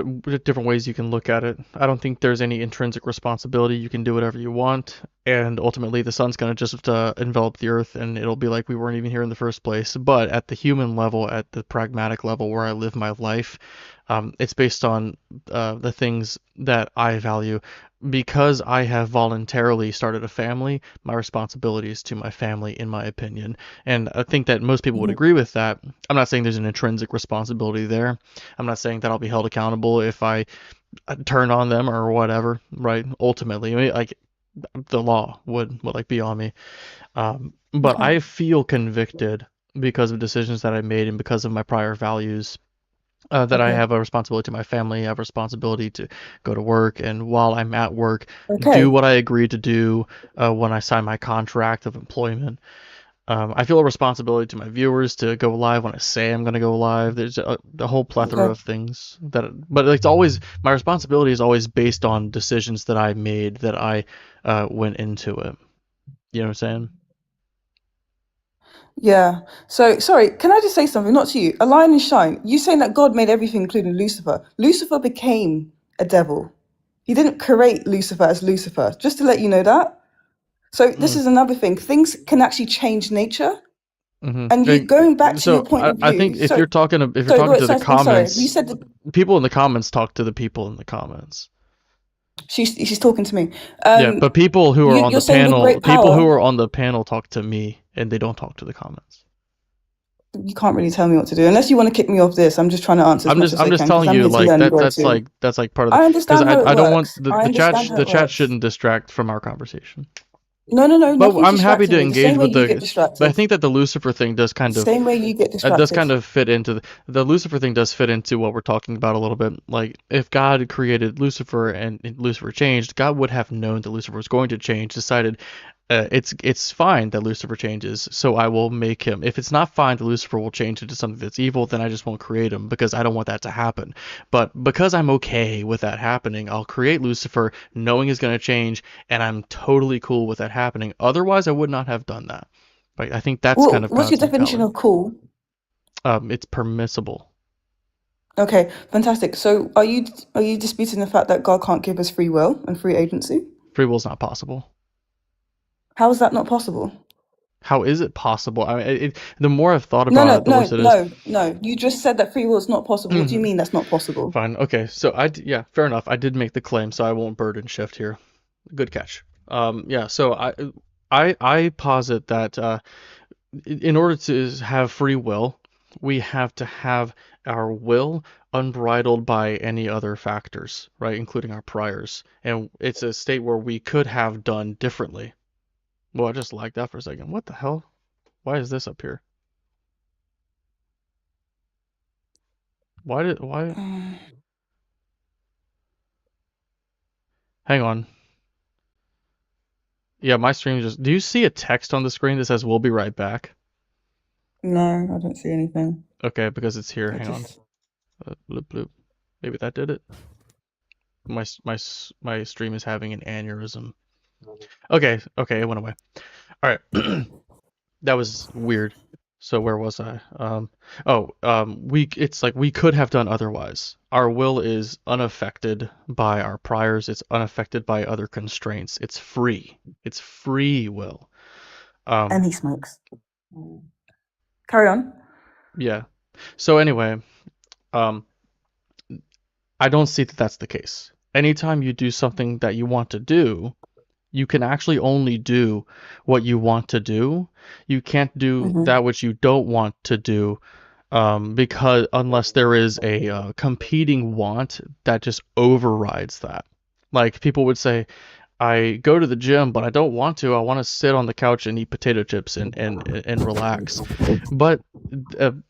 different ways you can look at it. I don't think there's any intrinsic responsibility. You can do whatever you want, and ultimately the sun's gonna just envelop the earth, and it'll be like we weren't even here in the first place. But at the human level, at the pragmatic level where I live my life, it's based on the things that I value. Because I have voluntarily started a family, my responsibility is to my family, in my opinion. And I think that most people would agree with that. I'm not saying there's an intrinsic responsibility there. I'm not saying that I'll be held accountable if I turn on them or whatever, right? Ultimately, I mean, like the law would like be on me. But Okay. I feel convicted because of decisions that I made and because of my prior values. That I Okay. have a responsibility to my family, I have a responsibility to go to work, and while I'm at work, do Okay. what I agreed to do when I signed my contract of employment. I feel a responsibility to my viewers to go live when I say I'm going to go live. There's a whole plethora Okay. of things but it's always, my responsibility is always based on decisions that I made, that I went into it. You know what I'm saying? Yeah. So sorry, can I just say something? Not to you. Align and shine. You saying that God made everything, including Lucifer. Lucifer became a devil. He didn't create Lucifer as Lucifer. Just to let you know that. So this Mm. is another thing. Things can actually change nature. Mm-hmm. And you going back to your So point of I think view. if you're talking to Wait, the sorry, I'm sorry. You comments, said that people in the comments talk to the people in the comments. she's talking to me. Yeah, but people who are on You're the saying with great people who power. are on the panel talk to me, and they don't talk to the comments. You can't really tell me what to do unless you want to kick me off this. I'm just trying to answer as much as I'm I just can because telling I'm you, here to like learn and grow too. that's like part of the, I because understand how it I don't want works. I the chat understand how the it chat works. shouldn't distract from our conversation. No, But nothing's I'm happy to distracting me. The engage same way with you get but I distracted. think that the Lucifer thing does The kind of same way you get it does distracted. kind of fit into the Lucifer thing does fit into what we're talking about a little bit. Like if God created Lucifer and Lucifer changed, God would have known that Lucifer was going to change, decided it's fine that Lucifer changes, so I will make him. If it's not fine that Lucifer will change into something that's evil, then I just won't create him because I don't want that to happen. But because I'm okay with that happening, I'll create Lucifer knowing he's going to change, and I'm totally cool with that happening. Otherwise, I would not have done that. Right? I think that's kind Well, of what's your God's definition mentality. of cool? It's permissible. Okay, fantastic. So are you disputing the fact that God can't give us free will and free agency? Free will is not possible. How is that not possible? How is it possible? I mean, the more I've thought about it, the worse it is. No. You just said that free will is not possible. What do you mean that's not possible? Fine. Okay. So yeah, fair enough. I did make the claim, so I won't burden shift here. Good catch. Yeah. So I posit that in order to have free will, we have to have our will unbridled by any other factors, right, including our priors. And it's a state where we could have done differently. Well, I just lagged out for a second. What the hell? Why is this up here? Why? Hang on. Yeah, my stream just. Do you see a text on the screen that says "We'll be right back"? No, I don't see anything. Okay, because it's here. It Hang on. just Bloop bloop. Maybe that did it. My stream is having an aneurysm. Okay, it went away. All right. That was weird. So where was I? It's like we could have done otherwise. Our will is unaffected by our priors. It's unaffected by other constraints. It's free. It's free will. and he smokes. Carry on. Yeah. So anyway, I don't see that that's the case. Anytime you do something that you want to do, you can actually only do what you want to do. You can't do that which you don't want to do, because unless there is a competing want that just overrides that. Like people would say, I go to the gym, but I don't want to. I want to sit on the couch and eat potato chips and relax. But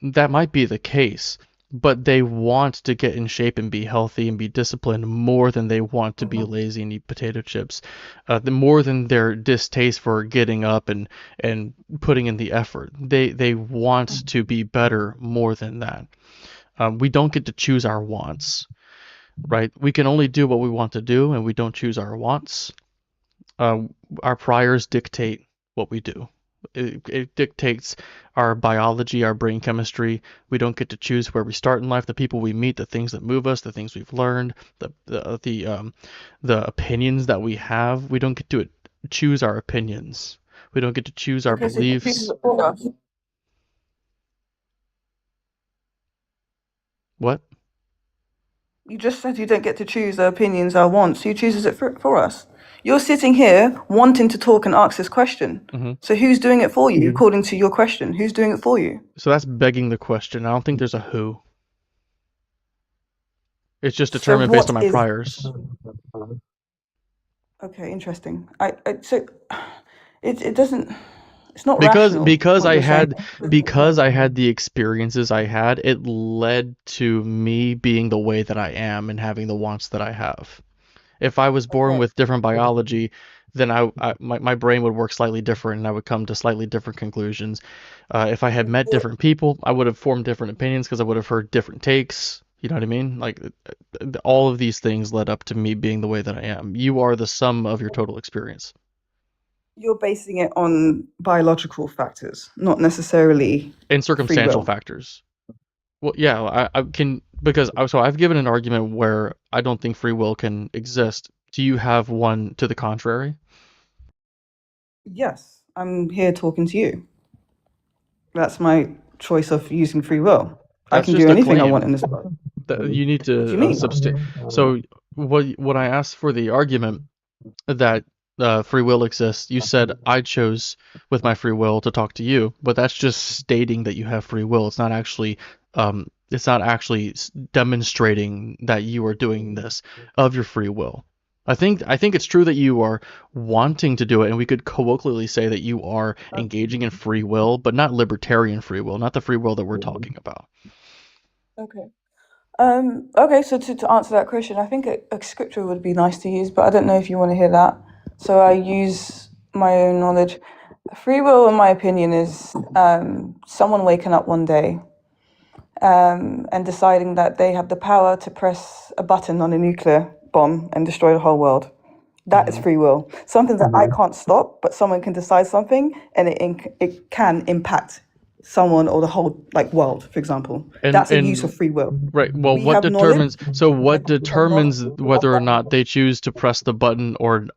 that might be the case. But they want to get in shape and be healthy and be disciplined more than they want to be lazy and eat potato chips. More than their distaste for getting up and putting in the effort. They want to be better more than that. We don't get to choose our wants, right? We can only do what we want to do, and we don't choose our wants. Our priors dictate what we do. It dictates our biology, our brain chemistry. We don't get to choose where we start in life, the people we meet, the things that move us, the things we've learned, the opinions that we have. We don't get to choose our opinions. We don't get to choose our beliefs. What? You just said you don't get to choose our opinions, our wants. You chooses it for us. You're sitting here wanting to talk and ask this question. So who's doing it for you, according to your question? Who's doing it for you? So that's begging the question. I don't think there's a who. It's just determined based on my priors. Okay, interesting. It doesn't. It's not because rational, because I had the experiences I had, it led to me being the way that I am and having the wants that I have. If I was born with different biology, then my brain would work slightly different and I would come to slightly different conclusions. If I had met different people, I would have formed different opinions because I would have heard different takes. You know what I mean? Like all of these things led up to me being the way that I am. You are the sum of your total experience. You're basing it on biological factors, not necessarily and circumstantial factors. Well, yeah, I can because I've given an argument where I don't think free will can exist. Do you have one to the contrary? Yes, I'm here talking to you. That's my choice of using free will. I can do anything I want in this world. You need to So what I asked for the argument that free will exists, you said I chose with my free will to talk to you, but that's just stating that you have free will. It's not actually demonstrating that you are doing this of your free will. I think it's true that you are wanting to do it, and we could colloquially say that you are engaging in free will, but not libertarian free will, not the free will that we're talking about. Okay. Okay, so to answer that question, I think a scripture would be nice to use, but I don't know if you want to hear that. So I use my own knowledge. Free will, in my opinion, is someone waking up one day and deciding that they have the power to press a button on a nuclear bomb and destroy the whole world. That is free will. Something that I can't stop, but someone can decide something, and it can impact someone or the whole world, for example. That's a use of free will. Right. Well, what determines whether or not they choose to press the button or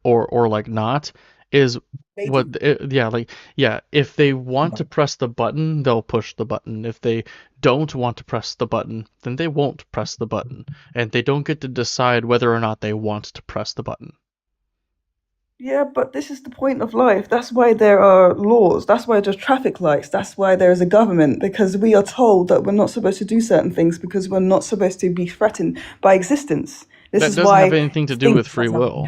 not is if they want to press the button, they'll push the button. If they don't want to press the button, then they won't press the button, and they don't get to decide whether or not they want to press the button. Yeah, but this is the point of life. That's why there are laws. That's why there's traffic lights. That's why there is a government, because we are told that we're not supposed to do certain things because we're not supposed to be threatened by existence. This That is doesn't have why anything to do things with free will.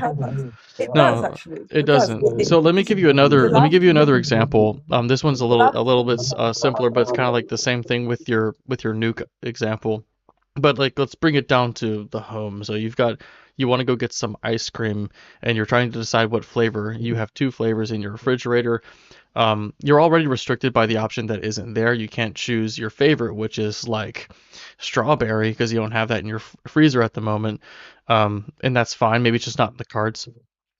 it does No, actually. it It does. doesn't. So let me give you another. Let me give you another example. This one's a little bit simpler, but it's kind of like the same thing with your nuke example. But like, let's bring it down to the home. So you want to go get some ice cream, and you're trying to decide what flavor. You have two flavors in your refrigerator. You're already restricted by the option that isn't there. You can't choose your favorite, which is like strawberry, because you don't have that in your freezer at the moment. And that's fine. Maybe it's just not in the cards.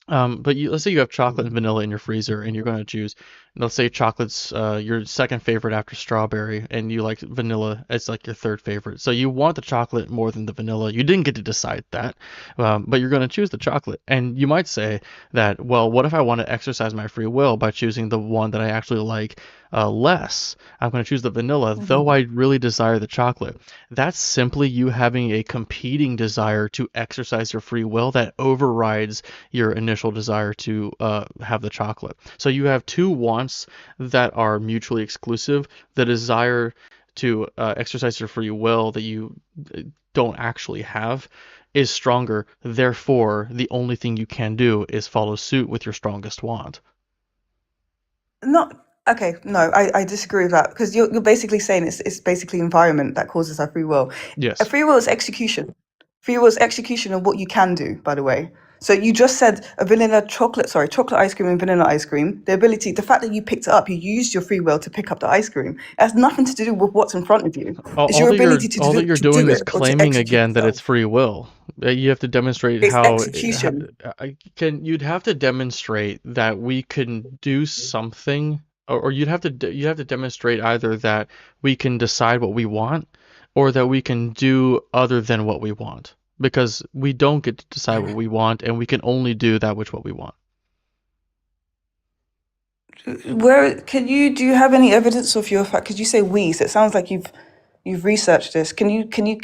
But let's say you have chocolate and vanilla in your freezer, and you're going to choose. Let's say chocolate's your second favorite after strawberry, and you like vanilla as like your third favorite. So you want the chocolate more than the vanilla. You didn't get to decide that, but you're going to choose the chocolate. And you might say that, well, what if I want to exercise my free will by choosing the one that I actually like less? I'm going to choose the vanilla, though I really desire the chocolate. That's simply you having a competing desire to exercise your free will that overrides your initial desire to have the chocolate. So you have two wants that are mutually exclusive. The desire to exercise your free will that you don't actually have is stronger. Therefore, the only thing you can do is follow suit with your strongest want. Not okay. No, I disagree with that because you're basically saying it's basically environment that causes our free will. Yes. A free will is execution. Free will is execution of what you can do. By the way, so you just said chocolate ice cream and vanilla ice cream. The fact that you picked it up, you used your free will to pick up the ice cream. It has nothing to do with what's in front of you. It's your ability to all do that you're to do doing is it or to claiming execute again that yourself. it's free will. You have to demonstrate It's how execution. you'd have to demonstrate that we can do something, or you have to demonstrate either that we can decide what we want, or that we can do other than what we want, because we don't get to decide what we want, and we can only do that which what we want. Do you have any evidence of your fact? Because you say we, so it sounds like you've researched this. Can you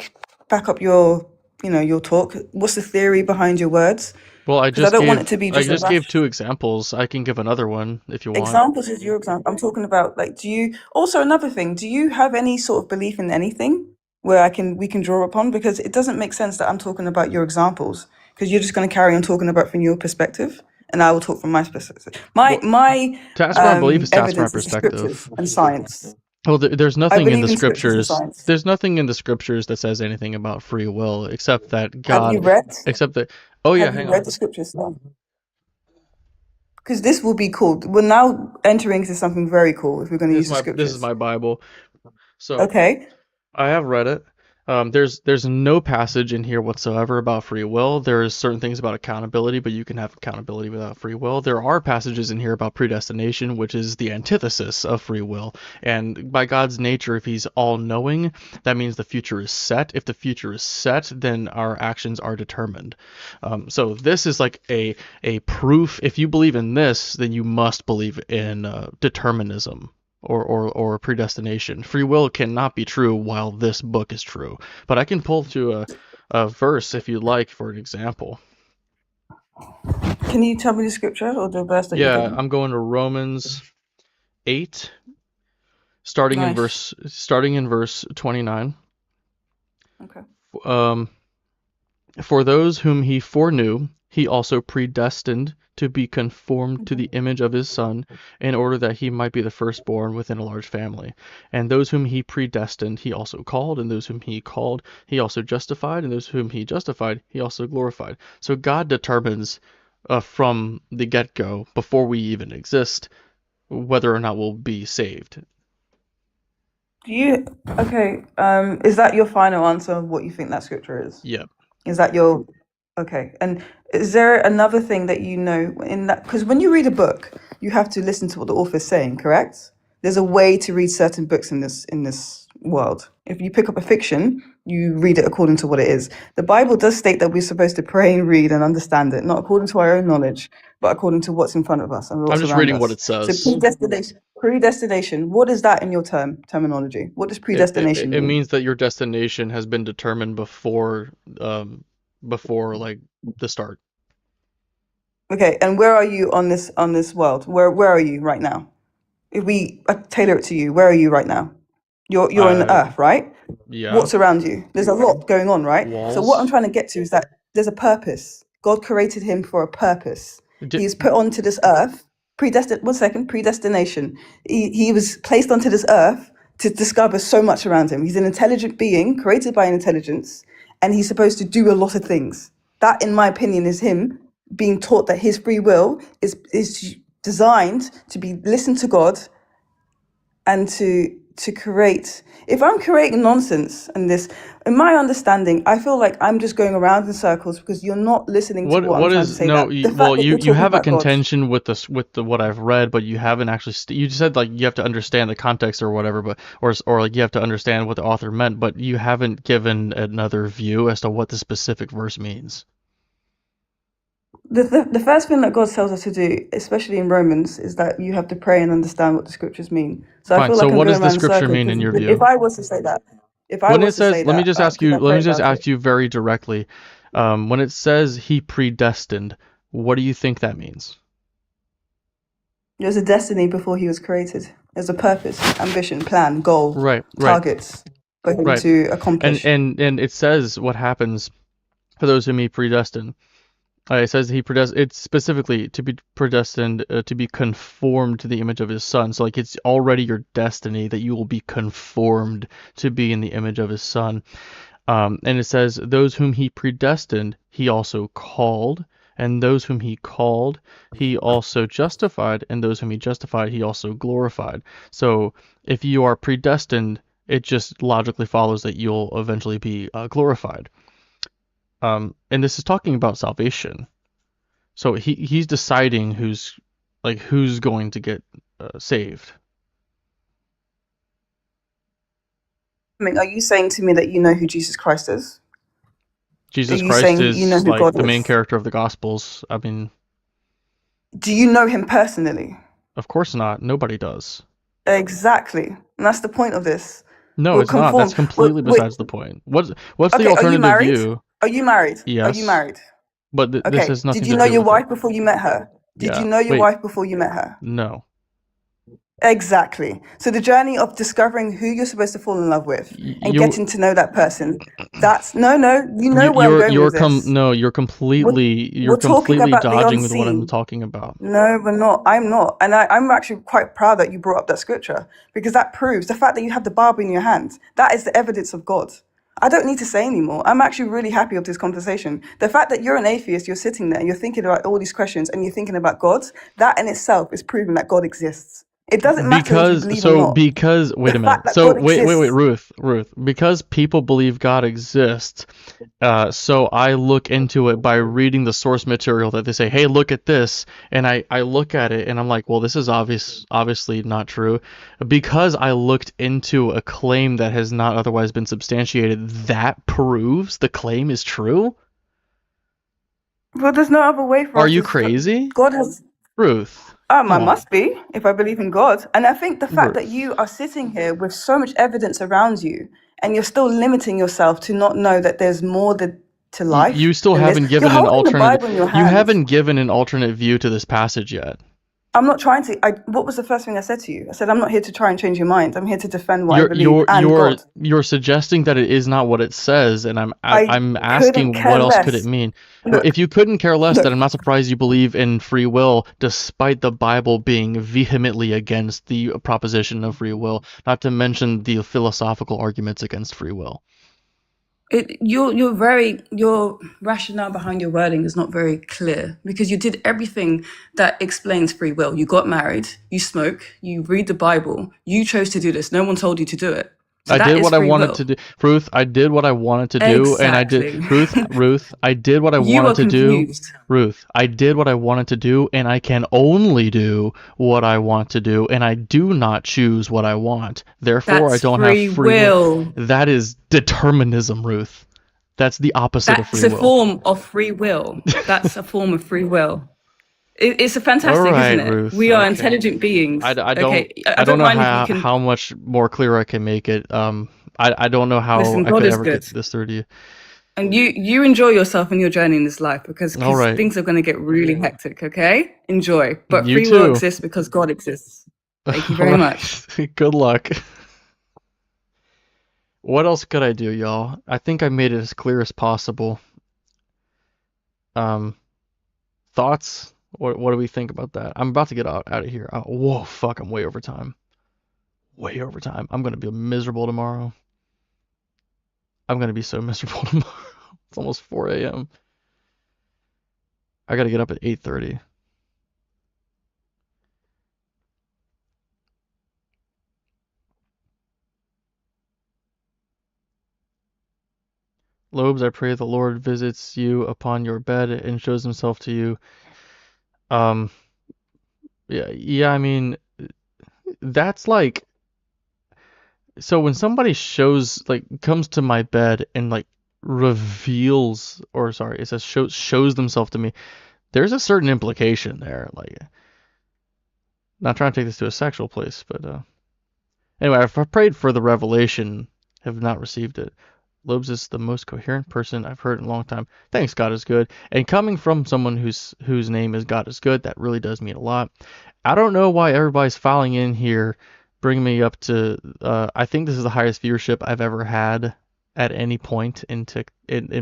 back up your your talk? What's the theory behind your words? Well, I Because I just don't want it to be just a gave rash. two examples. I can give another one if you want. Examples is your example. I'm talking about like, do you also another thing? Do you have any sort of belief in anything where we can draw upon? Because it doesn't make sense that I'm talking about your examples because you're just going to carry on talking about from your perspective, and I will talk from my perspective. My To ask for my belief is to ask for my evidence is the scriptures perspective. and science. Well, there's I nothing in believe the in scriptures and scriptures. science. There's nothing in the scriptures that says anything about free will, except that Have you God, read? except that. Oh yeah, Have you hang read on. the scriptures? Because this will be cool. We're now entering into something very cool if we're going to use the This is scriptures. my Bible. So Okay. I have read it. There's no passage in here whatsoever about free will. There's certain things about accountability, but you can have accountability without free will. There are passages in here about predestination, which is the antithesis of free will. And by God's nature, if he's all-knowing, that means the future is set. If the future is set, then our actions are determined. So this is like a proof. If you believe in this, then you must believe in determinism. Or predestination. Free will cannot be true while this book is true. But I can pull to a verse if you'd like for an example. Can you tell me the scripture or the verse that you're Yeah, thinking? I'm going to Romans 8, starting in Nice. verse 29. Okay. For those whom he foreknew, he also predestined to be conformed to the image of his Son, in order that he might be the firstborn within a large family. And those whom he predestined, he also called, and those whom he called, he also justified, and those whom he justified, he also glorified. So God determines from the get-go, before we even exist, whether or not we'll be saved. Okay, is that your final answer of what you think that scripture is? Yep. Is that your okay? And is there another thing that you know in that? Because when you read a book, you have to listen to what the author's saying, correct? There's a way to read certain books in this world. If you pick up a fiction, you read it according to what it is. The Bible does state that we're supposed to pray and read and understand it, not according to our own knowledge, but according to what's in front of us and I'm what's just around reading us. what it So says. predestination, what is that in your terminology? What does predestination It mean? means that your destination has been determined before like the start. Okay, and where are you on this world? Where are you right now? If we tailor it to you, where are you right now? You're on Uh, Earth, right? yeah. What's around you? There's a lot going on, right? So what I'm Walls. trying to get to is that there's a purpose. God created him for a purpose. D- He's put onto this earth, predestination. He was placed onto this earth to discover so much around him. He's an intelligent being created by an intelligence, and he's supposed to do a lot of things. That, in my opinion, is him being taught that his free will is designed to be listen to God and to create. If I'm creating nonsense and this, in my understanding, I feel like I'm just going around in circles because you're not listening to what I'm What trying to is say. no? That the fact Well, that you're you talking have a about God, contention with this with the what I've read, but you haven't actually. You said like you have to understand the context or whatever, but or like you have to understand what the author meant, but you haven't given another view as to what the specific verse means. the first thing that God tells us to do, especially in Romans, is that you have to pray and understand what the scriptures mean. So I Fine. feel So like I'm what going does the around in scripture circles mean in because your if view? I was to say that, if I When it was to say says, let me that, just ask because you, I let pray me just about ask it, you very directly, when it says he predestined, what do you think that means? there's a destiny before he was created. There's a purpose, ambition, plan, goal, Right, targets for him right. to And accomplish. and it says what happens for those whom he predestined. It says he predestined. It's specifically to be predestined to be conformed to the image of his son. So like it's already your destiny that you will be conformed to be in the image of his son. And it says those whom he predestined, he also called, and those whom he called, he also justified, and those whom he justified, he also glorified. So if you are predestined, it just logically follows that you'll eventually be glorified. And this is talking about salvation. So he's deciding who's going to get saved. I mean, are you saying to me that you know who Jesus Christ is? Are Jesus you Christ saying you know is who like God the main is? character of the Gospels. I mean, Do you know him personally? of course not. Nobody does. Exactly. And that's the point of this. No, We're it's not. That's conformed. completely besides the point. What's the Okay, are you alternative married? view? Are you married? Are you Yes, married? but this Okay. has Did nothing you to know do your with it. wife before you met her? Did Yeah. you know your Wait. wife before you met her? No. Exactly. So the journey of discovering who you're supposed to fall in love with and You getting to know that person, that's no, you know where I'm going with this. you're completely We're talking about the dodging with what I'm unseen. talking about. No, we're not. I'm not. And I'm actually quite proud that you brought up that scripture because that proves the fact that you have the Bible in your hand. That is the evidence of God. I don't need to say anymore. I'm actually really happy with this conversation. The fact that you're an atheist, you're sitting there and you're thinking about all these questions and you're thinking about God, that in itself is proving that God exists. It doesn't matter if you believe or not. Wait The a minute. fact that So God wait, exists. Ruth. Because people believe God exists, so I look into it by reading the source material that they say, hey, look at this, and I look at it and I'm like, well, this is obviously not true. Because I looked into a claim that has not otherwise been substantiated, that proves the claim is true? Well, there's no other way for Are us you to. crazy? God has. Ruth, I come on. must be if I believe in God. And I think the fact that Ruth. you are sitting here with so much evidence around you and you're still limiting yourself to not know that there's more to life You still than this. haven't You're given an holding the alternate. Bible in your You hands. haven't given an alternate view to this passage yet. I'm not trying to. What was the first thing I said to you? I said I'm not here to try and change your mind. I'm here to defend what I believe and God. You're suggesting that it is not what it says, and I'm I couldn't asking care what else could it less. mean? Well, Look, if you couldn't care less, then look. I'm not surprised you believe in free will, despite the Bible being vehemently against the proposition of free will. Not to mention the philosophical arguments against free will. Your rationale behind your wording is not very clear because you did everything that explains free will. You got married, you smoke, you read the Bible, you chose to do this. No one told you to do it. So I that did is what I free wanted will. to do. Ruth, I did what I wanted to do, and I did. Exactly. Ruth, I did what I You wanted are to do. confused. Ruth, I did what I wanted to do, and I can only do what I want to do, and I do not choose what I want. Therefore, I That's don't have free free will. will. That is determinism, Ruth. That's the opposite of That's free a will. form of free will. That's a form of free will. It's a All fantastic, isn't right, it? Ruth. We are Okay. intelligent beings. I Okay, I don't don't know mind if you can how much more clear I can make it. I don't know how listen. I God could is ever good. get this through to you. And you enjoy yourself and your journey in this life because All right. things are going to get really hectic, okay? Enjoy. But You free will too. exists because God exists. Thank you All very much. right. Good luck. What else could I do, y'all? I think I made it as clear as possible. Thoughts? What do we think about that? I'm about to get out of here. Oh, whoa, fuck, I'm way over time. Way over time. I'm gonna be miserable tomorrow. I'm gonna be so miserable tomorrow. It's almost 4 a.m. I gotta get up at 8:30. Lobes, I pray the Lord visits you upon your bed and shows himself to you. Um, yeah, I mean, that's like, so when somebody comes to my bed and like reveals, or sorry, it says shows themselves to me, there's a certain implication there. Like, not trying to take this to a sexual place, but anyway, I've prayed for the revelation, have not received it. Lobes is the most coherent person I've heard in a long time. Thanks, God is good. And coming from someone whose name is God is good, that really does mean a lot. I don't know why everybody's filing in here, bringing me up to. I think this is the highest viewership I've ever had at any point in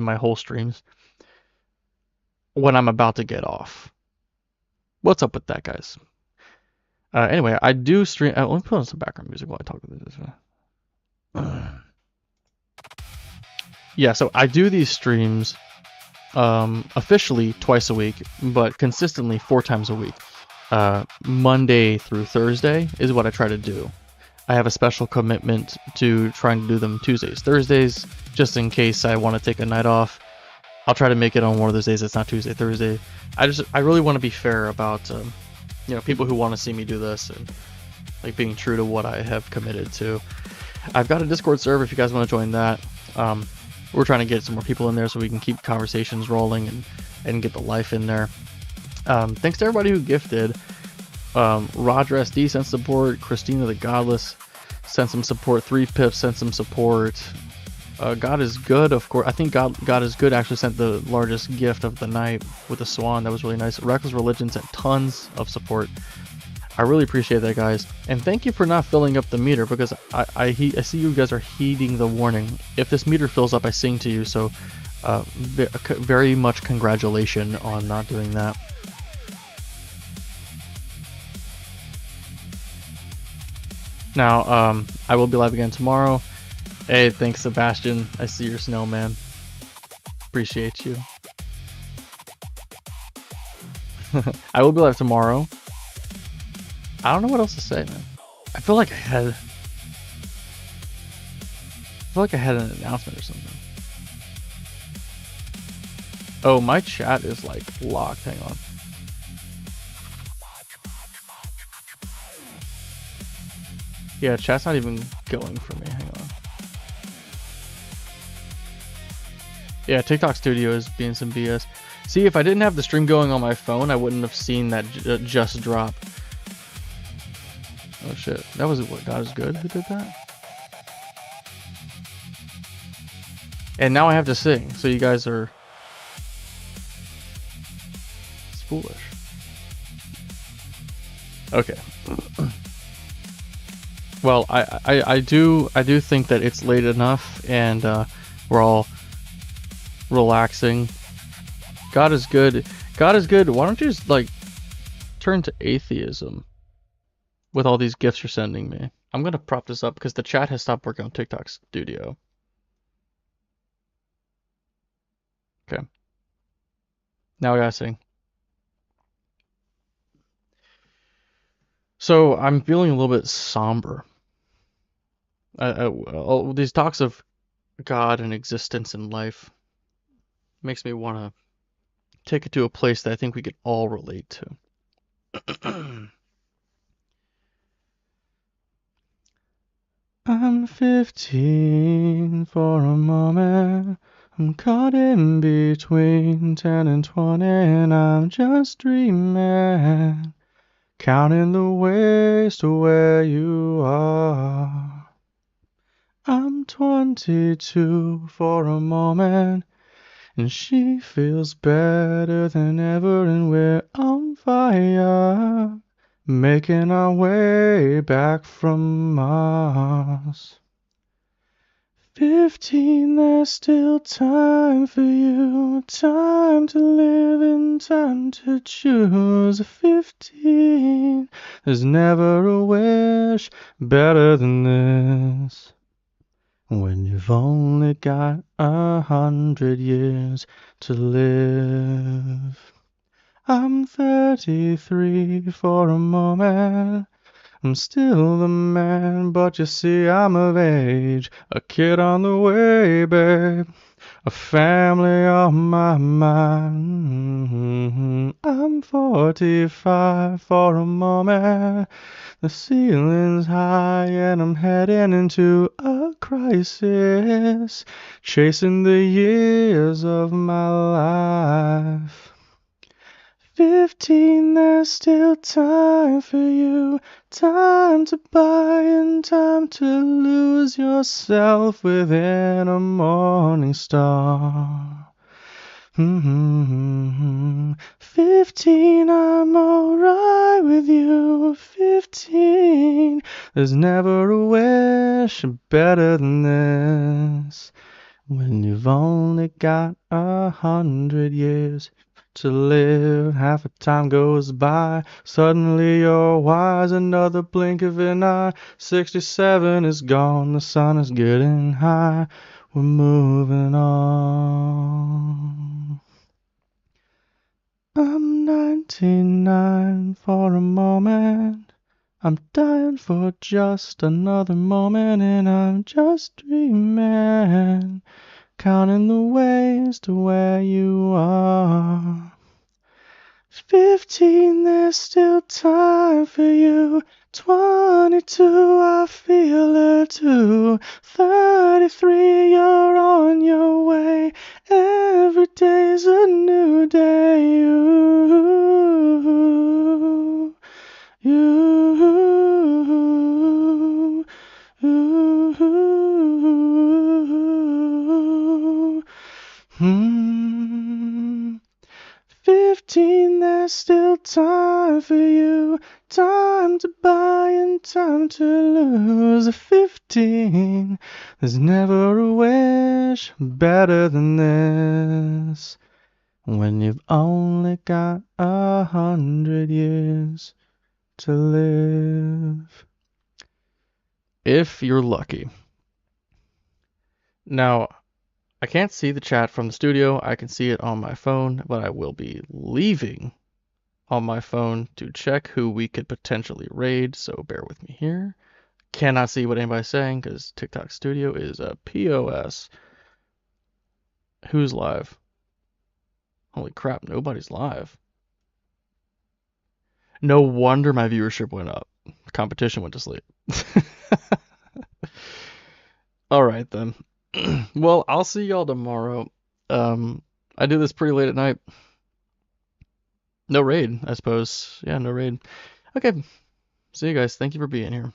my whole streams. When I'm about to get off. What's up with that, guys? Anyway, I do stream. Let me put on some background music while I talk about this. Yeah, so I do these streams officially twice a week, but consistently 4 times a week. Monday through Thursday is what I try to do. I have a special commitment to trying to do them Tuesdays, Thursdays, just in case I want to take a night off. I'll try to make it on one of those days that's not Tuesday, Thursday. I really want to be fair about people who want to see me do this and like being true to what I have committed to. I've got a Discord server if you guys want to join that. We're trying to get some more people in there so we can keep conversations rolling and get the life in there. Thanks to everybody who gifted. Roger SD sent support. Christina the Godless sent some support. 3Pips sent some support. God is good, of course. I think God is good actually sent the largest gift of the night with the swan. That was really nice. Reckless Religion sent tons of support. I really appreciate that, guys. And thank you for not filling up the meter, because I see you guys are heeding the warning. If this meter fills up, I sing to you. So very much congratulations on not doing that. Now, I will be live again tomorrow. Hey, thanks, Sebastian. I see your snowman. Appreciate you. I will be live tomorrow. I don't know what else to say, man. I feel like I had an announcement or something. Oh, my chat is like locked. Hang on. Yeah, chat's not even going for me. Hang on. Yeah, TikTok Studio is being some BS. See, if I didn't have the stream going on my phone, I wouldn't have seen that just drop. Oh shit, that was what God is good who did that? And now I have to sing, so you guys are... It's foolish. Okay. Well, I do think that it's late enough, and we're all relaxing. God is good. God is good. Why don't you just like turn to atheism with all these gifts you're sending me? I'm gonna prop this up because the chat has stopped working on TikTok Studio. Okay. Now I gotta sing. So I'm feeling a little bit somber. These talks of God and existence and life makes me want to take it to a place that I think we could all relate to. I'm 15 for a moment. I'm caught in between 10 and 20, and I'm just dreaming, counting the ways to where you are. I'm 22 for a moment, And she feels better than ever, and we're on fire, making our way back from Mars. 15, there's still time for you, time to live and time to choose. 15, there's never a wish better than this. When you've only got 100 years to live. I'm 33 for a moment. I'm still the man, but you see I'm of age. A kid on the way, babe. A family on my mind. I'm 45 for a moment. The ceiling's high and I'm heading into a crisis. Chasing the years of my life. 15, there's still time for you. Time to buy and time to lose yourself within a morning star. 15, I'm alright with you. 15, there's never a wish better than this. When you've only got 100 years to live, half a time goes by. Suddenly you're wise, another blink of an eye. 67 is gone, the sun is getting high. We're moving on. I'm 99 for a moment. I'm dying for just another moment, and I'm just dreaming, counting the ways to where you are. 15, there's still time for you. 22, I feel it too. 33, you're on your way. Every day's a new day. Hmm. 15, there's still time for you. Time to buy and time to lose. 15, there's never a wish better than this. When you've only got 100 years to live. If you're lucky. Now, I can't see the chat from the studio. I can see it on my phone, but I will be leaving on my phone to check who we could potentially raid, so bear with me here. Cannot see what anybody's saying because TikTok Studio is a POS. Who's live? Holy crap, nobody's live. No wonder my viewership went up. Competition went to sleep. Alright then. Well, I'll see y'all tomorrow. I do this pretty late at night. No raid, I suppose. Yeah, no raid. Okay. See you guys. Thank you for being here.